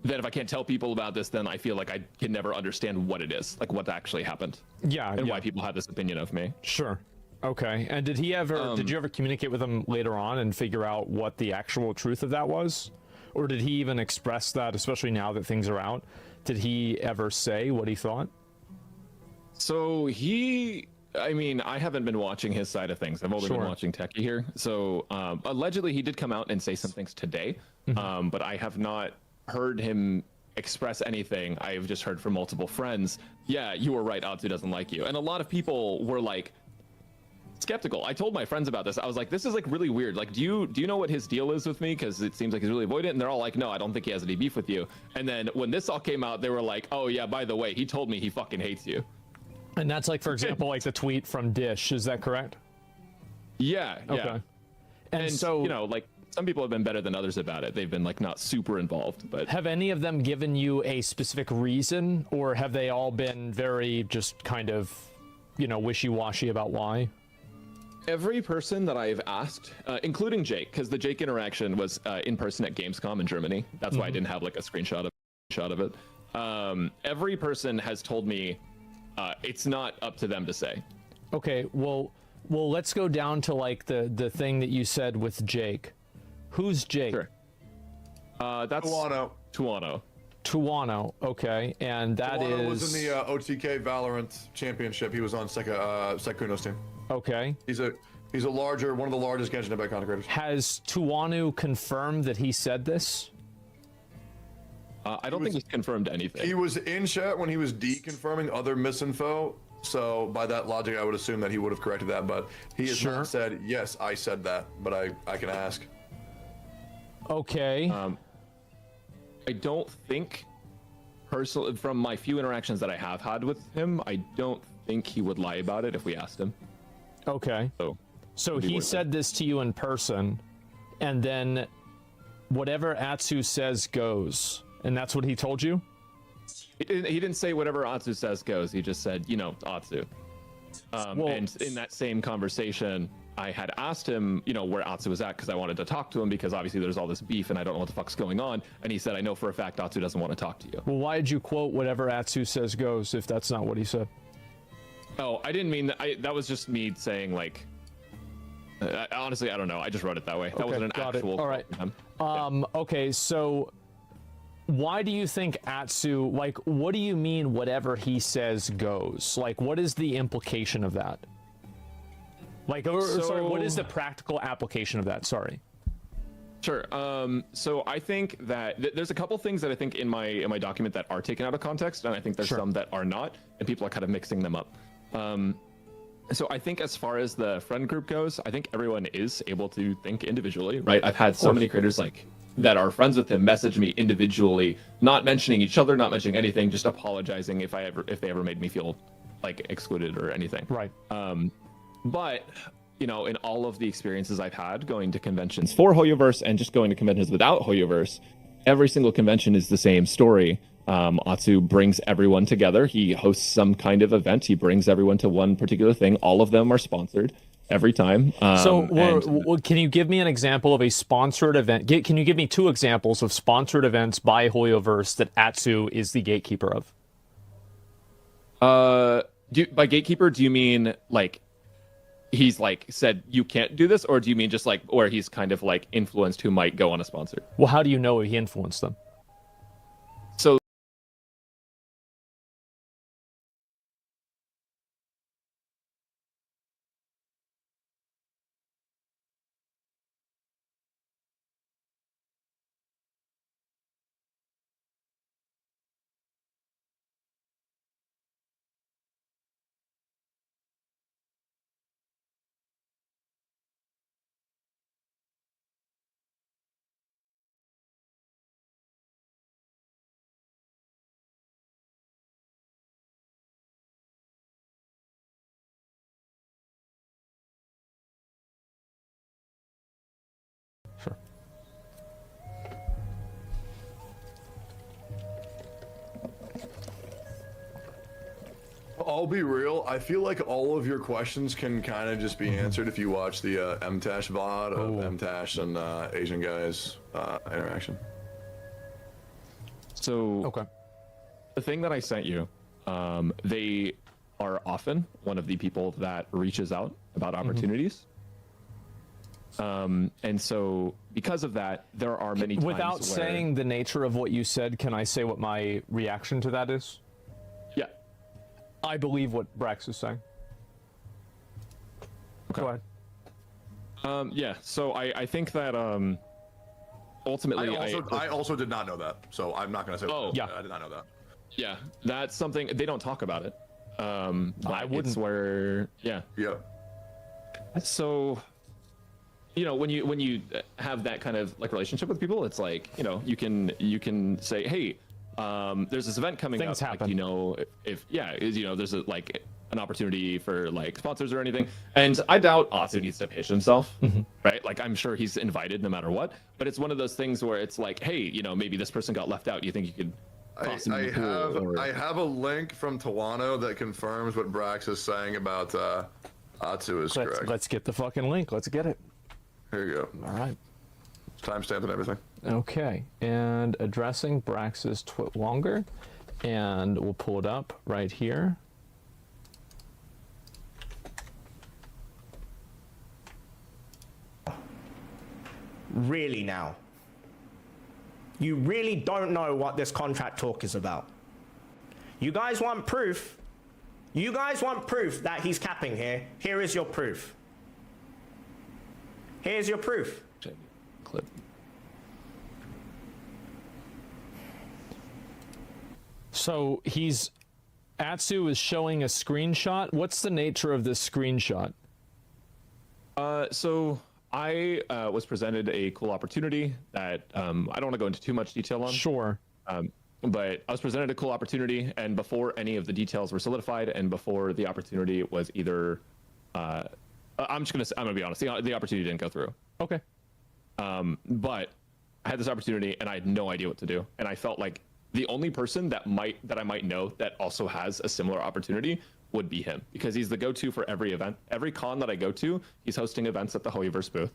then if I can't tell people about this, then I feel like I can never understand what it is, like what actually happened. Yeah, and why people have this opinion of me. Sure. Okay. And did he ever? Did you ever communicate with him later on and figure out what the actual truth of that was, or did he even express that? Especially now that things are out, did he ever say what he thought? So I mean, I haven't been watching his side of things. I've only been watching Techie here. So allegedly, he did come out and say some things today, but I have not heard him express anything. I've just heard from multiple friends. Yeah, you were right. Atsu doesn't like you, and a lot of people were like skeptical. I told my friends about this. I was like, this is like really weird. Like, do you know what his deal is with me? Because it seems like he's really avoidant. And they're all like, no, I don't think he has any beef with you. And then when this all came out, they were like, oh yeah, by the way, he told me he fucking hates you. And that's like, for example, like the tweet from Dish. Is that correct? Yeah. Okay. Yeah. And so, you know, like some people have been better than others about it. They've been like not super involved, but have any of them given you a specific reason, or have they all been very just kind of, you know, wishy-washy about why? Every person that I've asked, including Jake, because the Jake interaction was in person at Gamescom in Germany. That's why I didn't have like a screenshot of it. Every person has told me it's not up to them to say. Okay, well, let's go down to like the thing that you said with Jake. Who's Jake? Sure. That's Tuano, okay, and that Tuano is was in the OTK Valorant Championship. He was on Sekuno's team. Okay. He's a one of the largest Genshin Impact content creators. Has Tuano confirmed that he said this? I don't think he's confirmed anything. He was in chat when he was deconfirming other misinfo. So by that logic, I would assume that he would have corrected that. But he has not said, yes, I said that. But I can ask. Okay. I don't think, personally, from my few interactions that I have had with him, I don't think he would lie about it if we asked him. Okay. So he said this to you in person, and then whatever Atsu says goes, and that's what he told you? He didn't say whatever Atsu says goes. He just said, you know, Atsu. And in that same conversation, I had asked him, you know, where Atsu was at because I wanted to talk to him because obviously there's all this beef and I don't know what the fuck's going on. And he said, I know for a fact Atsu doesn't want to talk to you. Well, why did you quote whatever Atsu says goes if that's not what he said? Oh, I didn't mean that. That was just me saying like. Honestly, I don't know. I just wrote it that way. That wasn't an actual. All right. Okay, so why do you think Atsu? Like, what do you mean? Whatever he says goes. Like, what is the implication of that? Like, sorry, what is the practical application of that? Sorry. Sure. So I think that there's a couple things that I think in my document that are taken out of context, and I think there's some that are not, and people are kind of mixing them up. So I think as far as the friend group goes, I think everyone is able to think individually, right? I've had so many creators like that are friends with him message me individually, not mentioning each other, not mentioning anything, just apologizing if they ever made me feel like excluded or anything. Right. But you know, in all of the experiences I've had going to conventions for Hoyoverse and just going to conventions without Hoyoverse, every single convention is the same story. Atsu brings everyone together. He hosts some kind of event. He brings everyone to one particular thing. All of them are sponsored every time. Can you give me an example of a sponsored event? Can you give me 2 examples of sponsored events by Hoyoverse that Atsu is the gatekeeper of? By gatekeeper, do you mean like he's like said you can't do this, or do you mean just like where he's kind of like influenced who might go on a sponsor? Well, how do you know he influenced them? So I'll be real. I feel like all of your questions can kind of just be answered if you watch the MTash VOD of MTash and Asian guys interaction. So, the thing that I sent you, they are often one of the people that reaches out about opportunities. And so, because of that, there are many times Without where... saying the nature of what you said, can I say what my reaction to that is? Yeah. I believe what Brax is saying. Okay. Go ahead. Yeah, so I think that ultimately I also did not know that, so I'm not going to say I did not know that. Yeah, that's something they don't talk about it. I wouldn't. It's where So, you know, when you have that kind of like relationship with people, it's like, you know, you can say, hey, there's this event coming Things up. happen. Like, you know, if there's an opportunity for like sponsors or anything. And I doubt Atsu needs to pitch himself, right? Like, I'm sure he's invited no matter what. But it's one of those things where it's like, hey, you know, maybe this person got left out. You think you could toss him in the pool? I have a link from Tawano that confirms what Brax is saying about Atsu is correct. Let's get the fucking link. Let's get it. Here you go. All right. Timestamp and everything. Okay, and addressing Brax's longer, and we'll pull it up right here. Really now? You really don't know what this contract talk is about. You guys want proof? You guys want proof that he's capping here? Here is your proof. Here's your proof. Clip. So Atsu is showing a screenshot. What's the nature of this screenshot? So I was presented a cool opportunity that I don't want to go into too much detail on. Sure. But I was presented a cool opportunity, and before any of the details were solidified, and before the opportunity was either, I'm gonna be honest, the opportunity didn't go through. Okay. But I had this opportunity, and I had no idea what to do, and I felt like the only person that I might know that also has a similar opportunity would be him, because he's the go-to for every event. Every con that I go to, he's hosting events at the Hoyoverse booth.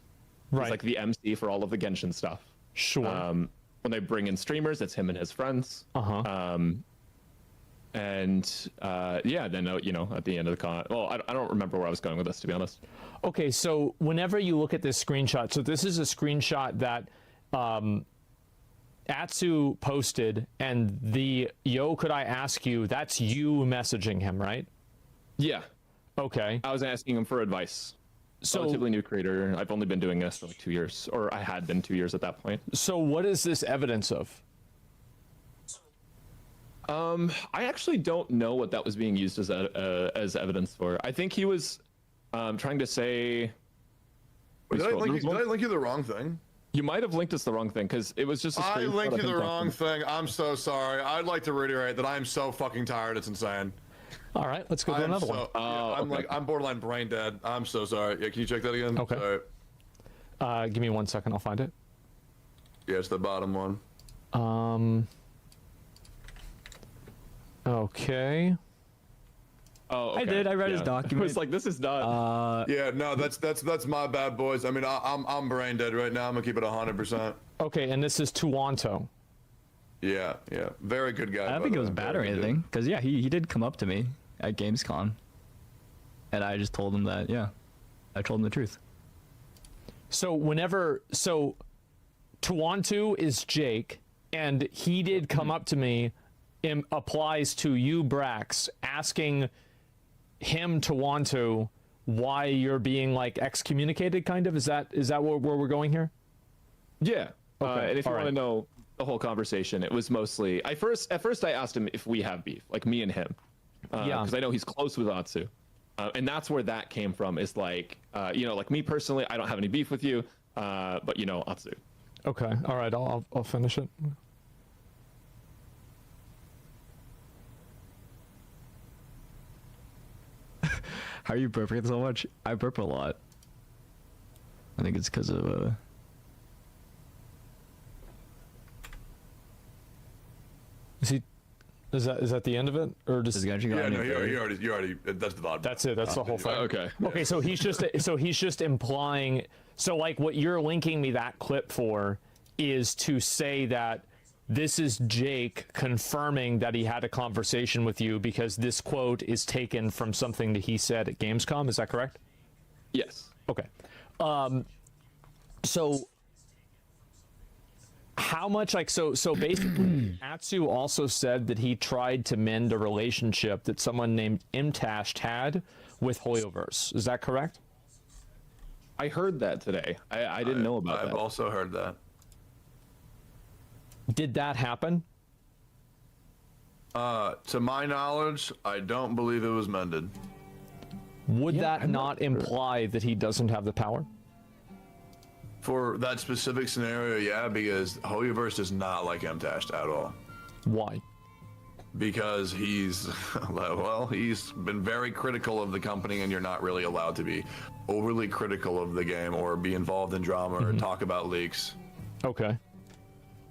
Right. He's like the MC for all of the Genshin stuff. Sure. When they bring in streamers, it's him and his friends. Then you know, at the end of the con, well, I don't remember where I was going with this, to be honest. Okay, so whenever you look at this screenshot, so this is a screenshot that Atsu posted, and the could I ask you, that's you messaging him, right? Yeah. Okay. I was asking him for advice. So, relatively new creator. I've only been doing this for like 2 years, or I had been 2 years at that point. So what is this evidence of? I actually don't know what that was being used as evidence for. I think he was trying to say. Did I link you the wrong thing? You might have linked us the wrong thing, because it was just a I screenshot linked of you him the talking. wrong thing. I'm so sorry. I'd like to reiterate that I'm so fucking tired. It's insane. All right, let's go to another one. I'm borderline brain dead. I'm so sorry. Yeah, can you check that again? Okay. Sorry. Give me 1 second. I'll find it. Yeah, it's the bottom one. Okay. Oh, okay. I did. I read his document. I was like, this is not. Yeah, no, that's my bad, boys. I mean, I'm brain dead right now. I'm gonna keep it 100%. Okay, and this is Tuanto. Yeah. Very good guy. I don't think it was bad or anything, because yeah, he did come up to me at Gamescom, and I just told him that I told him the truth. So Tuanto is Jake, and he did come up to me. Applies to you, Brax, asking him Tuanto why you're being like excommunicated, kind of. Is that where we're going here? Yeah. Okay. And if you want to know the whole conversation, it was mostly at first I asked him if we have beef, like me and him, because I know he's close with Atsu, and that's where that came from. Is like, like me personally, I don't have any beef with you, but you know, Atsu. Okay. All right. I'll finish it. How are you burping so much? I burp a lot. I think it's because of Is he Is that the end of it, or does Yeah, no, you already. That's the VOD. That's it. That's the whole thing. Okay. Okay. So he's just implying. So like what you're linking me that clip for is to say that this is Jake confirming that he had a conversation with you because this quote is taken from something that he said at Gamescom. Is that correct? Yes. Okay. So how much so basically Atsu also said that he tried to mend a relationship that someone named Imtashed had with Hoyoverse. Is that correct? I heard that today. I didn't know about that. I've also heard that. Did that happen? To my knowledge, I don't believe it was mended. Would that not imply that he doesn't have the power? For that specific scenario, yeah, because Hoyoverse does not like Imtashed at all. Why? Because he's been very critical of the company, and you're not really allowed to be overly critical of the game or be involved in drama or talk about leaks. Okay.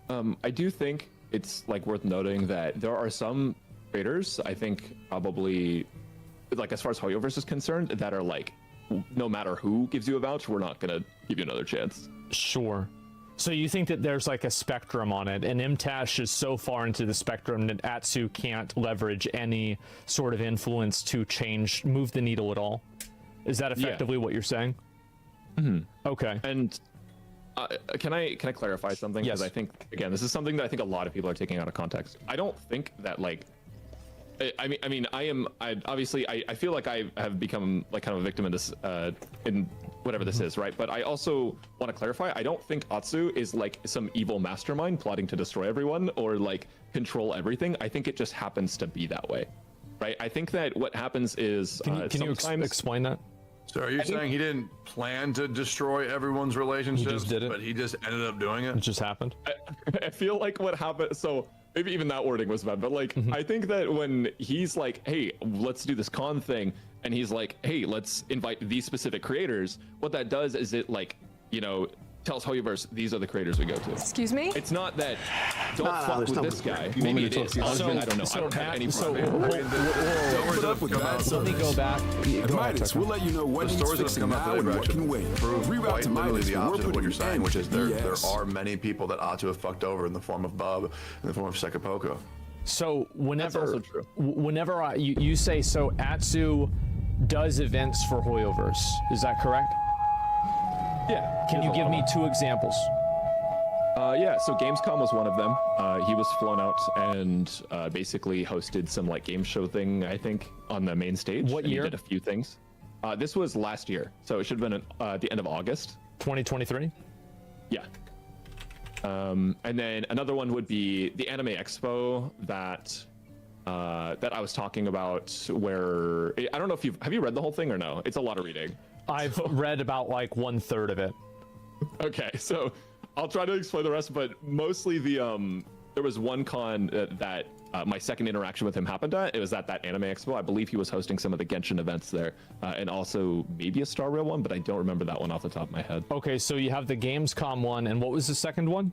I do think it's like worth noting that there are some creators, I think probably, like as far as Hoyoverse is concerned, that are like, no matter who gives you a vouch, we're not gonna give you another chance. Sure. So you think that there's like a spectrum on it, and Imtash is so far into the spectrum that Atsu can't leverage any sort of influence to move the needle at all? Is that effectively what you're saying? Mm-hmm. Okay. And can I clarify something? Yes. Because I think, again, this is something that I think a lot of people are taking out of context. I don't think that like, I feel like I have become like kind of a victim in this, in whatever this is, right? But I also want to clarify, I don't think Atsu is like some evil mastermind plotting to destroy everyone or like control everything. I think it just happens to be that way, right? I think that what happens is can you explain that? So are you saying he didn't plan to destroy everyone's relationships, just did it? but he just ended up doing it? It just happened? I feel like what happened, so maybe even that wording was bad, but like, I think that when he's like, hey, let's do this con thing, and he's like, hey, let's invite these specific creators, what that does is it like, you know, tells Hoyoverse these are the creaters we go to. Excuse me? It's not that don't fuck with this guy. Maybe it is. Honestly, I don't know. I don't have any problem. Let me go back. At Midas, we'll let you know what needs fixing now and what can wait. Reroute to Midas, the where we're opposite of what you're putting saying, which is there BS. are many people that Atsu have fucked over in the form of Bub, in the form of Sekapoko. So whenever, That's also true. whenever you say so, Atsu does events for Hoyoverse. Is that correct? Yeah. Can you give me 2 examples? Yeah, so Gamescom was one of them. He was flown out and basically hosted some like game show thing, I think, on the main stage. What and year? He did a few things. This was last year, so it should have been at the end of August. 2023? Yeah. And then another one would be the Anime Expo that I was talking about, where I don't know if have you read the whole thing or no? It's a lot of reading. I've read about like 1/3 of it. Okay, so I'll try to explain the rest, but mostly there was one con that my second interaction with him happened at. It was at that Anime Expo. I believe he was hosting some of the Genshin events there, and also maybe a Star Rail one, but I don't remember that one off the top of my head. Okay, so you have the Gamescom one, and what was the second one?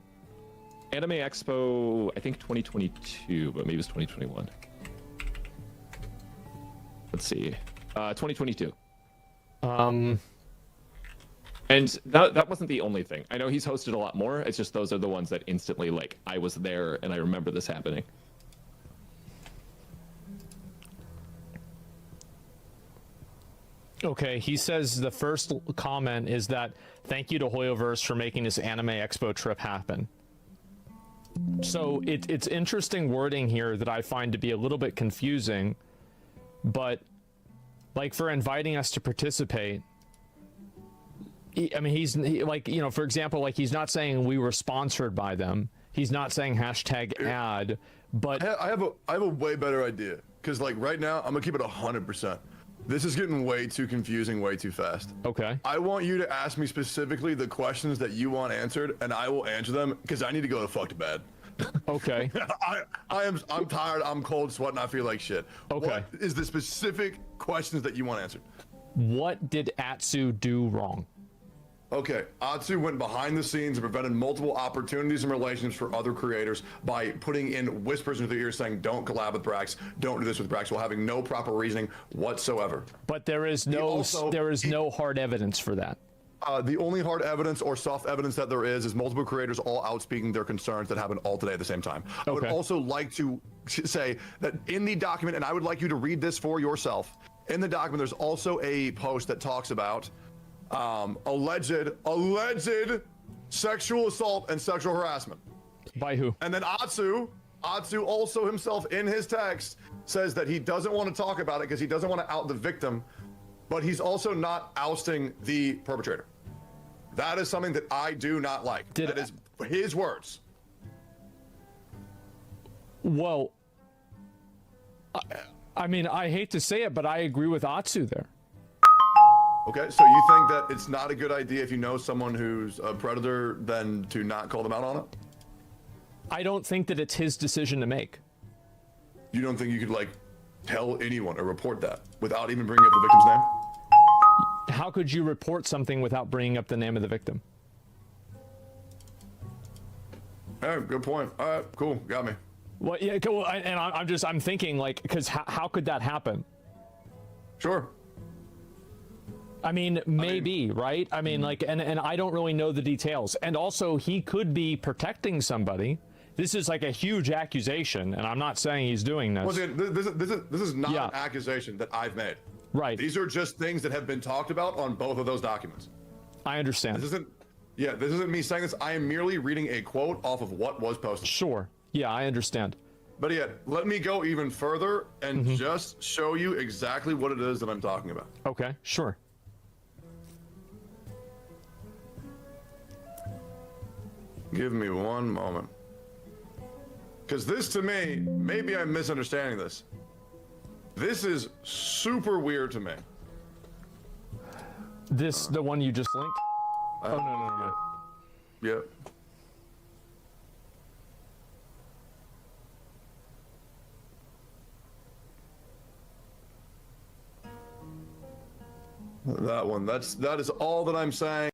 Anime Expo, I think 2022, but maybe it's 2021. Let's see, 2022. And that wasn't the only thing. I know he's hosted a lot more. It's just those are the ones that instantly, like, I was there and I remember this happening. Okay, he says the first comment is that thank you to Hoyoverse for making this Anime Expo trip happen. So it's interesting wording here that I find to be a little bit confusing, but like for inviting us to participate, I mean, he's like, you know, for example, like he's not saying we were sponsored by them. He's not saying #ad, but I have a way better idea, because like right now I'm gonna keep it 100%. This is getting way too confusing, way too fast. Okay. I want you to ask me specifically the questions that you want answered, and I will answer them because I need to go the fuck to bed. Okay. I'm tired. I'm cold, sweating. I feel like shit. Okay. What is the specific questions that you want answered? What did Atsu do wrong? Okay, Atsu went behind the scenes and prevented multiple opportunities and relationships for other creators by putting in whispers into their ears saying, don't collab with Brax, don't do this with Brax, while having no proper reasoning whatsoever. But there is no hard evidence for that. The only hard evidence or soft evidence that there is multiple creators all outspeaking their concerns that happen all today at the same time. I would also like to say that in the document, and I would like you to read this for yourself, in the document there's also a post that talks about alleged sexual assault and sexual harassment. By who? And then Atsu also himself in his text says that he doesn't want to talk about it because he doesn't want to out the victim, but he's also not ousting the perpetrator. That is something that I do not like. That is his words. Well, I mean, I hate to say it, but I agree with Atsu there. Okay, so you think that it's not a good idea if you know someone who's a predator, then to not call them out on it? I don't think that it's his decision to make. You don't think you could, like, tell anyone or report that without even bringing up the victim's name? How could you report something without bringing up the name of the victim? All right, good point. All right, cool, got me. Well, yeah, cool. And I'm thinking, like, because how could that happen? Sure. I mean, maybe, right? I mean, like, and I don't really know the details. And also, he could be protecting somebody. This is like a huge accusation, and I'm not saying he's doing this. Well, this is not an accusation that I've made. Right. These are just things that have been talked about on both of those documents. I understand. This isn't me saying this. I am merely reading a quote off of what was posted. Sure. Yeah, I understand. But yeah, let me go even further and just show you exactly what it is that I'm talking about. Okay, sure. Give me one moment. Because this, to me, maybe I'm misunderstanding this. This is super weird to me. This, the one you just linked? Oh, no. Yep. That one. That is all that I'm saying.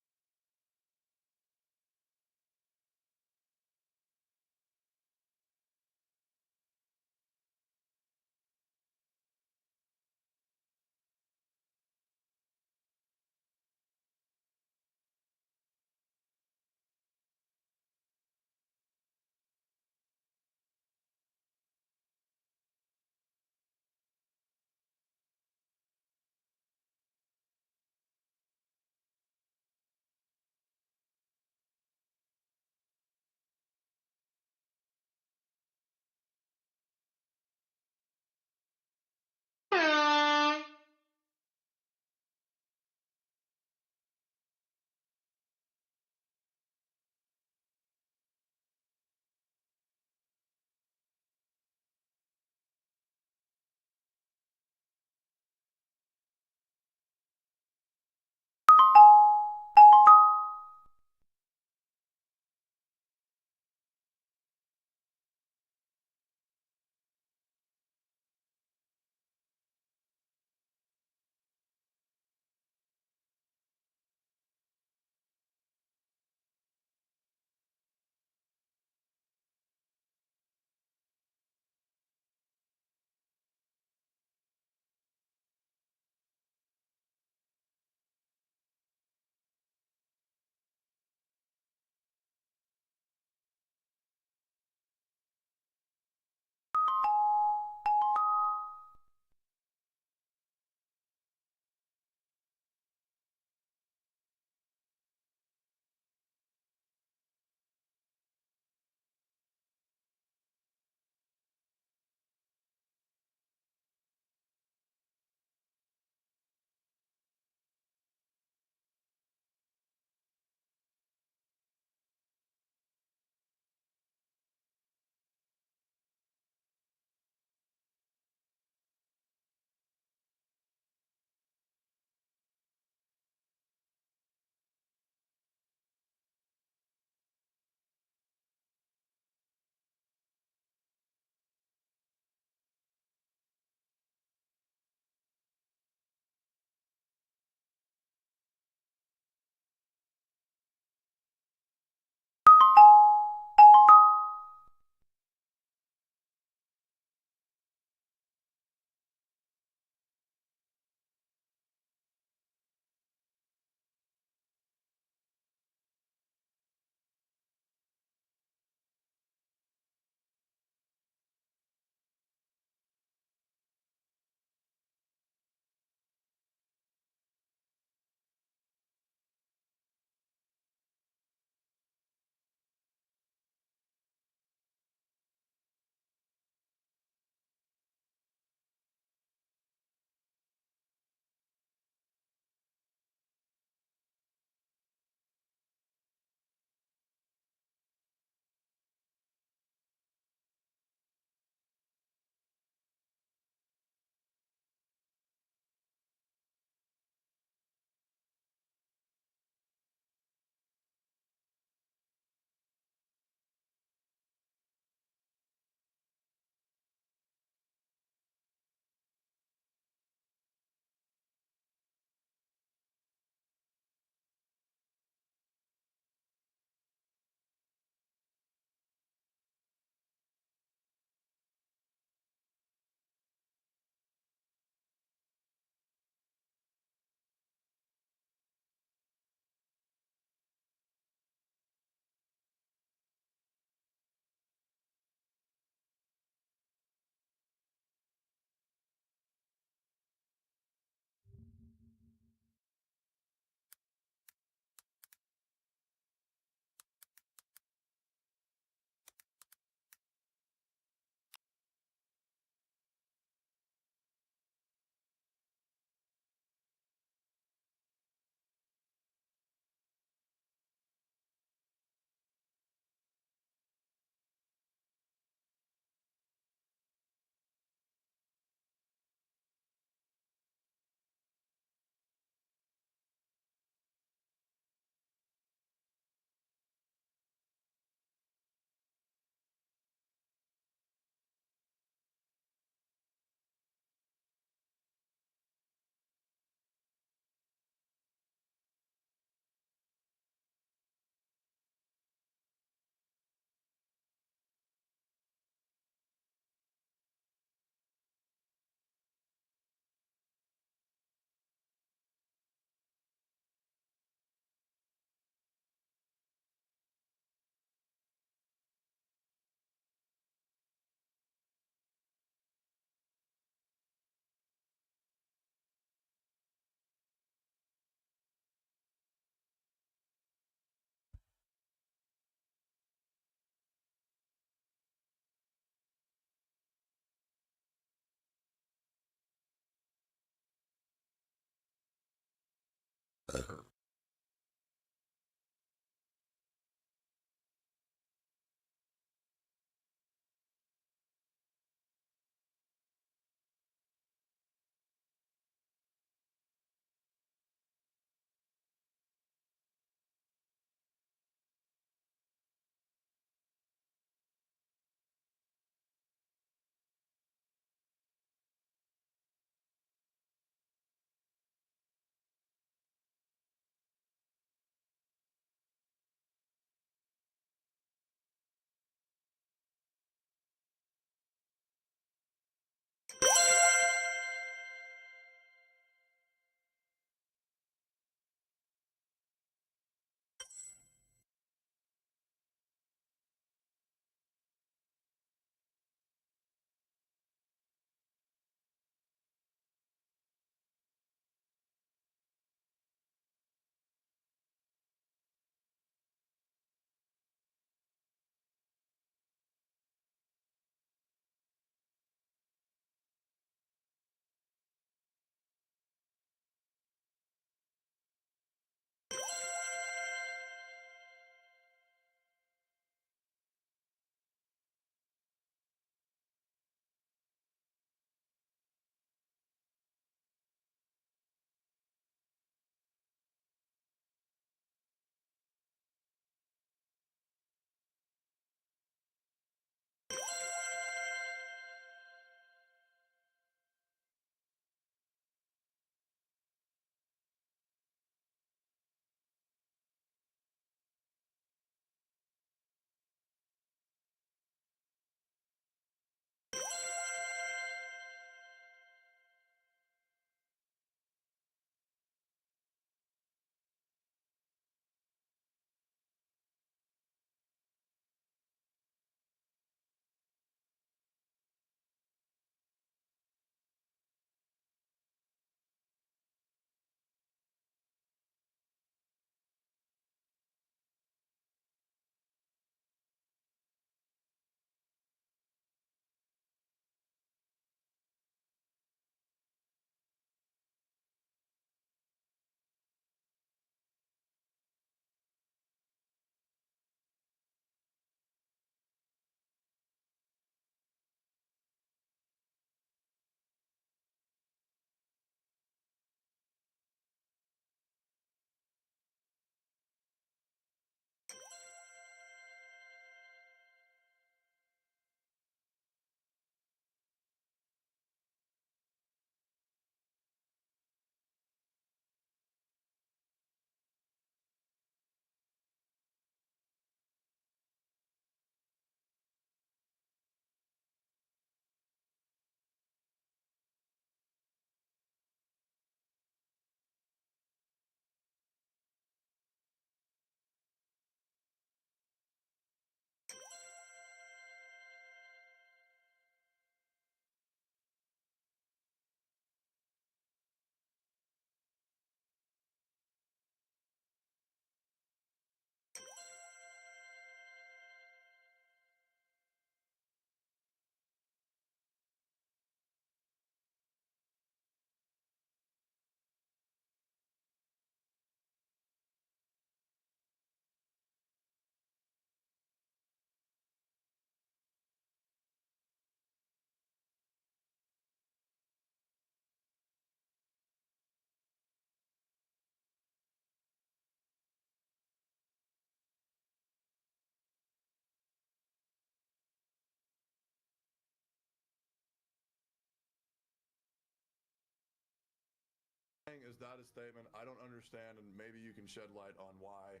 Is that a statement? I don't understand, and maybe you can shed light on why,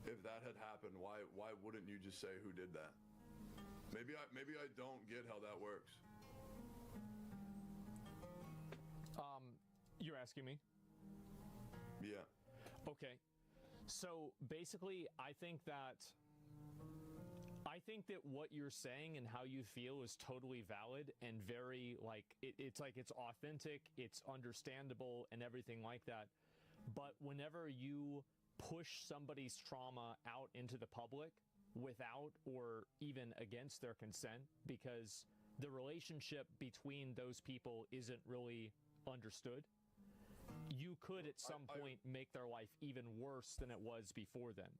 if that had happened, why wouldn't you just say who did that? Maybe I don't get how that works. You're asking me? Yeah. Okay. So basically, I think that what you're saying and how you feel is totally valid and very it's authentic, it's understandable and everything like that. But whenever you push somebody's trauma out into the public without or even against their consent, because the relationship between those people isn't really understood, you could at some point make their life even worse than it was before then.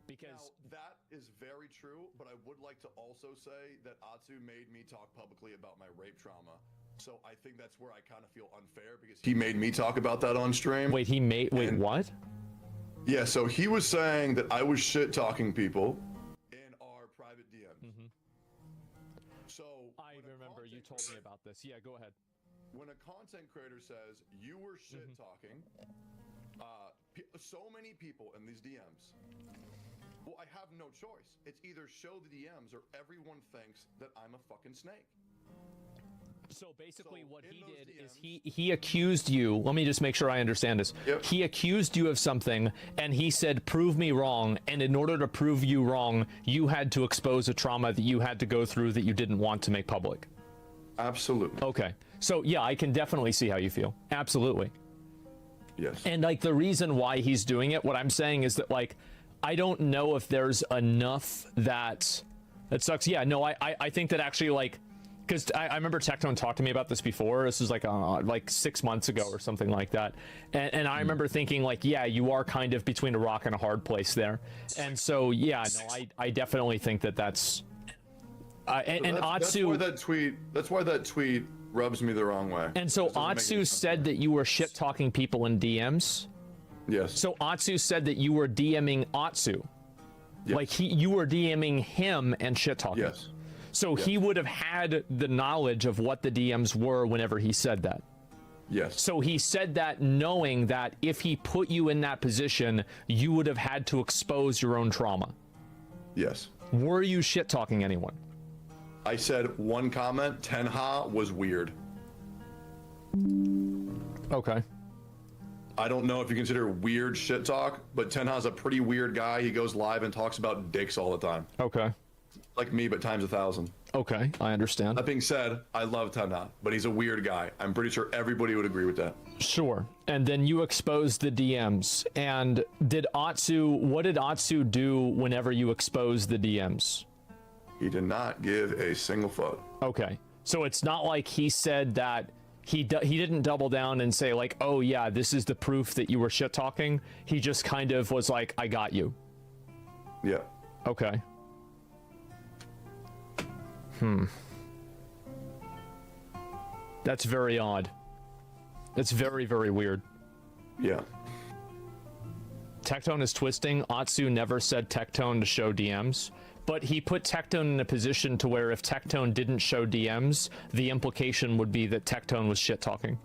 Because now, that is very true, but I would like to also say that Atsu made me talk publicly about my rape trauma. So I think that's where I kind of feel unfair because he made me talk about that on stream. Wait, what? Yeah, so he was saying that I was shit talking people in our private DMs. Mm-hmm. So I remember you told me about this. Yeah, go ahead. When a content creator says you were shit talking, so many people in these DMs, well, I have no choice. It's either show the DMs or everyone thinks that I'm a fucking snake. So basically what he did is he accused you. Let me just make sure I understand this. Yep. He accused you of something and he said, prove me wrong. And in order to prove you wrong, you had to expose a trauma that you had to go through that you didn't want to make public. Absolutely. Okay. So yeah, I can definitely see how you feel. Absolutely. Yes. And like the reason why he's doing it, what I'm saying is that like, I don't know if there's enough that sucks. Yeah, no, I think that actually like, because I remember Tectone talked to me about this before. This was like 6 months ago or something like that. And I remember thinking like, yeah, you are kind of between a rock and a hard place there. And so, yeah, no, I definitely think that that's... Atsu... That's why that tweet rubs me the wrong way. And so Atsu said that you were shit-talking people in DMs? Yes. So Atsu said that you were DMing Atsu? Yes. Like you were DMing him and shit-talking? Yes. So he would have had the knowledge of what the DMs were whenever he said that. Yes. So he said that knowing that if he put you in that position, you would have had to expose your own trauma. Yes. Were you shit talking anyone? I said one comment, Tenha was weird. Okay. I don't know if you consider weird shit talk, but Tenha's a pretty weird guy. He goes live and talks about dicks all the time. Okay. Like me, but times 1,000. Okay, I understand. That being said, I love Tenha, but he's a weird guy. I'm pretty sure everybody would agree with that. Sure. And then you exposed the DMs. And what did Atsu do whenever you exposed the DMs? He did not give a single fuck. Okay. So it's not like he said that he didn't double down and say like, oh yeah, this is the proof that you were shit talking. He just kind of was like, I got you. Yeah. Okay. That's very odd. That's very, very weird. Yeah. Tectone is twisting. Atsu never said Tectone to show DMs, but he put Tectone in a position to where if Tectone didn't show DMs, the implication would be that Tectone was shit talking.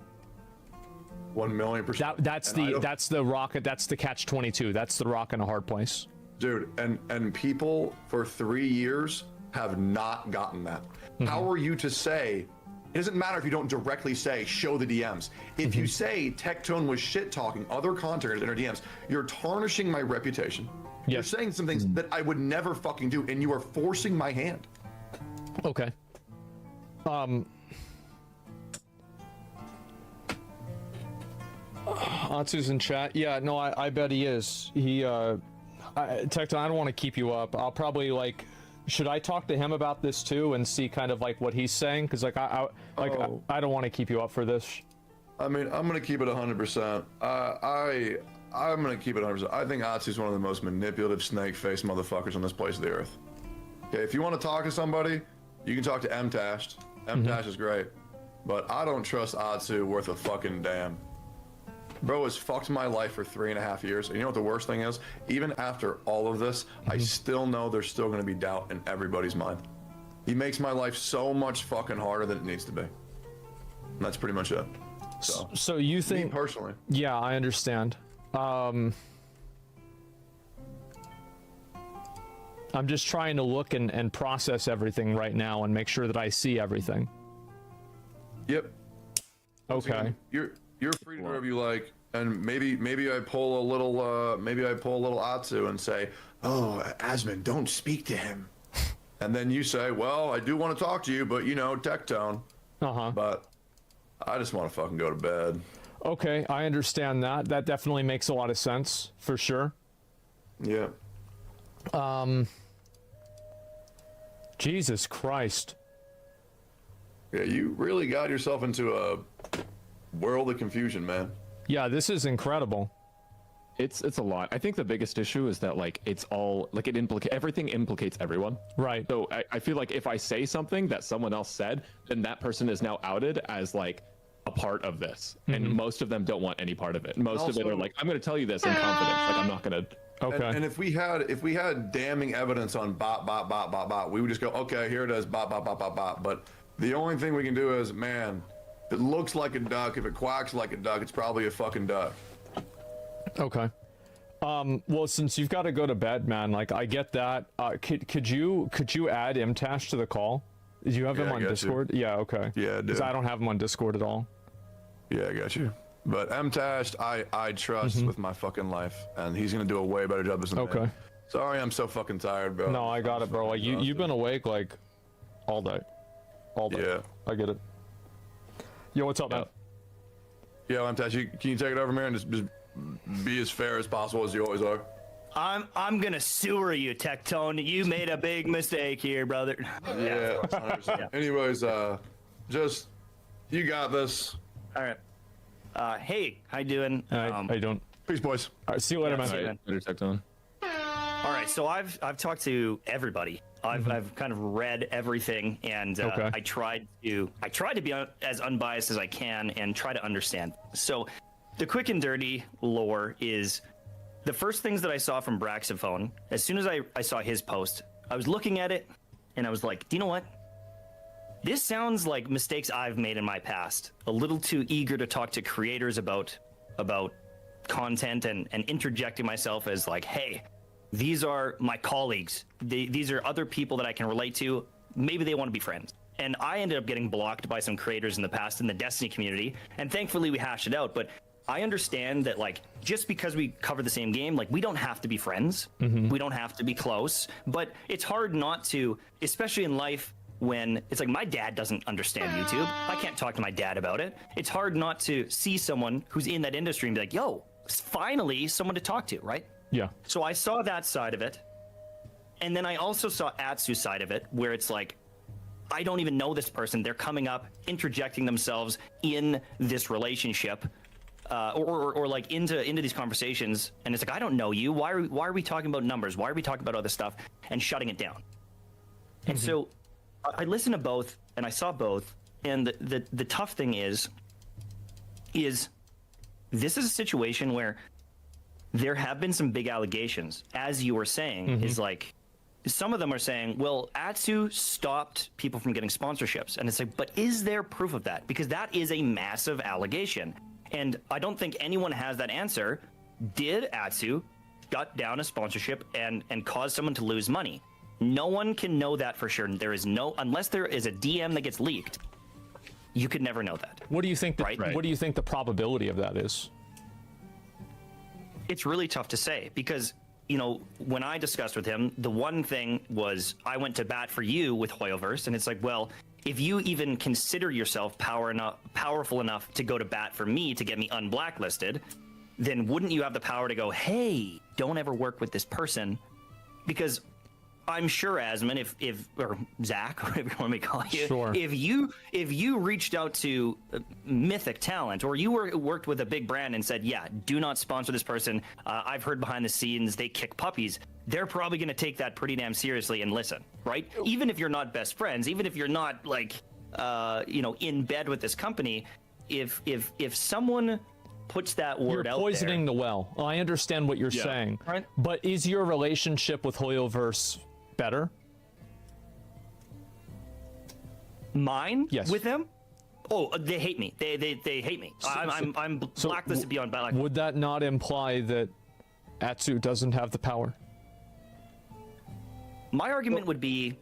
1,000,000%. That's the rocket. That's the catch-22. That's the rock in a hard place. Dude, and people for 3 years have not gotten that. How are you to say, it doesn't matter if you don't directly say, show the DMs. If you say Tectone was shit talking other content in our DMs, you're tarnishing my reputation. Yes. You're saying some things that I would never fucking do, and you are forcing my hand. Okay. Atsu's in chat. Yeah, no, I bet he is. Tectone, I don't want to keep you up. I'll probably like, should I talk to him about this too and see kind of like what he's saying? Because like I don't want to keep you up for this. I mean, I'm gonna keep it 100%. I'm gonna keep it 100%. I think Atsu's one of the most manipulative snake-faced motherfuckers on this place of the earth. Okay, if you want to talk to somebody, you can talk to MTash. MTash is great, but I don't trust Atsu worth a fucking damn. Bro has fucked my life for 3.5 years. And you know what the worst thing is? Even after all of this, I still know there's still going to be doubt in everybody's mind. He makes my life so much fucking harder than it needs to be. And that's pretty much it. So you think... Me personally. Yeah, I understand. I'm just trying to look and process everything right now and make sure that I see everything. Yep. Okay. You're free to do whatever you like, and maybe I pull a little Atsu and say, "Oh, Asmon, don't speak to him," and then you say, "Well, I do want to talk to you, but you know, Tectone." But I just want to fucking go to bed. Okay, I understand that. That definitely makes a lot of sense for sure. Yeah. Jesus Christ. Yeah, you really got yourself into a world of confusion, man. Yeah, this is incredible. It's a lot. I think the biggest issue is that like it's all like everything implicates everyone. Right. So I feel like if I say something that someone else said, then that person is now outed as like a part of this, and most of them don't want any part of it. Most of it are like, I'm going to tell you this in confidence. Like I'm not going to. Okay. And if we had damning evidence on bot, we would just go, okay, here it is, bot. But the only thing we can do is, man, if it looks like a duck, if it quacks like a duck, it's probably a fucking duck. Okay. Well, since you've got to go to bed, man, like I get that. Could you add Imtash to the call? Do you have him on Discord? Yeah. Okay. Yeah, I do. Because I don't have him on Discord at all. Yeah, I got you. But Mtash, I trust with my fucking life, and he's gonna do a way better job than me. Okay. Sorry, I'm so fucking tired, bro. No, I got it, bro. Like you've been awake like all day. All day. Yeah. I get it. Yo, what's up, man? Yo, Mtash, can you take it over, man? Just be as fair as possible as you always are. I'm gonna sewer you, Tectone. You made a big mistake here, brother. Yeah. 100%. Anyways, just you got this. All right. Hey, how you doing? How you doing? Peace, boys. All right, see you later, man. See you, man. Later, Tectone. All right, so I've talked to everybody. I've kind of read everything, and Okay. I tried to be as unbiased as I can and try to understand. So, the quick and dirty lore is the first things that I saw from Braxophone. As soon as I saw his post, I was looking at it, and I was like, do you know what? This sounds like mistakes I've made in my past. A little too eager to talk to creators about content and interjecting myself as like, hey, these are my colleagues. These are other people that I can relate to. Maybe they want to be friends. And I ended up getting blocked by some creators in the past in the Destiny community. And thankfully we hashed it out. But I understand that like just because we cover the same game, like we don't have to be friends. We don't have to be close. But it's hard not to, especially in life, when it's like my dad doesn't understand YouTube. I can't talk to my dad about it. It's hard not to see someone who's in that industry and be like, yo, finally someone to talk to, right? Yeah. So I saw that side of it. And then I also saw Atsu's side of it, where it's like, I don't even know this person. They're coming up, interjecting themselves in this relationship, or like into these conversations. And it's like, I don't know you. Why are we talking about numbers? Why are we talking about other stuff and shutting it down? And so I listened to both and I saw both. And the tough thing is this is a situation where there have been some big allegations, as you were saying, is like, some of them are saying, well, Atsu stopped people from getting sponsorships. And it's like, but is there proof of that? Because that is a massive allegation. And I don't think anyone has that answer. Did Atsu shut down a sponsorship and cause someone to lose money? No one can know that for sure. There is no, unless there is a DM that gets leaked, you could never know that. What do you think? What do you think the probability of that is? It's really tough to say because, you know, when I discussed with him, the one thing was I went to bat for you with Hoyoverse, and it's like, well, if you even consider yourself powerful enough to go to bat for me to get me unblacklisted, then wouldn't you have the power to go, hey, don't ever work with this person? Because I'm sure, Asmon, or Zach, or whatever you want me to call you, sure. if you reached out to Mythic Talent or you worked with a big brand and said, yeah, do not sponsor this person. I've heard behind the scenes they kick puppies. They're probably going to take that pretty damn seriously and listen, right? Even if you're not best friends, even if you're not like, in bed with this company, if someone puts that word out there, you're poisoning the well. I understand what you're saying, right? But is your relationship with Hoyoverse better? Mine? Yes. With them? Oh, they hate me. They hate me. I'm blacklisted beyond black. Would that not imply that Atsu doesn't have the power? My argument would be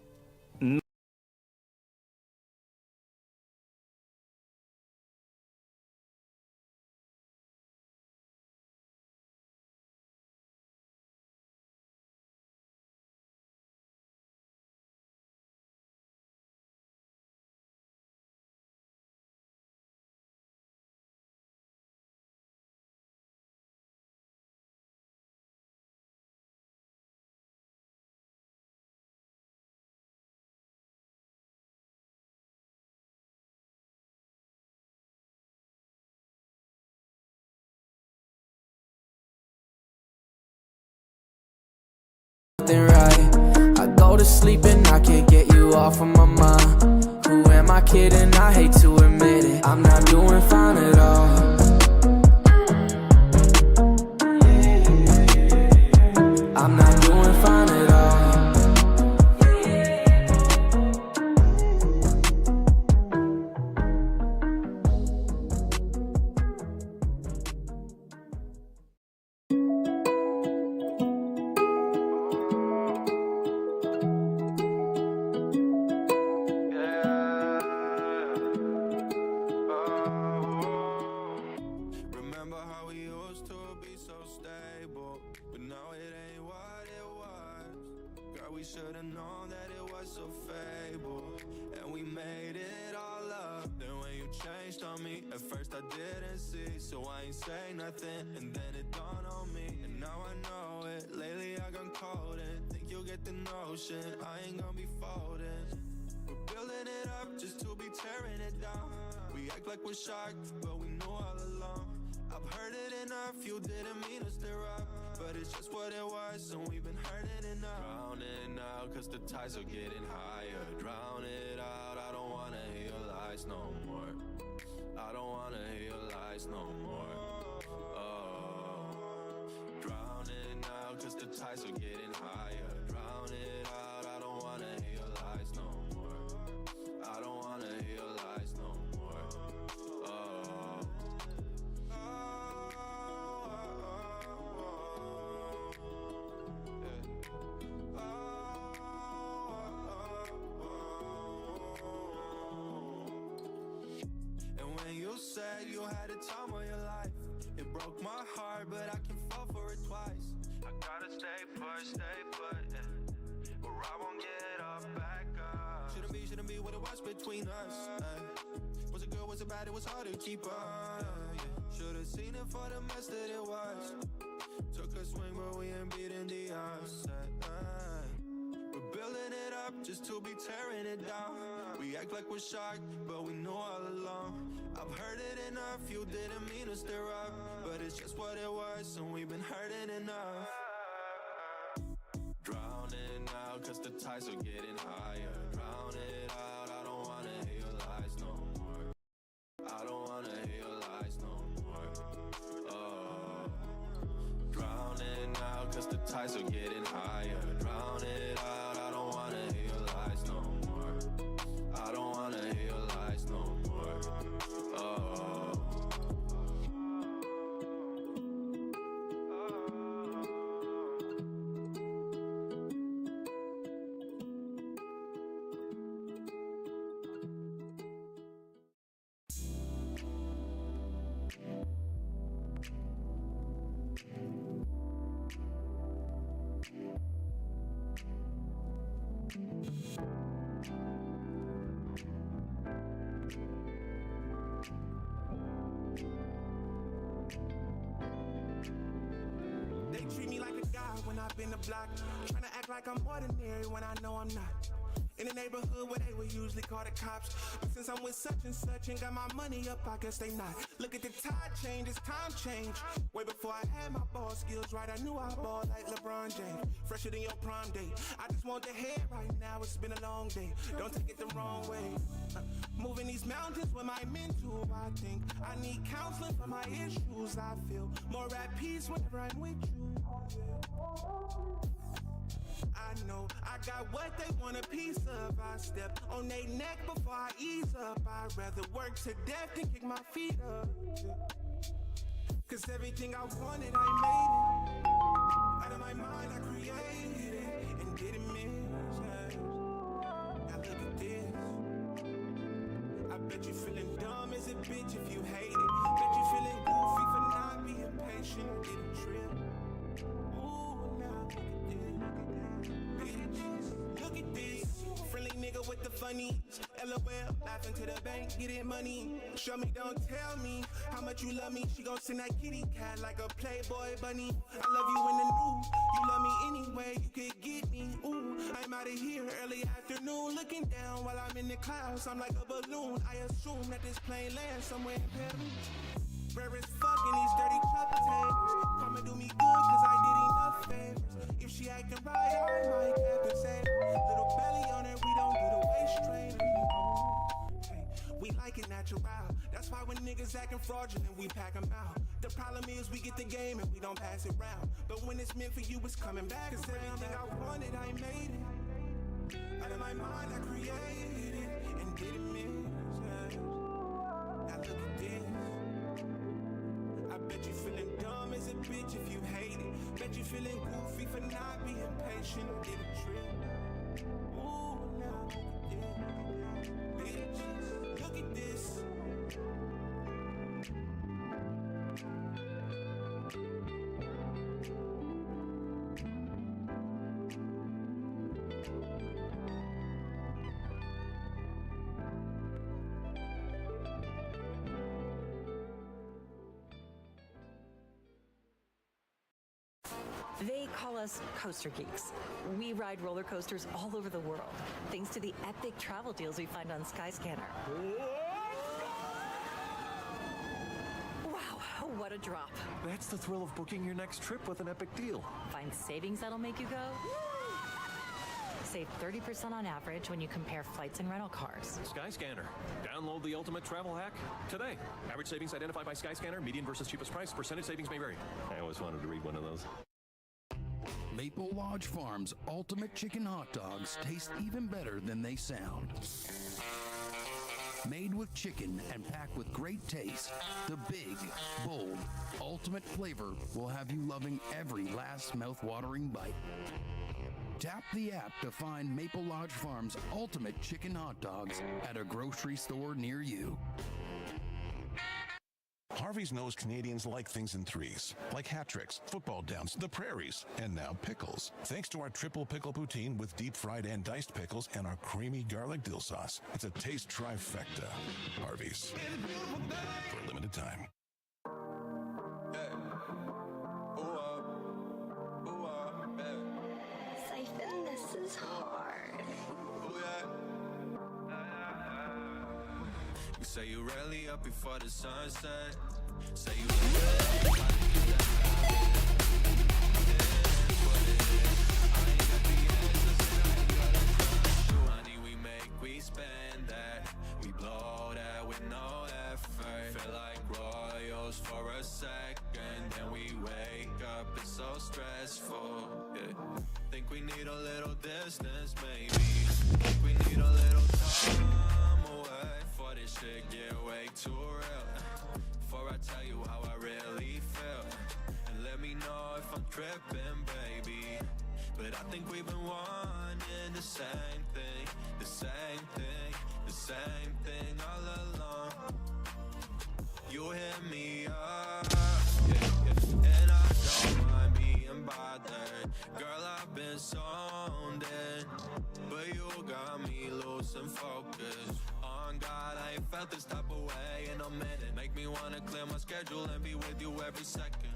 to sleep and I can't get you off of my mind. Who am I kidding? I hate to admit it. I'm not doing fine at all. I'm not doing fine at all. Ties are getting higher. Drown it out. I don't wanna hear your lies no more. I don't wanna hear your lies no more. Oh, drown it out, cause the ties are getting higher. Drown it out. I don't wanna hear your lies no more. I don't wanna hear your lies no more. Oh. Said you had a time of your life. It broke my heart, but I can fall for it twice. I gotta stay put, yeah. Or I won't get off back up. Shouldn't be what it was between us. Was it good, was it bad? It was hard to keep up. Yeah. Should've seen it for the mess that it was. Took a swing, but we ain't beating the odds. We're building it up just to be tearing it down. We act like we're shocked, but we know all along. I've heard it enough, you didn't mean to stir up. But it's just what it was, and we've been hurting enough. Drowning out, cause the ties are getting higher. Drown it out, I don't wanna hear your lies no more. I don't wanna hear your lies no more. Oh, drowning out, cause the ties are getting higher. Drown it out, I don't wanna hear your lies no more. I don't wanna hear your lies no more. Oh. They treat me like a god when I've been the block. Trying to act like I'm ordinary when I know I'm not. In the neighborhood where they would usually call the cops. But since I'm with such and such and got my money up, I guess they not. Look at the tide change, it's time change. Way before I had my ball skills right, I knew I ball like LeBron James. Fresher than your prom date. I just want the head right now, it's been a long day. Don't take it the wrong way. Moving these mountains with my mental, I think I need counseling for my issues. I feel more at peace whenever I'm with you. I know I got what they want a piece of. I step on their neck before I ease up. I'd rather work to death than kick my feet up. Cause everything I wanted, I made it. Out of my mind, I created it and didn't miss. Now look at this. I bet you feeling dumb as a bitch if you hate it. Bet you feeling goofy for not being patient. Didn't trip. Ooh, now look at this. Friendly nigga with the funnies. LOL, laughing to the bank, getting money. Show me, don't tell me how much you love me. She gon' send that kitty cat like a Playboy bunny. I love you in the nude. You love me anyway, you could get me. Ooh, I'm out of here early afternoon. Looking down while I'm in the clouds. I'm like a balloon. I assume that this plane lands somewhere in Peru. Rare as fuck in these dirty truck containers. Come and do me good cause I did enough favors. If she acting right, I might have to say why when niggas acting fraudulent, we pack them out. The problem is we get the game and we don't pass it round. But when it's meant for you, it's coming back. Cause everything I wanted, I made it. Out of my mind, I created it and didn't miss. Now look at this. I bet you feeling dumb as a bitch if you hate it. Bet you feeling goofy for not being patient or didn't trip. Ooh, now look at this. Bitches, look at this. They call us coaster geeks. We ride roller coasters all over the world, thanks to the epic travel deals we find on Skyscanner. Wow, what a drop. That's the thrill of booking your next trip with an epic deal. Find savings that'll make you go. Save 30% on average when you compare flights and rental cars. Skyscanner. Download the ultimate travel hack today. Average savings identified by Skyscanner. Median versus cheapest price. Percentage savings may vary. I always wanted to read one of those. Maple Lodge Farms Ultimate Chicken Hot Dogs taste even better than they sound. Made with chicken and packed with great taste, the big, bold, ultimate flavor will have you loving every last mouth-watering bite. Tap the app to find Maple Lodge Farms Ultimate Chicken Hot Dogs at a grocery store near you. Harvey's knows Canadians like things in threes, like hat tricks, football downs, the prairies, and now pickles. Thanks to our triple pickle poutine with deep fried and diced pickles and our creamy garlic dill sauce. It's a taste trifecta. Harvey's. For a limited time. Siphon, this is hard. You say you rarely up before the sunset. Say you money we make, we spend that. We blow that with no effort. Feel like royals for a second, then we wake up, it's so stressful. Yeah. Think we need a little distance, maybe. Think we need a little time away. For this shit get way too real. Before I tell you how I really feel, and let me know if I'm tripping, baby. But I think we've been wanting the same thing, the same thing, the same thing all along. You hit me up, and I don't mind being bothered. Girl, I've been zoned in, but you got me losing focus. On God, I ain't felt this type of way in a minute. Make me wanna clear my schedule and be with you every second.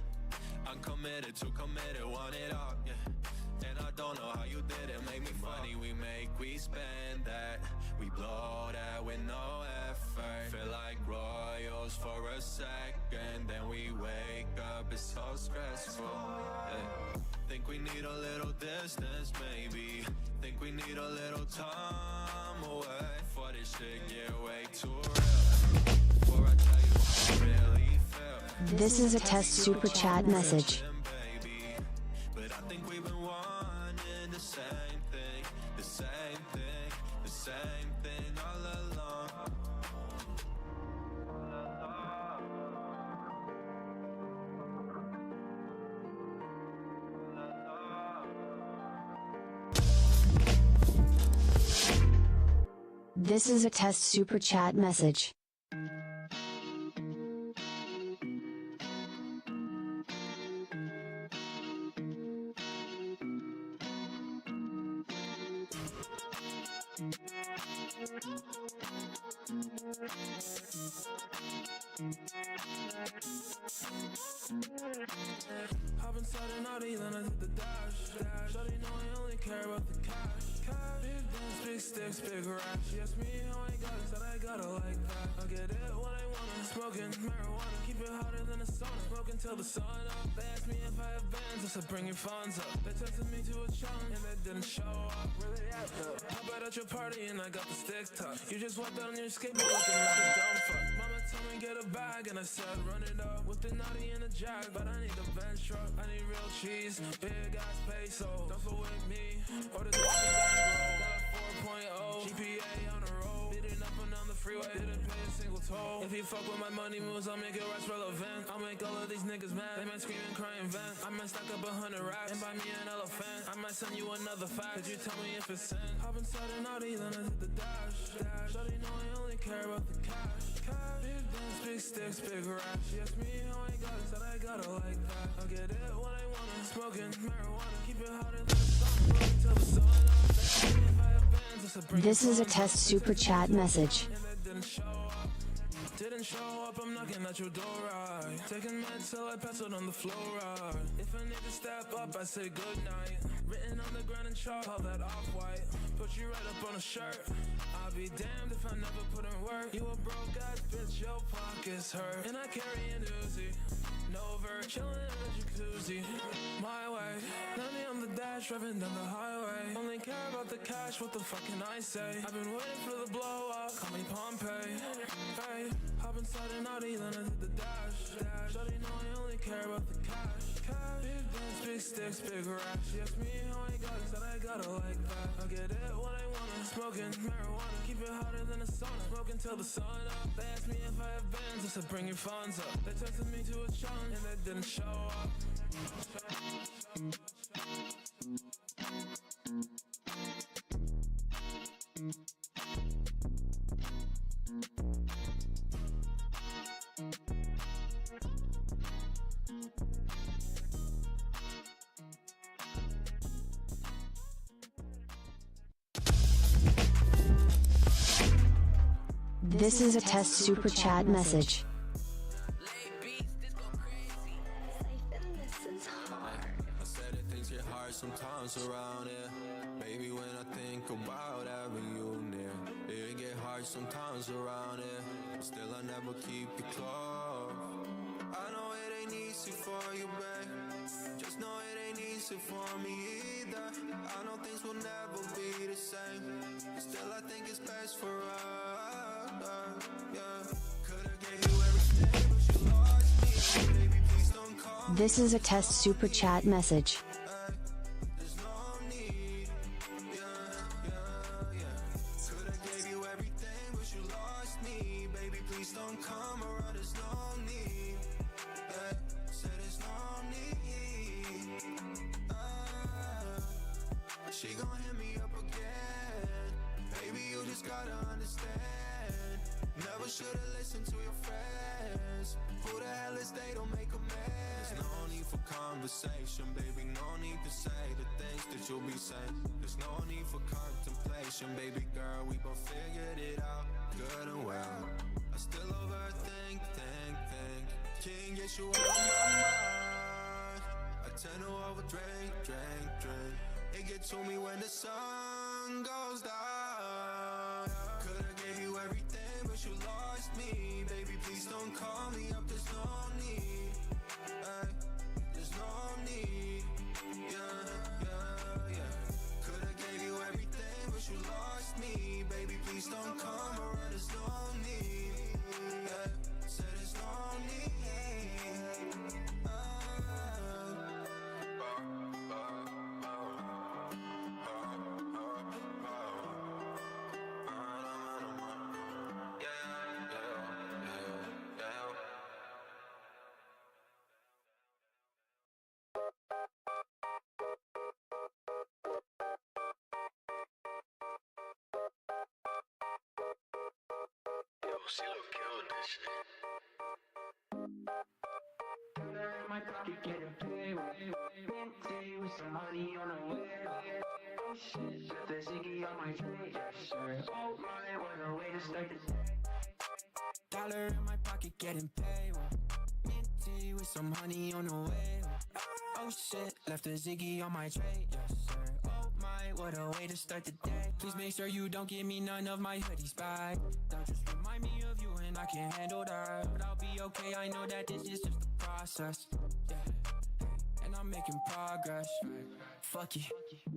I'm committed to committed, want it all, yeah. And I don't know how you did it, make me funny. We make, we spend that. We blow that with no effort. Feel like royals for a second, then we wake up, it's so stressful. Yeah. Think we need a little distance, maybe. Think we need a little time away. For this shit get way too real. Before I tell you how I really feel. This is a test super chat message. But I think we've been wanting the same thing, the same thing, the same thing all along. This is a test super chat message. Hop inside an Audi, then I hit the dash. Shawty know I only care about the cash. Big guns, big sticks, big rash. She asked me how I got it, said I got it like that. I get it when I wanna. Smoking marijuana, keep it hotter than a sauna. Smoking till the sun up. They asked me if I have bands, I said bring your funds up. They tested me to a challenge and they didn't show up. Where they at though? How about at your party and I got the sticks tucked. You just walked out on your skateboard looking like a dumb fuck. Mama told me get a bag and I said run it up. With the naughty and the jack, but I need a bench truck. I need real cheese, big ass peso. Don't fuck with me, or the got a 4.0 GPA on the road. Beating up and down the freeway, didn't pay a single toll. If you fuck with my money moves, I'll make it rest relevant. I'll make all of these niggas mad. They might scream and cry and vent. I might stack up 100 racks and buy me an elephant. I might send you another fact. Could you tell me if it's sent? Hop inside an Audi, then I hit the dash. Shawty know I only care about the cash. Big guns, big sticks, big racks. She asked me how I got it, said I got it like that. I'll get it when I want it. Smoking marijuana, keep it hotter than the sun. Till the sun up. If I have bands, I said bring This is a test super chat message. Didn't show up, I'm knocking at your door, right? Taking meds till I pass out on the floor, right? If I need to step up, I say goodnight. Written on the ground in chalk, call that off-white. Put you right up on a shirt. I'll be damned if I never put in work. You a broke ass bitch, your pockets hurt. And I carry an Uzi. No vert, chillin' in the jacuzzi. My way, let me on the dash, driving down the highway. Only care about the cash, what the fuck can I say? I've been waiting for the blow up, call me Pompeii. Hey, hop inside an Audi, then I hit the dash. Shawty know I only care about the cash. Big guns, big sticks, big racks. She asked me how I got it, said I got it like that. I'll get it when I want it. Smoking marijuana, keep it hotter than a sauna. Smoking till the sun up. They asked me if I have bands, I said bring your funds up. They tested me to a challenge and they didn't show up. This is a test super chat message. I said that things get hard sometimes around here. Baby, when I think about having you near, it get hard sometimes around here. Still, I never keep you close. I know it ain't easy for you, babe. Just know it ain't easy for me either. I know things will never be the same. Still, I think it's best for us. Yeah. Could've gave you everything, but you lost me. Baby, please don't call. This is a test super chat message. There's no need. Yeah. Could've gave you everything, but you lost me. Baby, please don't come around. There's no need. Said there's no need. She gon' hit me up again. Baby, you just gotta understand. Never should've listened to your friends. Who the hell is they? Don't make a mess. There's no need for conversation, baby. No need to say the things that you'll be saying. There's no need for contemplation, baby girl. We both figured it out, good and well. I still overthink, think. Can't get you out of my mind. I tend to overdrink, drink. It gets to me when the sun goes down. Could've gave you everything, but you lost me. Baby, please don't call me up, there's no need. There's no need. Yeah. Could've gave you everything, but you lost me. Baby, please don't come around, there's no need. Said there's no need. She look cute, this shit. My pocket getting paid with some money on the way. Oh shit, left the Ziggy on my tray. Yes, sir. Oh my, what a way to start the day. Dollar in my pocket getting paid. Minty with some honey on the way. Oh shit, left a Ziggy on my tray. Yes, sir. Oh my, what a way to start the day. Please make sure you don't give me none of my hoodies back. Don't just remind me of you and and I can handle that. But I'll be okay, I know that this is just the process. Yeah. And I'm making progress. Fuck you.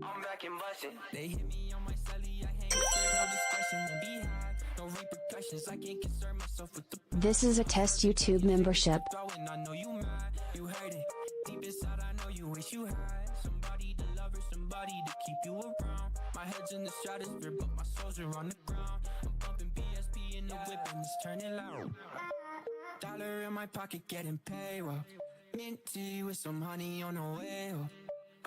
I'm back and bustin'. They hit me on my celly, I hang with no discretion. And be high, no repercussions. I can't concern myself with the. This is a test YouTube membership. I know you mad, you heard it. Deep inside, I know you wish you had somebody to love or somebody to keep you around. My head's in the stratosphere, but my soul's are on the ground. I'm bumping BSB in the whip and it's turning loud. Dollar in my pocket, getting payroll. Mint tea with some honey on the way.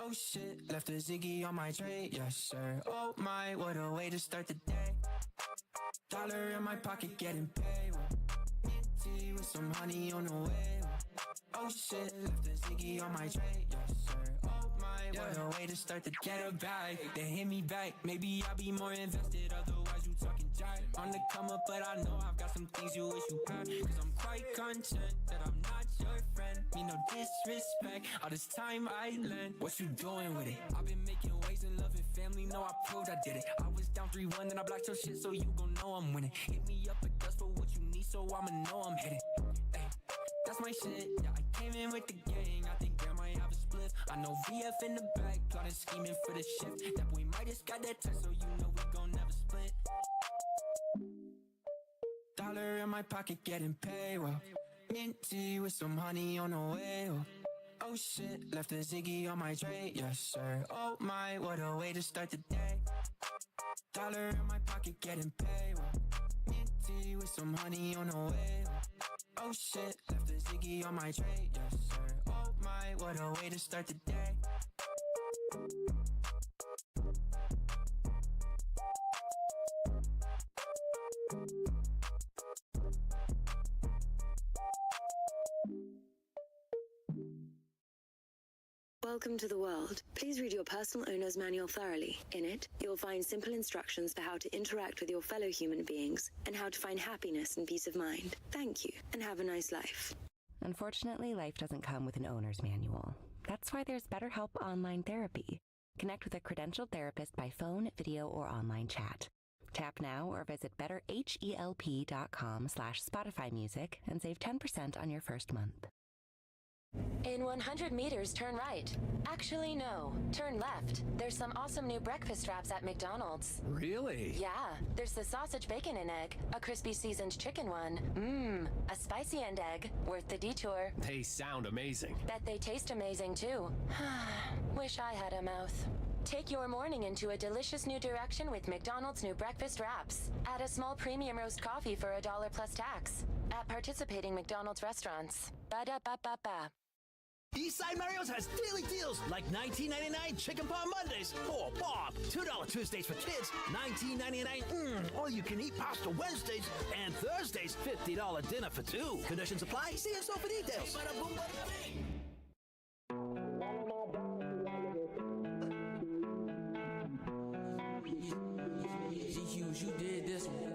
Oh shit, left a Ziggy on my tray, yes sir. Oh my, what a way to start the day. Dollar in my pocket, getting payroll. Mint tea with some honey on the way. Oh shit, left a Ziggy on my tray, yes sir. Oh my, what a way to start the get a bag. They hit me back, maybe I'll be more invested. Otherwise you talking jive. On the come up, but I know I've got some things you wish you had. Cause I'm quite content that I'm not your friend. Me no disrespect, all this time I lent. What you doing with it? I've been making waves and loving family, know I proved I did it. I was down 3-1, then I blocked your shit, so you gon' know I'm winning. Hit me up a dust for what you need, so I'ma know I'm hitting. Ay, that's my shit, yeah, I came in with the gang. I think I might have a split. I know VF in the back, plotting scheming for the shift. That boy might just got that text, so you know we gon' never split. Dollar in my pocket, getting payroll. Mint tea with some honey on the way. Oh shit, left a Ziggy on my tray, yes sir. Oh my, what a way to start the day. Dollar in my pocket, getting payroll. Mint tea with some honey on the way. Oh shit, left a Ziggy on my tray, yes sir. Oh my, what a way to start the day. Welcome to the world. Please read your personal owner's manual thoroughly. In it, you'll find simple instructions for how to interact with your fellow human beings and how to find happiness and peace of mind. Thank you, and have a nice life. Unfortunately, life doesn't come with an owner's manual. That's why there's BetterHelp Online Therapy. Connect with a credentialed therapist by phone, video, or online chat. Tap now or visit betterhelp.com/Spotify Music and save 10% on your first month. In 100 meters, turn right. Actually, no. Turn left. There's some awesome new breakfast wraps at McDonald's. Really? Yeah. There's the sausage, bacon, and egg, a crispy seasoned chicken one. A spicy and egg. Worth the detour. They sound amazing. Bet they taste amazing, too. Wish I had a mouth. Take your morning into a delicious new direction with McDonald's new breakfast wraps. Add a small premium roast coffee for $1 plus tax. At participating McDonald's restaurants. Ba-da-ba-ba-ba. Eastside Mario's has daily deals like $19.99 Chicken Paw Mondays. Oh, Bob. $2 Tuesdays for kids. $19.99 all-you-can-eat pasta Wednesdays. And Thursdays, $50 dinner for two. Conditions apply. See us for details. You did this one.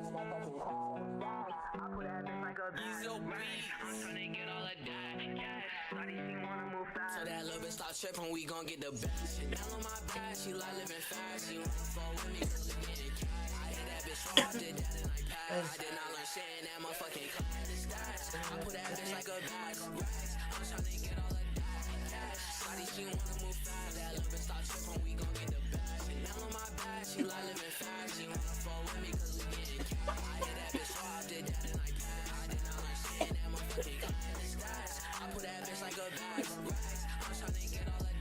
So that little bitch start trippin', we gon' get the best. Now on my back, she like living fast. She wanna fall with me, cause we getting cash. I hit that bitch raw, I did that in like pass. I did not learn shit in that motherfucking class. The stats, I put that bitch like a bag. Racks, I'm tryna get all of that cash. Shawty, she wanna move fast. That little bitch start trippin', we gon' get the best. Now on my back, she like living fast. She wanna fall with me, cause we getting cash. I hit that bitch raw, I did that in like pass. I did not learn shit in that motherfucking class. The stats, I put that bitch like a bag. Racks, I'm tryna get all of that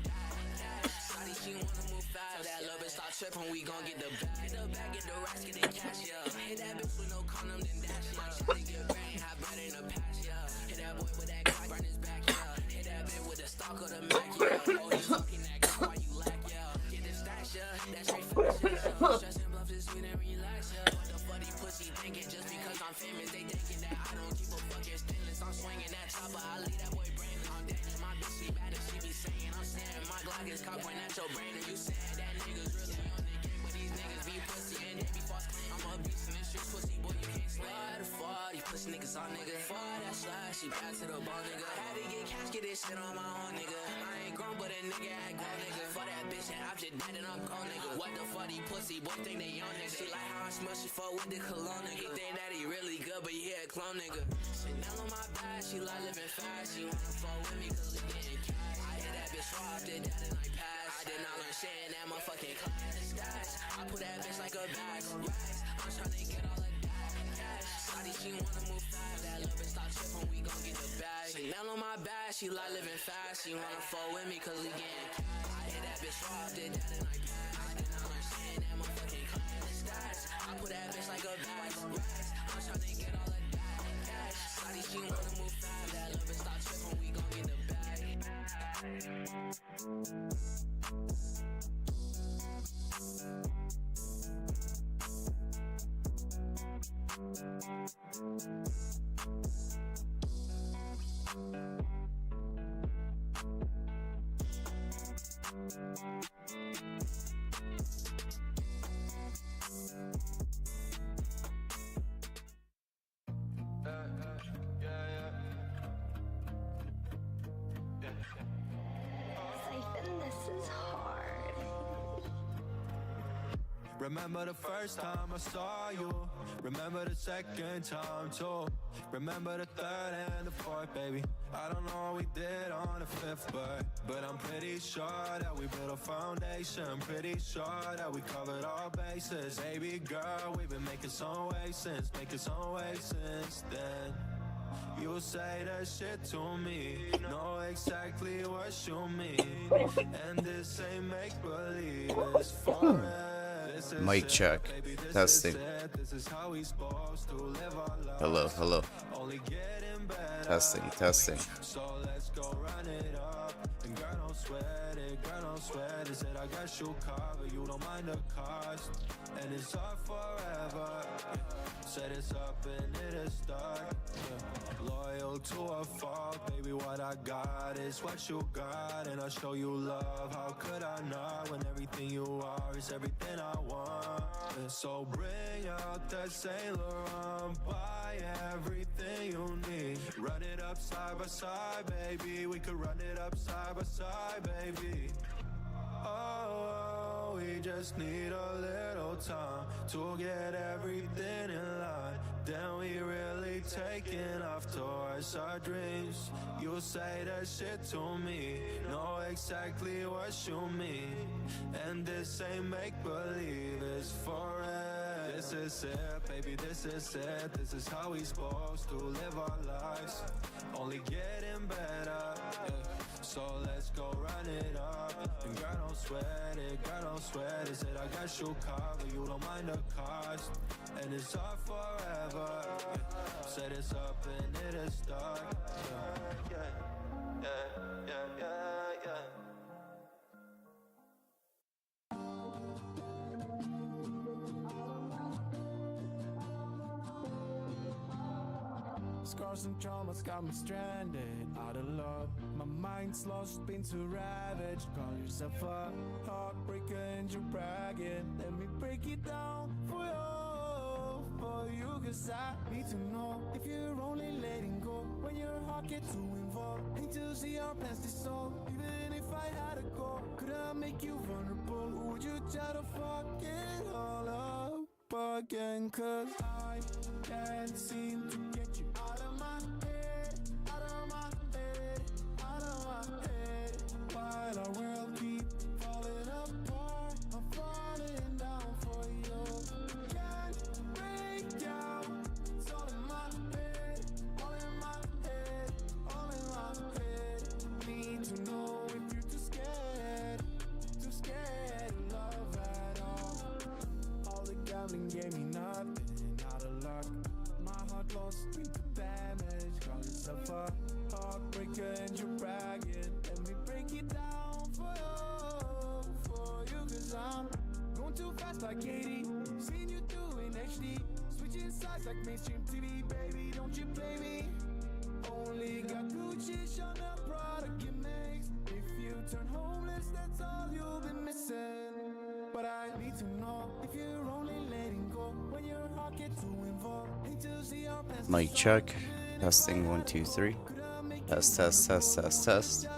cash. Shawty, she wanna move fast. So that little bitch start trippin', we gon' get the bag. Get the bag, get the racks, get the cash, yeah. Hit that bitch with no condom, then dash, yeah. Shawty get brain, have bread in the patch, yeah. Hit that boy with that cock, burn his back, yeah. Hit that bitch with the stock of the Mac, yeah. Oh, he's fucking that car while you lack, yeah. Get the stash, yeah. That's straight fashion, yeah. Stress and bluff is sweet and relax, yeah. What the fuck these pussy thinking? Just because I'm famous, they thinking that I don't keep a fucking stainless. I'm swinging that chopper, I leave that boy brainless. I'm dangerous, my bitch, she bad and she be saying I'm saying my Glock is cocked when at your brain. And you said that niggas really on the game, but these niggas be pussy and they be false. I'm a beast in the streets, pussy boy, you can't slide. For these pussy niggas, all niggas. For that slash, she passed to the ball, nigga. I had to get cash, get this shit on my own, nigga. I ain't grown, but a nigga act grown, nigga. For that bitch, and I'm just dead and I'm gone, nigga. What the fuck, these pussy boy think they young, nigga. She like how I smell, she fuck with the cologne, nigga. He think that he really good, but he a clone, nigga. Chanel on my back, she like living fast. She wanna fuck with me, cause we getting cash. I hit that bitch raw, did that and I passed. I did not learn shit in that motherfucking class. I put that bitch like a bag. I'm tryna get all of that cash. Shawty, she wanna move fast. That little bitch stop trippin', we gon' get the bag. Chanel on my back, she like living fast. She wanna fuck with me, cause we getting cash. I hit that bitch raw, did that and I passed. I did not learn shit in that motherfucking class. I put that bitch like a bag. I'm tryna get all of that cash. Shawty, she wanna move fast. That little bitch stop trippin', we gon' get the bag. Siphon, this is hard. Remember the first time I saw you. Remember the second time too. Remember the third and the fourth, baby. I don't know what we did on the fifth, but I'm pretty sure that we built a foundation. Pretty sure that we covered all bases. Baby girl, we've been making some waves since then. You say that shit to me, know exactly what you mean. And this ain't make believe, it's forever. Mic check. Testing. Hello, hello. Testing, testing. So let's go run it up. And girl, don't sweat it, girl, don't sweat it. Said I got you covered, you don't mind the cost. And it's up forever. Said it's up and it is stuck. Loyal to a fault, baby, what I got is what you got. And I'll show you love, how could I not? When everything you are is everything I want. And so bring out that Saint Laurent, buy everything you need. Run it up side by side, baby. We could run it up side by side, baby. Oh, we just need a little time to get everything in line. Then we really taking off towards our dreams. You say that shit to me, know exactly what you mean. And this ain't make believe, it's forever. This is it, baby, this is it. This is how we supposed to live our lives. Only getting better, yeah. So let's go run it up. And girl, don't sweat it, girl, don't sweat it. Said I got you covered, you don't mind the cost. And it's up forever, yeah. Said it's up and it is stuck, yeah. Yeah, yeah, yeah, yeah, yeah. Scars and traumas got me stranded, out of love. My mind's lost, been too ravaged. Call yourself a heartbreaker and you're bragging. Let me break it down for you, cause I need to know if you're only letting go when your heart gets too involved. Hate to see our plans dissolve. Even if I had a goal, could I make you vulnerable? Or would you try to fuck it all up again? Cause I can't seem to get you out of my head, out of my head, out of my head. While our world keeps falling apart, I'm falling down for you. Can't break down, it's all in my head, all in my head, all in my head. Need to know if you're too scared to love at all. All the gambling gave me nothing, out of luck. My heart lost due to damage. Call yourself a heartbreaker and you're bragging. Let me break it down for you, cause I'm going too fast like 80. Seen you do in HD, switching sides like mainstream TV, baby, don't you play me. Only got Gucci, Chanel, Prada gimmicks. If you turn homeless, that's all you'll be missing. But I need to know if you're only letting go when your heart gets too involved. Hate to see our plans Mic check. Testing 1, 2, 3. Test, test, test, test, test.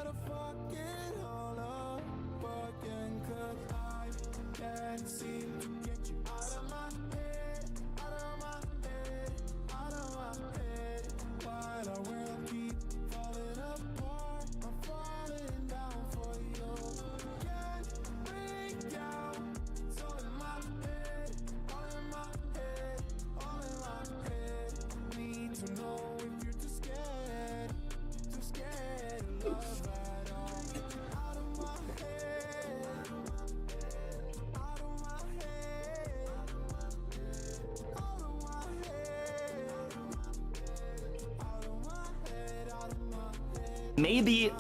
Maybe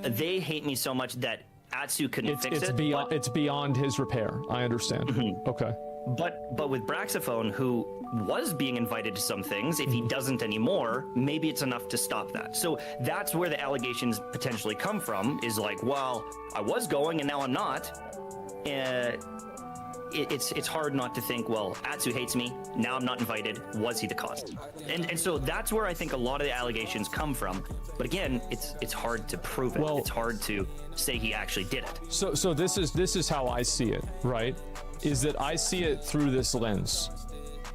they hate me so much that Atsu couldn't fix it. It's beyond his repair. I understand. Okay. But with Braxophone, who was being invited to some things, if he doesn't anymore, maybe it's enough to stop that. So that's where the allegations potentially come from, is like, well, I was going and now I'm not. It's hard not to think, well, Atsu hates me, now I'm not invited, was he the cause? And so that's where I think a lot of the allegations come from. But again, it's hard to prove it. Well, it's hard to say he actually did it. So this is how I see it, right? Is that I see it through this lens.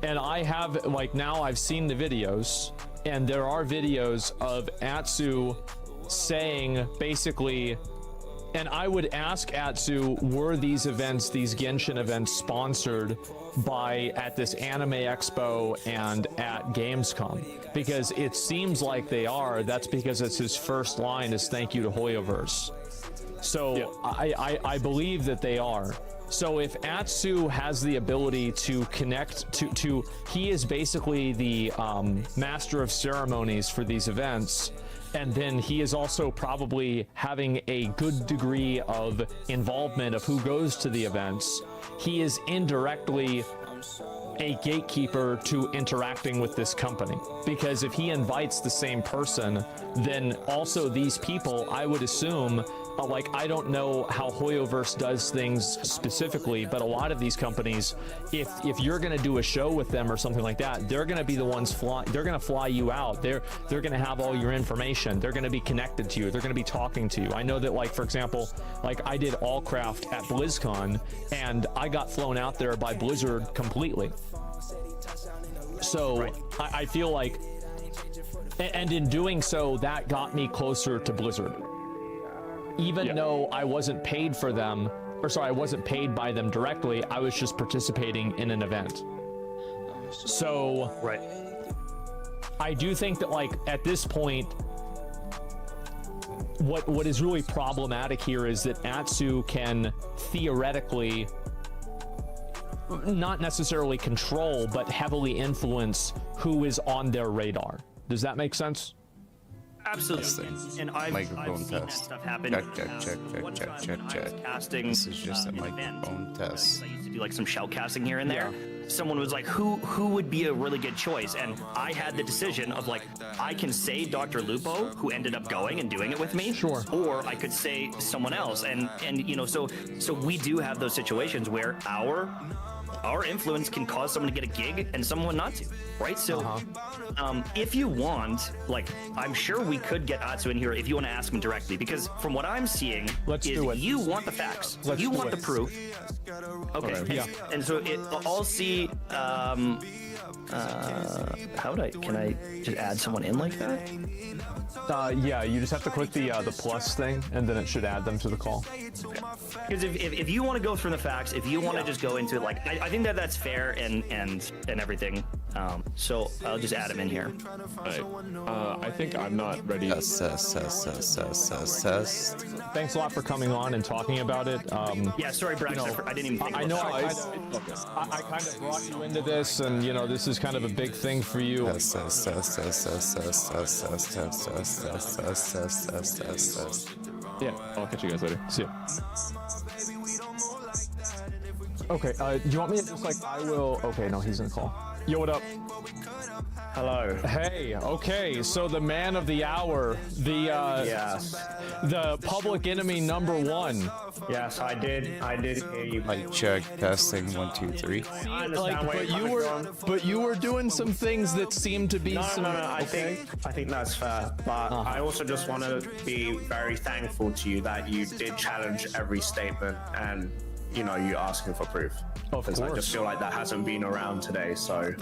And I have, like, now I've seen the videos, and there are videos of Atsu saying basically, and I would ask Atsu, were these events, these Genshin events, sponsored by at this Anime Expo and at Gamescom? Because it seems like they are. That's because it's his first line is thank you to Hoyoverse. So I believe that they are. So if Atsu has the ability to connect to he is basically the master of ceremonies for these events, and then he is also probably having a good degree of involvement of who goes to the events. He is indirectly a gatekeeper to interacting with this company, because if he invites the same person, then also these people, I would assume, like, I don't know how Hoyoverse does things specifically, but a lot of these companies, if you're going to do a show with them or something like that, they're going to be the ones they're going to fly you out. They're going to have all your information. They're going to be connected to you. They're going to be talking to you. I know that, like, for example, like I did Allcraft at BlizzCon, and I got flown out there by Blizzard completely. So I feel like, and in doing so, that got me closer to Blizzard. Even though I wasn't paid for them, or sorry, I wasn't paid by them directly, I was just participating in an event. So, I do think that, like, at this point, what is really problematic here is that Atsu can theoretically not necessarily control, but heavily influence who is on their radar. Does that make sense? Absolutely. And I've seen that stuff happen. Check. Casting, this is just a microphone test. I used to do like some shoutcasting here and there. Someone was like, who would be a really good choice? And I had the decision of, like, I can say Dr. Lupo, who ended up going and doing it with me. Sure. Or I could say someone else. And you know, so we do have those situations where our influence can cause someone to get a gig and someone not to, right? So if you want, like, I'm sure we could get Atsu in here if you want to ask him directly, because from what I'm seeing you want the facts. You want the proof. Okay. And so I'll see, can I just add someone in like that? Yeah, you just have to click the plus thing, and then it should add them to the call. Because if you want to go through the facts, if you want to just go into it, like, I think that's fair and everything. So I'll just add him in here. I think I'm not ready. Test. Thanks a lot for coming on and talking about it. Yeah, sorry, Brax, I didn't even think I know I kind of brought you into this, and you know, this is kind of a big thing for you. Test. Yeah, I'll catch you guys later. See ya. Okay, do you want me to just, like, I will... Okay, no, he's in the call. Yo, what up? Hello. Hey, okay, so the man of the hour, the public enemy #1. Yes, I did hear you. Mic check, testing, 1, 2, 3. I understand where you're coming from. But you were doing some things that seemed to be No, some. I think that's fair. But I also just want to be very thankful to you that you did challenge every statement and you asking for proof. Of course. I just feel like that hasn't been around today, so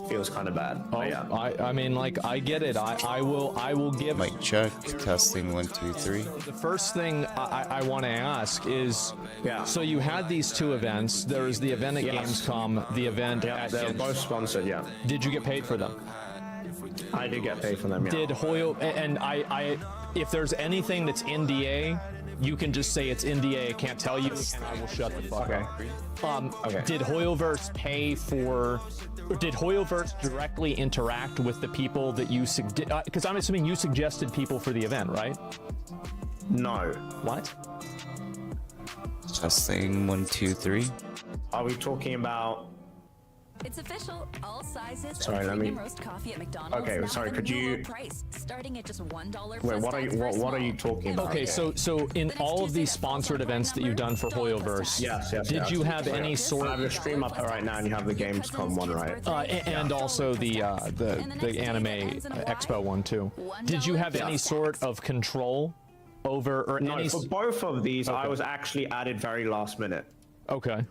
feels kind of bad. Oh, yeah. I mean, like, I get it. I will give. Mic check, testing, 1, 2, 3. The first thing I want to ask is, so you had these two events. There was the event at Gamescom, the event at. They're both sponsored. Yeah. Did you get paid for them? I did get paid for them. Yeah. Did Hoyo and I if there's anything that's NDA, you can just say it's NDA. I can't tell you, and I will shut the fuck up. Did Hoyoverse pay for? Did Hoyoverse directly interact with the people that you because I'm assuming you suggested people for the event, right? No. What? Testing, 1, 2, 3. Are we talking about? It's official. All sizes Sorry, of let me- premium roast coffee at McDonald's. Okay, now sorry, have a could new you- low price, starting at just $1 Wait, plus what are you? tax for a What are small. you talking about? Okay, so in all of these sponsored events that you've done for Hoyoverse, did you have any sort I have of the stream up right now, and you have the Gamescom one, right? and also the Anime Expo one too? Did you have any sort of control over or No, any? for both of these, I Okay. was actually added very last minute. Okay.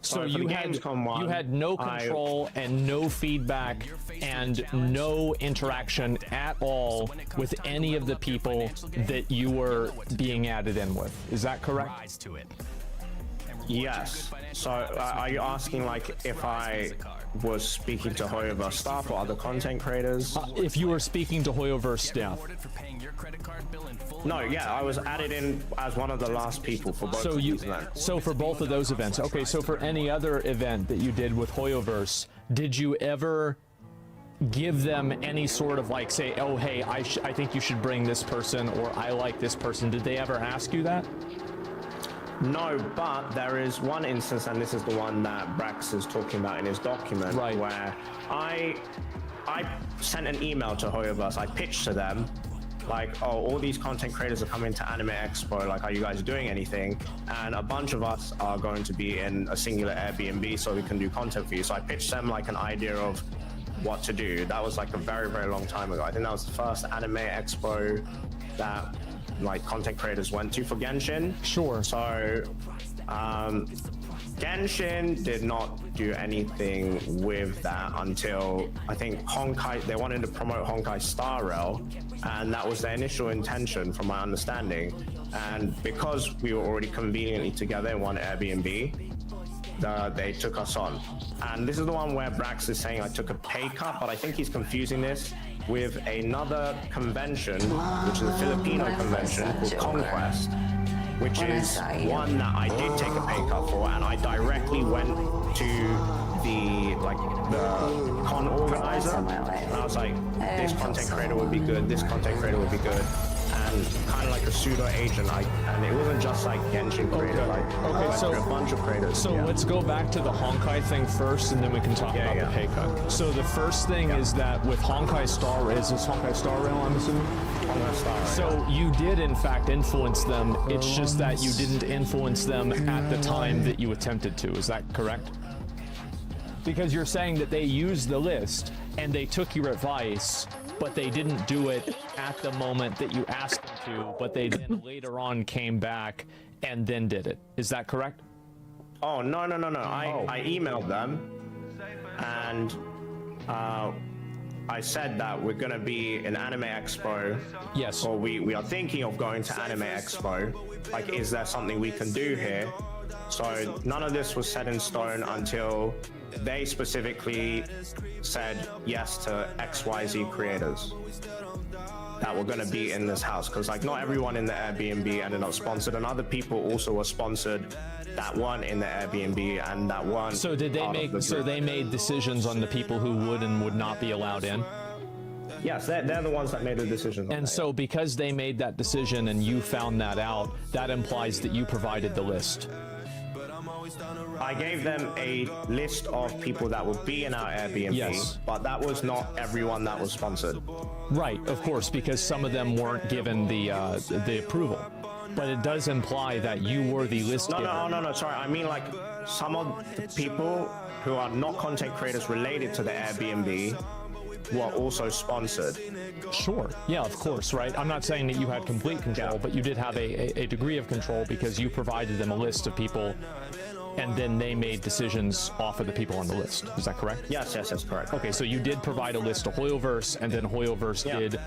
So for you the had Gamescom one, you had no I- control and no feedback and no interaction at all with any of the people that you were being added in with. Is that correct? Yes. So are you asking like if I was speaking to Hoyoverse staff or other content creators? If you were speaking to Hoyoverse staff. No, yeah, I was added in as one of the last people for both of these events. So for both of those events. Okay, so for any other event that you did with Hoyoverse, did you ever give them any sort of like say, oh hey, I think you should bring this person, or I like this person? Did they ever ask you that? No, but there is one instance, and this is the one that Brax is talking about in his document, where I sent an email to Hoyoverse. I pitched to them, like, oh, all these content creators are coming to Anime Expo, like, are you guys doing anything? And a bunch of us are going to be in a singular Airbnb so we can do content for you. So I pitched them like an idea of what to do. That was like a very, very long time ago. I think that was the first Anime Expo that like content creators went to for Genshin. Sure. So Genshin did not do anything with that until I think Honkai, they wanted to promote Honkai Star Rail, and that was their initial intention from my understanding. And because we were already conveniently together in one Airbnb, they took us on. And this is the one where Brax is saying I took a pay cut, but I think he's confusing this with another convention, which is a Filipino convention called Conquest, which is one that I did take a pay cut for, and I directly went to the con organizer, and I was like, this content creator would be good, this content creator would be good, and kind of like a pseudo agent, and it wasn't just like Genshin creator, so a bunch of creators. So let's go back to the Honkai thing first, and then we can talk about the pay cut. So the first thing is that with Honkai Star Rail, is this Honkai Star Rail, I'm assuming? Honkai Star Rail. So you did in fact influence them. It's just that you didn't influence them at the time that you attempted to. Is that correct? Because you're saying that they used the list and they took your advice, but they didn't do it at the moment that you asked them to, but they then later on came back and then did it. Is that correct? Oh, no. I emailed them, and I said that we're going to be in Anime Expo. Yes. Or we are thinking of going to Anime Expo. Like, is there something we can do here? So none of this was set in stone until they specifically said yes to XYZ creators that were going to be in this house, because like not everyone in the Airbnb ended up sponsored, and other people also were sponsored that weren't in the Airbnb and that weren't. So did they make? So they made decisions on the people who would and would not be allowed in. Yes, they're the ones that made the decision. And so because they made that decision and you found that out, that implies that you provided the list. I gave them a list of people that would be in our Airbnb, Yes. but that was not everyone that was sponsored. Right, of course, because some of them weren't given the approval. But it does imply that you were the list giver. No, sorry. I mean, like, some of the people who are not content creators related to the Airbnb were also sponsored. Sure. Yeah, of course, right? I'm not saying that you had complete control, but you did have a degree of control because you provided them a list of people and then they made decisions off of the people on the list. Is that correct? Yes, that's correct. Okay, so you did provide a list to Hoyoverse, and then Hoyoverse did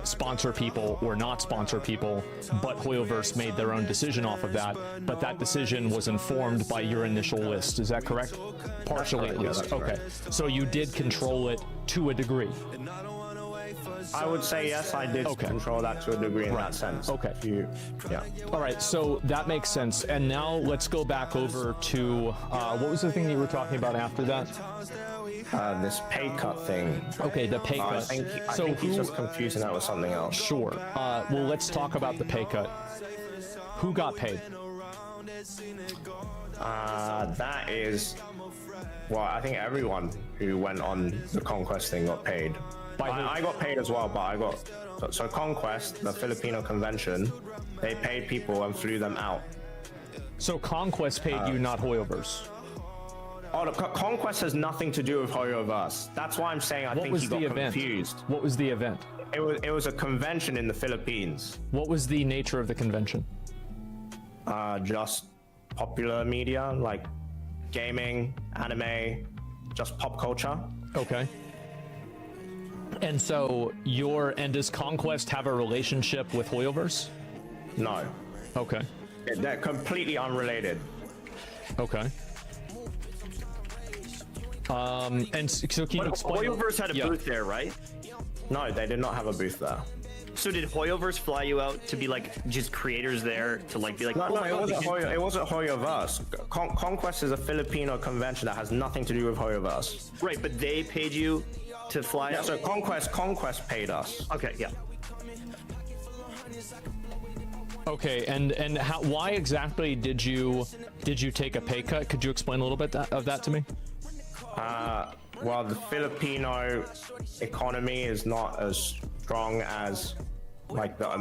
sponsor people or not sponsor people, but Hoyoverse made their own decision off of that, but that decision was informed by your initial list. Is that correct? Partially at least. Okay, so you did control it to a degree. I would say yes, I did control that to a degree in that sense. Okay. Yeah. All right, so that makes sense. And now let's go back over to what was the thing you were talking about after that? This pay cut thing. Okay, the pay cut. I think he's just confusing that with something else. Sure. Well, let's talk about the pay cut. Who got paid? That is, well, I think everyone who went on the Conquest thing got paid. I got paid as well, but I got so Conquest, the Filipino convention, they paid people and flew them out. So Conquest paid you, not Hoyoverse. Oh, the Conquest has nothing to do with Hoyoverse. That's why I'm saying I think he got confused. What was the event? It was a convention in the Philippines. What was the nature of the convention? Just popular media, like gaming, anime, just pop culture. Okay. And so does Conquest have a relationship with Hoyoverse? No. Okay. They're completely unrelated. Okay. And so can you explain? Hoyoverse had a booth there, right? No, they did not have a booth there. So did Hoyoverse fly you out to be like just creators there to like be like? No, it wasn't Hoyoverse. Conquest is a Filipino convention that has nothing to do with Hoyoverse. Right, but they paid you to fly out. So Conquest paid us. Okay, yeah. Okay, and why exactly did you take a pay cut? Could you explain a little bit of that to me? Well, the Filipino economy is not as strong as like the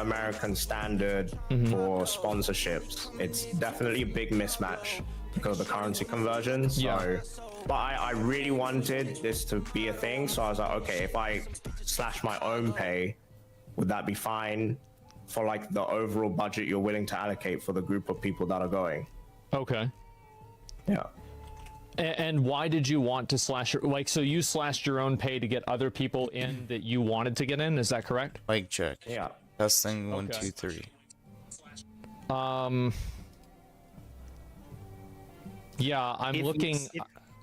American standard for sponsorships. It's definitely a big mismatch because of the currency conversion. So, but I really wanted this to be a thing. So I was like, okay, if I slash my own pay, would that be fine for like the overall budget you're willing to allocate for the group of people that are going? Okay. Yeah. And why did you want to slash so you slashed your own pay to get other people in that you wanted to get in? Is that correct? Mic check. Yeah. Testing 1, 2, 3. Yeah, I'm looking.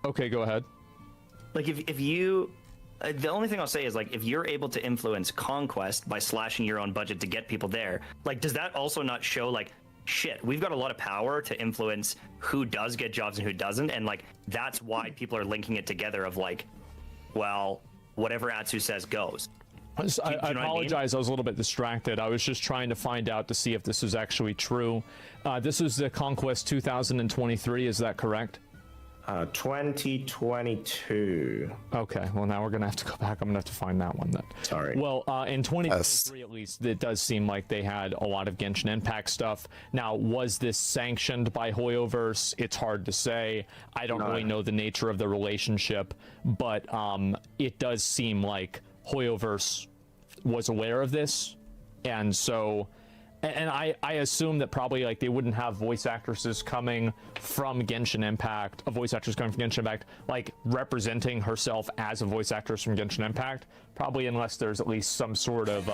Okay, go ahead. Like if you, the only thing I'll say is like if you're able to influence Conquest by slashing your own budget to get people there, like does that also not show like? Shit, we've got a lot of power to influence who does get jobs and who doesn't, and like that's why people are linking it together of like, well, whatever Atsu says goes. I apologize, I was a little bit distracted. I was just trying to find out to see if this is actually true. This is the Conquest 2023, is that correct? 2022. Okay, well now we're gonna have to go back. I'm gonna have to find that one then. Sorry. Well, in 2023 at least, it does seem like they had a lot of Genshin Impact stuff. Now, was this sanctioned by Hoyoverse? It's hard to say. I don't really know the nature of the relationship, but it does seem like Hoyoverse was aware of this, and so. And I assume that probably like they wouldn't have voice actresses coming from Genshin Impact, like representing herself as a voice actress from Genshin Impact, probably unless there's at least some sort of,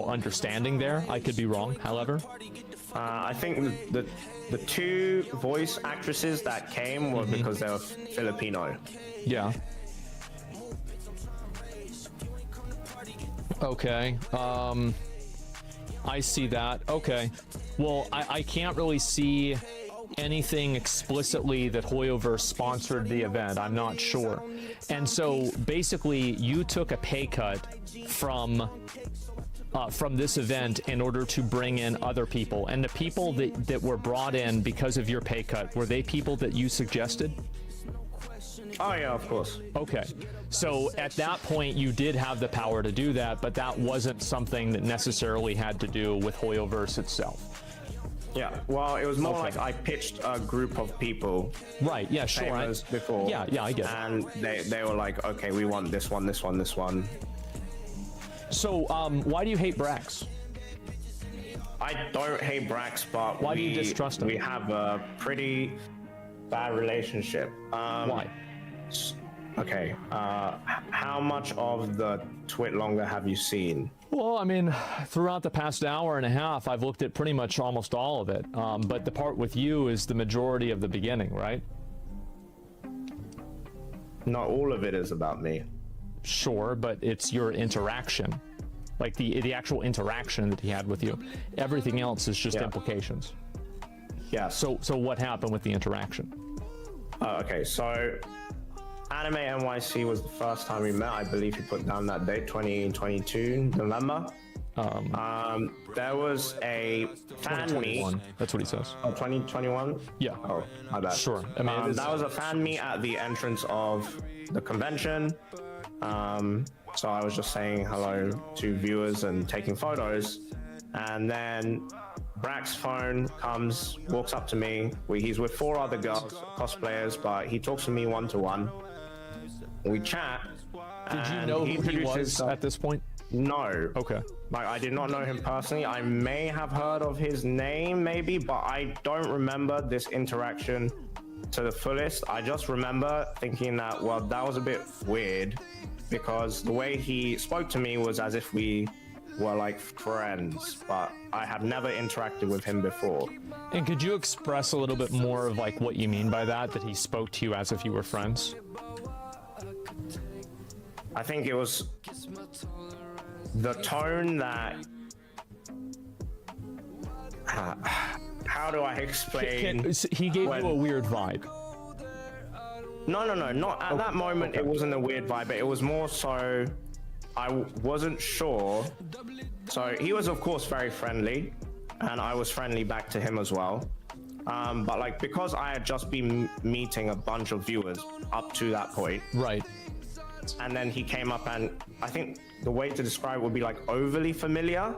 understanding there. I could be wrong, however. I think the two voice actresses that came were because they were Filipino. Yeah. Okay. I see that. Okay. Well, I can't really see anything explicitly that Hoyoverse sponsored the event. I'm not sure. And so basically you took a pay cut from from this event in order to bring in other people? And the people that were brought in because of your pay cut, were they people that you suggested? Oh yeah, of course. Okay, so at that point you did have the power to do that, but that wasn't something that necessarily had to do with Hoyoverse itself. Yeah, well, it was more like I pitched a group of people. Right, yeah, sure. Before. Yeah, I get it. And they were like, okay, we want this one, this one, this one. So, why do you hate Brax? I don't hate Brax, but why do you distrust him? We have a pretty bad relationship. Why? Okay, how much of the TwitLonger have you seen? Well, I mean, throughout the past hour and a half, I've looked at pretty much almost all of it. But the part with you is the majority of the beginning, right? Not all of it is about me. Sure, but it's your interaction. Like the actual interaction that he had with you. Everything else is just implications. Yeah. So what happened with the interaction? Okay, so Anime NYC was the first time we met. I believe he put down that date, 2022 November. There was a fan meet. That's what he says. Oh, 2021? Yeah. Oh, my bad. Sure. I mean, that was a fan meet at the entrance of the convention. So I was just saying hello to viewers and taking photos. And then Brax's phone comes, walks up to me. He's with 4 other girls, cosplayers, but he talks to me one-to-one. We chat. Did you know who he was at this point? No. Okay. Like, I did not know him personally. I may have heard of his name, maybe, but I don't remember this interaction to the fullest. I just remember thinking that, well, that was a bit weird, because the way he spoke to me was as if we were like friends, but I have never interacted with him before. And could you express a little bit more of like what you mean by that he spoke to you as if you were friends? I think it was the tone that how do I explain? He gave you a weird vibe. No, not at that moment. It wasn't a weird vibe, but it was more so I wasn't sure. So he was of course very friendly, and I was friendly back to him as well. But like, because I had just been meeting a bunch of viewers up to that point, right? And then he came up, and I think the way to describe it would be like overly familiar.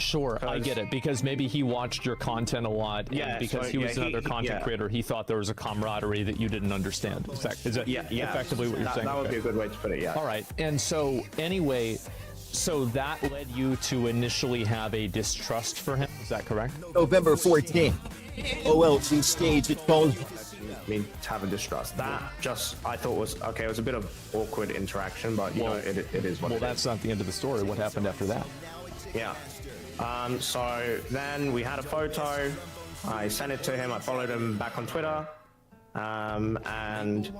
Sure, I get it, because maybe he watched your content a lot, and because he was another content creator, he thought there was a camaraderie that you didn't understand. Is that effectively what you're saying? That would be a good way to put it, yeah. All right, and so anyway, so that led you to initially have a distrust for him, is that correct? November 14th, OLC stage at Falls. Me to have a distrust. That just, I thought was, okay, it was a bit of awkward interaction, but you know, it is what it is. Well, that's not the end of the story. What happened after that? Yeah. So then we had a photo. I sent it to him. I followed him back on Twitter. And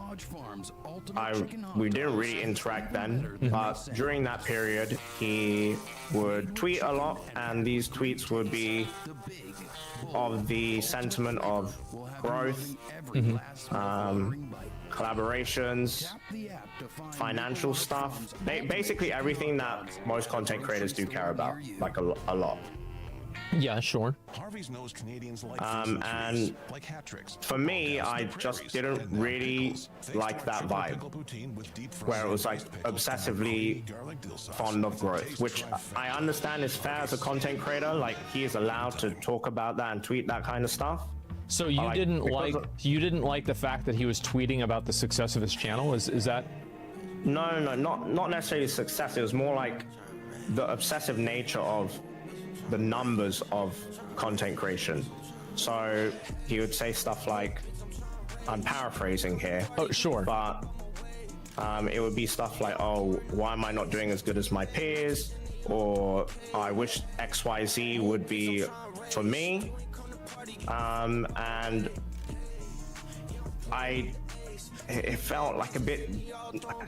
we didn't really interact then, but during that period, he would tweet a lot, and these tweets would be of the sentiment of growth, collaborations, financial stuff, basically everything that most content creators do care about, like a lot. Yeah, sure. And for me, I just didn't really like that vibe, where it was like obsessively fond of growth, which I understand is fair as a content creator. Like, he is allowed to talk about that and tweet that kind of stuff. So you didn't like the fact that he was tweeting about the success of his channel? Is that? No, not necessarily success. It was more like the obsessive nature of the numbers of content creation. So he would say stuff like, I'm paraphrasing here. Oh, sure. But it would be stuff like, oh, why am I not doing as good as my peers? Or I wish XYZ would be for me. And it felt like a bit,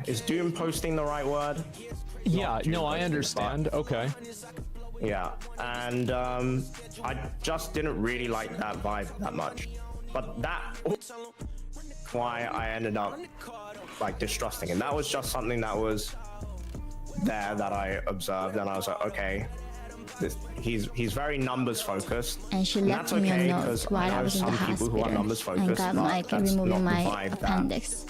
is doom posting the right word? Yeah, no, I understand. Okay. Yeah, and I just didn't really like that vibe that much. But that's why I ended up like distrusting him. That was just something that was there that I observed, and I was like, okay, he's very numbers focused. And she that's left me okay a note because while I I know was in the some people who are numbers hospital and focused. got like that's not removing the my vibe that appendix.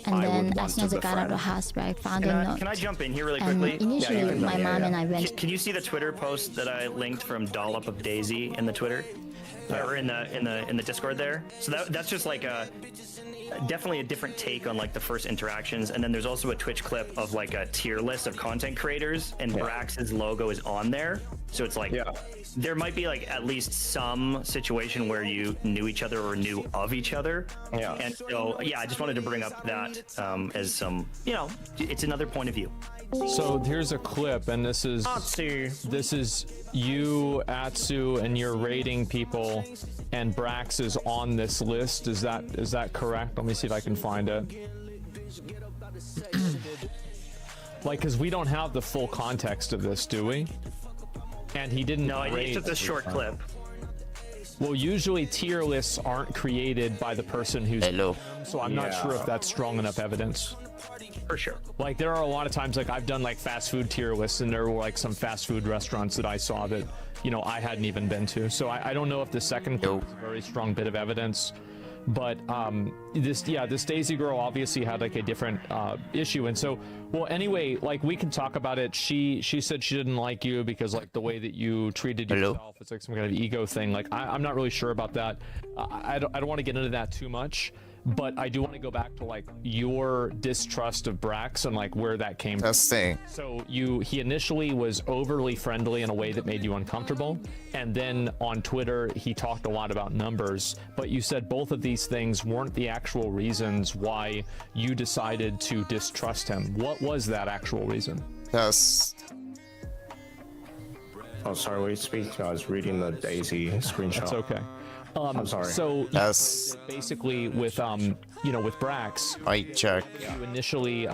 And I then would want as soon as I as a got out of the friend. hospital, I found a note. Can I jump in here really And quickly? initially, my mom and I went. Can you see the Twitter post that I linked from Dollop of Daisy in the Twitter, or in the Discord there? So that's just like definitely a different take on like the first interactions. And then there's also a Twitch clip of like a tier list of content creators, and Brax's logo is on there. So it's like there might be like at least some situation where you knew each other or knew of each other. Yeah. And so I just wanted to bring up that as some, it's another point of view. So here's a clip, and this is you, Atsu, and you're rating people, and Brax is on this list. Is that correct? Let me see if I can find it. Like, because we don't have the full context of this, do we? And he didn't. No, it's just a short clip. Well, usually tier lists aren't created by the person who's. Hello. So I'm not sure if that's strong enough evidence. For sure. Like, there are a lot of times, like, I've done like fast food tier lists, and there were like some fast food restaurants that I saw that, I hadn't even been to. So I don't know if the second clip is a very strong bit of evidence. But this Daisy girl obviously had like a different issue, and so anyway, like, we can talk about it. She said she didn't like you because like the way that you treated yourself, it's like some kind of ego thing. Like, I'm not really sure about that. I don't want to get into that too much, but I do want to go back to like your distrust of Brax and like where that came from. So he initially was overly friendly in a way that made you uncomfortable, and then on Twitter he talked a lot about numbers, but you said both of these things weren't the actual reasons why you decided to distrust him. What was that actual reason? Oh, sorry, what are you speaking to? I was reading the Daisy screenshot. That's okay. I'm sorry. So basically with with Brax, you initially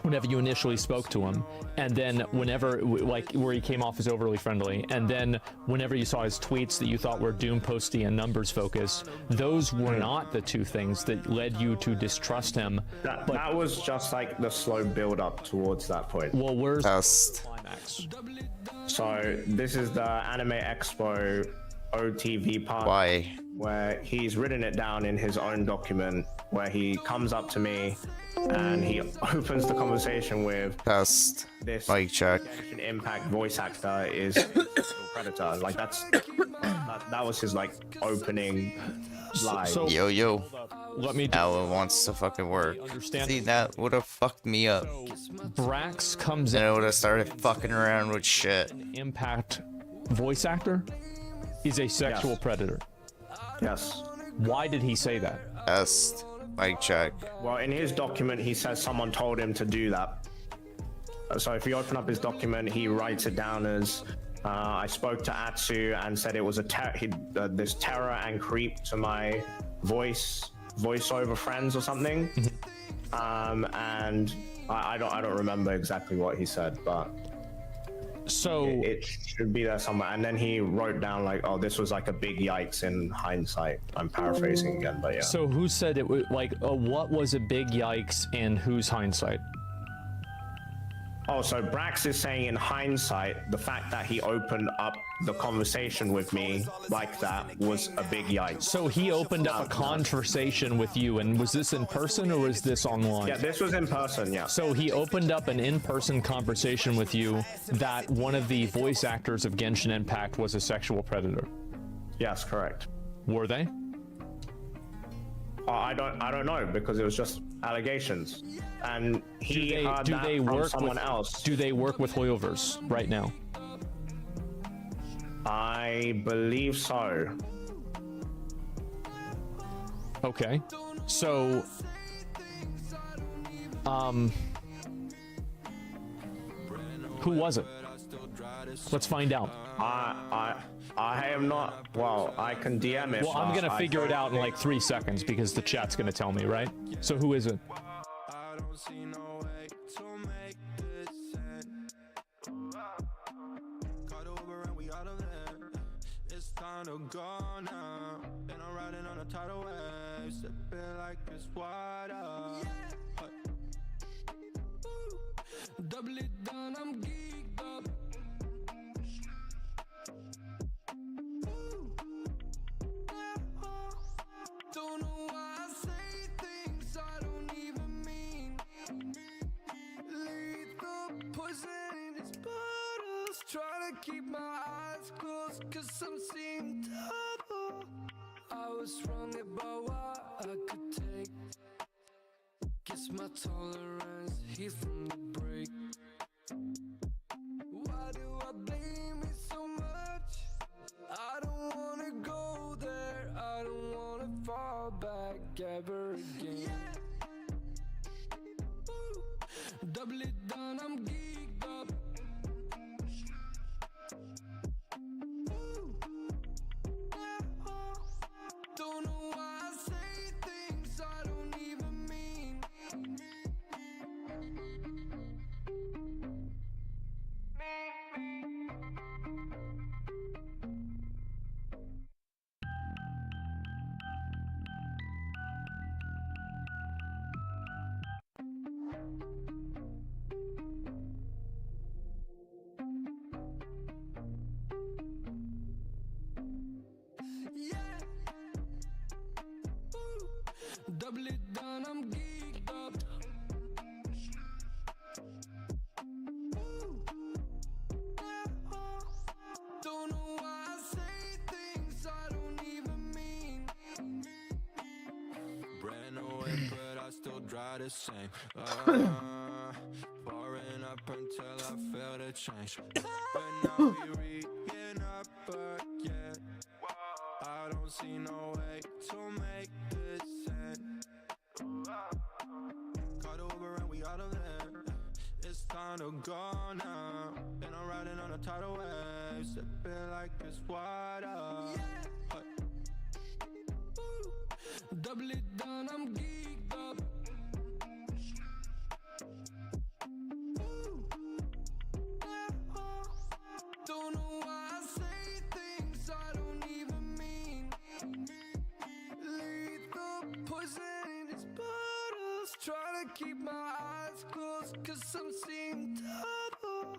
whenever you initially spoke to him, and then whenever like where he came off as overly friendly, and then whenever you saw his tweets that you thought were doom posty and numbers focused, those were not the two things that led you to distrust him. That was just like the slow build up towards that point. Well, where's the climax? So this is the Anime Expo OTV part. Where he's written it down in his own document, where he comes up to me and he opens the conversation with this Genshin Impact voice actor is Predator. Like that was his like opening line. Yo. Let me. Alan wants to fucking work. See, that would have fucked me up. Brax comes in. And I would have started fucking around with shit. Impact voice actor is a sexual predator. Yes. Why did he say that? Mic check. Well, in his document, he says someone told him to do that. So if you open up his document, he writes it down as I spoke to Atsu and said it was this terror and creep to my voiceover friends or something. And I don't remember exactly what he said, but so it should be there somewhere. And then he wrote down like, oh, this was like a big yikes in hindsight. I'm paraphrasing again, but yeah. So who said it was like what was a big yikes in whose hindsight? Oh, so Brax is saying in hindsight, the fact that he opened up the conversation with me like that was a big yikes. So he opened up a conversation with you, and was this in person or was this online? Yeah, this was in person, yeah. So he opened up an in-person conversation with you that one of the voice actors of Genshin Impact was a sexual predator. Yes, correct. Were they? I don't know, because it was just allegations, and he heard that from someone else. Do they work with Hoyoverse right now? I believe so. Okay, so who was it? Let's find out. I am not. Well, I can DM it. Well, I'm gonna figure it out in like 3 seconds because the chat's gonna tell me, right? So who is it? I don't see no way to make this end. Got over and we out of there. It's time to go now. And I'm riding on a tidal wave, sipping like it's water. Double it down, I'm geeked up. Don't know why I say things I don't even mean. Lethal poison in these bottles. Try to keep my eyes closed, cause I'm seeing double. I was wrong about what I could take. Guess my tolerance heat from the break. Why do I blame it so much? I don't wanna go there. I don't wanna fall back ever again. Double it down, I'm geeked up. Don't know why I say things I don't even mean. Yeah. Double it down, I'm geeked up. Don't know why I say things I don't even mean. Brand new whip, but I still drive the same. Foreign up until I feel the change. But now we reading up again. I don't see no way to make this end. Caught Uber and we out of there. It's time to go now. And I'm riding on a tidal wave, sipping like it's water. Double it down, I'm geeked up. Don't know why I say things I don't even mean. Lethal poison in these bottles. Try to keep my eyes closed, cause I'm seeing double.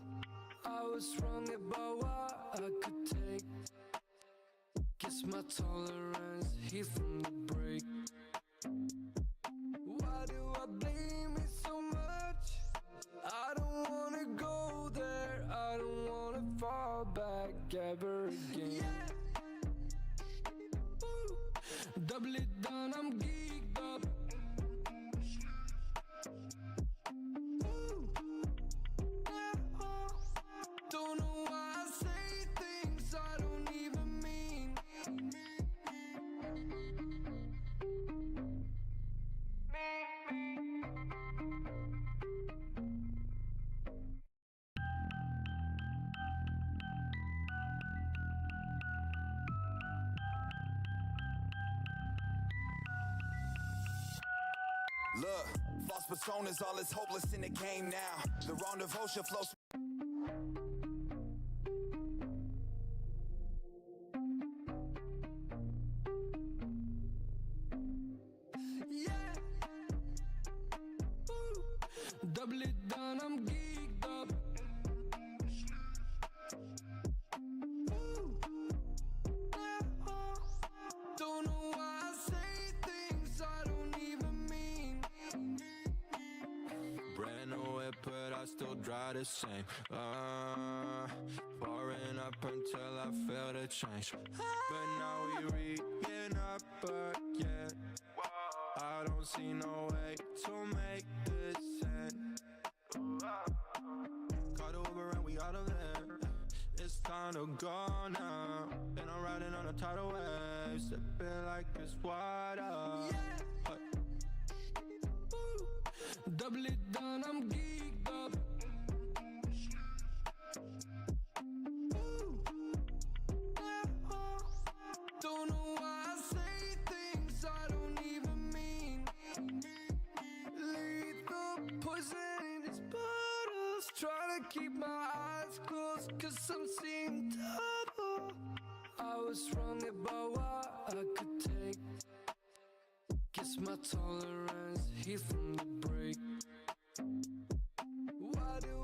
I was wrong about what I could take. Guess my tolerance heat from the break. Why do I blame it so much? I don't wanna go there. I don't wanna fall back ever again. Double it down, I'm geeked up. Don't know why I say things I don't even mean. Look, false personas, all is hopeless in the game now. The wrong devotion flows. Yeah. Double it down, I'm geeked up. Don't know why I say things I don't even mean. Brand new whip, but I still drive the same. Foreign up until I feel the change. But now we reading up again. I don't see no way to make this end. Caught Uber and we out of there. It's time to go now. And I'm riding on a tidal wave, sipping like it's water. Double it down, I'm geeked up. Don't know why I say things I don't even mean. Lethal poison in these bottles. Try to keep my eyes closed, cause I'm seeing double. I was wrong about what I could take. Guess my tolerance heat from the break. Why do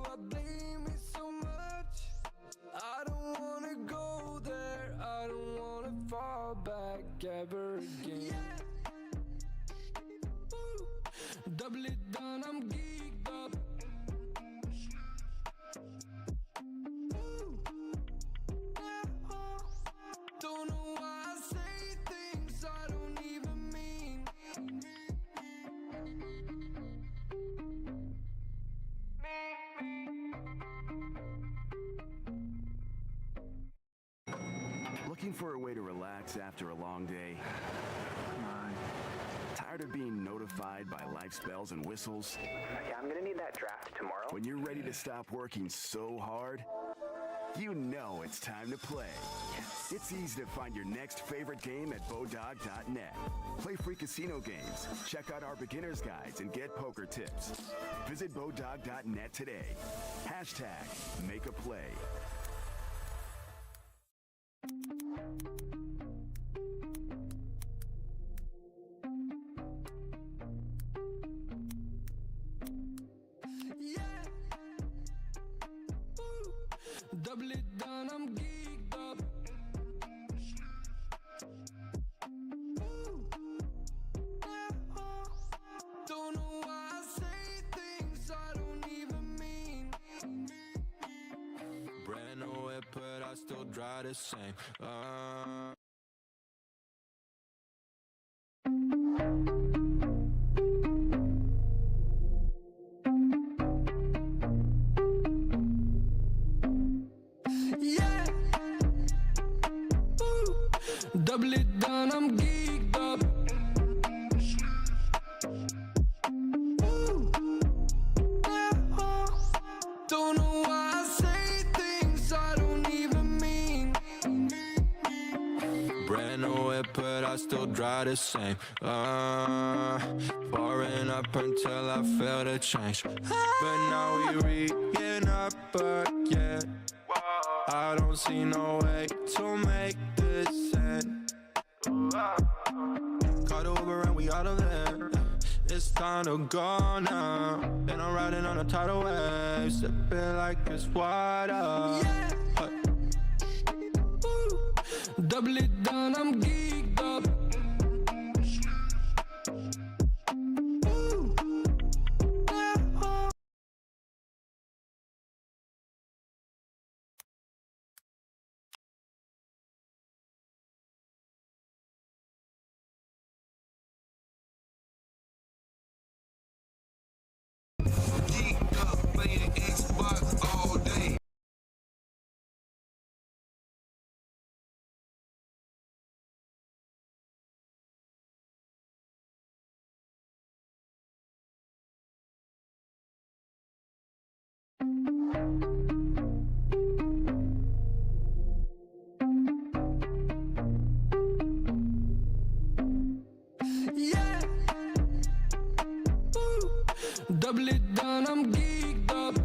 Looking for a way to relax after a long day? Come on. Tired of being notified by life spells and whistles? Yeah, I'm gonna need that draft tomorrow. When you're ready to stop working so hard, you know it's time to play. It's easy to find your next favorite game at Bodog.net. Play free casino games, check out our beginner's guides, and get poker tips. Visit Bodog.net today. Hashtag make a play. Double it down, I'm geeked up. Don't know why I say things I don't even mean. Brand new whip, but I still drive the same. Yeah. Ooh. Double it down, I'm geeked up. Ooh. Yeah. Don't know why I say things I don't even mean. Brand new whip, but I still drive the same. Foreign up until I feel the change. But now we re-getting up again. I don't see no way to make this end. Caught the Uber and we out of there. It's time to go now. And I'm riding on a tidal wave, sipping like it's water. Yeah. Double it down, I'm geeked up. Ooh. Yeah. Geeked up, playing Xbox all day. Yeah. Ooh. Double it down, I'm geeked up.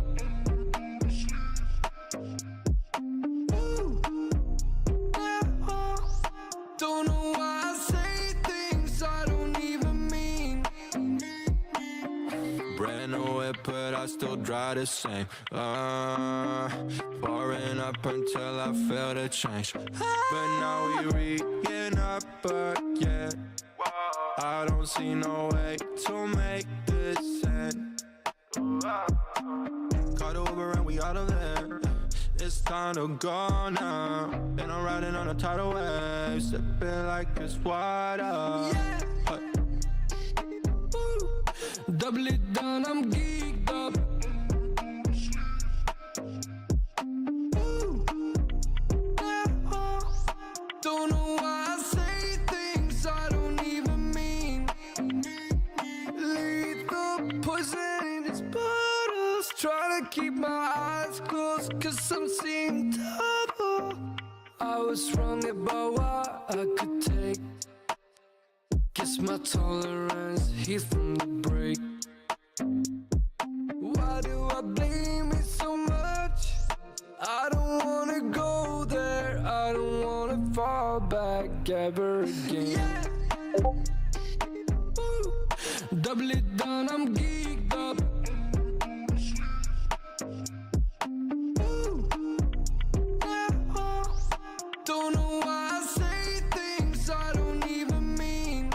Ooh. Yeah. Don't know why I say things I don't even mean. Brand new whip, but I still drive the same. Foreign up until I feel the change. But now we re-getting up again. I don't see no way to make this end. Caught the Uber and we out of there. It's time to go now. And I'm riding on a tidal wave, sipping like it's water. Yeah. Double it down, I'm geeked up. Ooh. Yeah. Don't know why I say things I don't even mean. Lethal poison in these bottles. Trying to keep my eyes closed, cause I'm seeing double. I was wrong about what I could take. Guess my tolerance heat from the break. Why do I blame it so much? I don't wanna go there. I don't wanna fall back ever again. Yeah. Double it down, I'm geeked up. Ooh. Yeah. Don't know why I say things I don't even mean.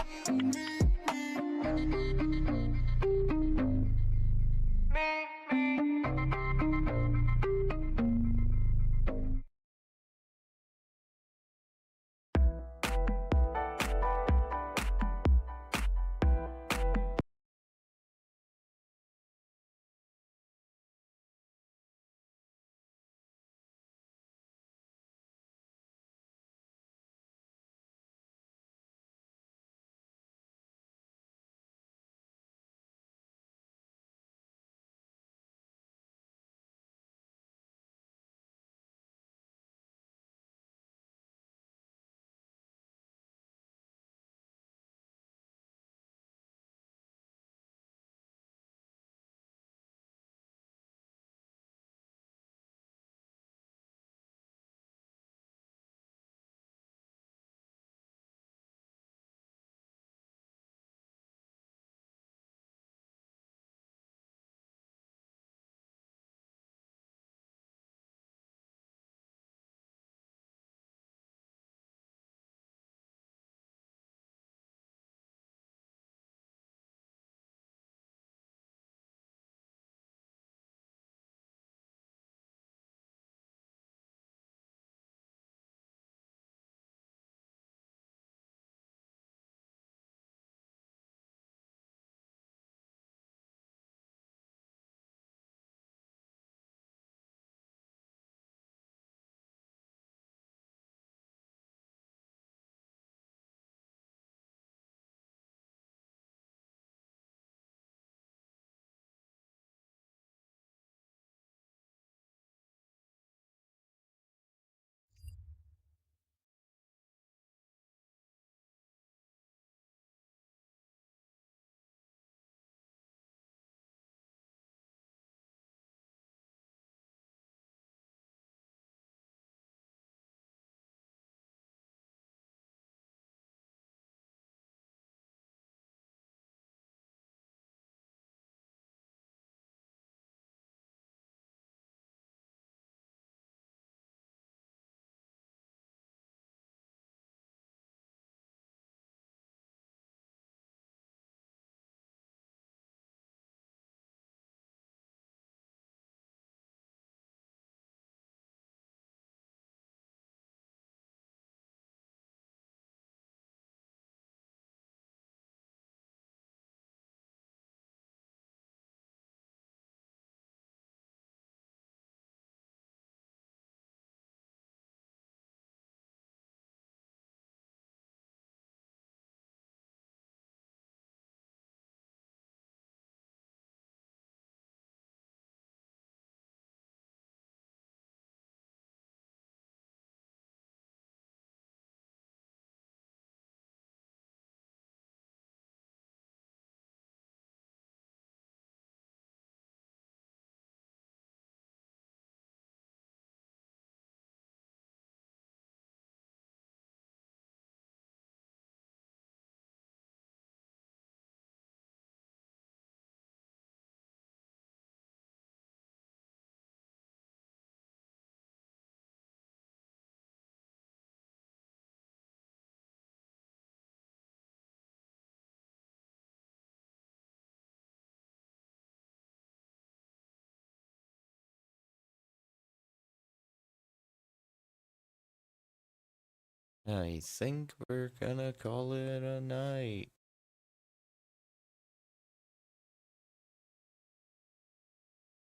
I think we're gonna call it a night.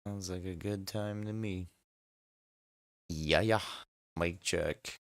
Sounds like a good time to me. Yeah. Mic check.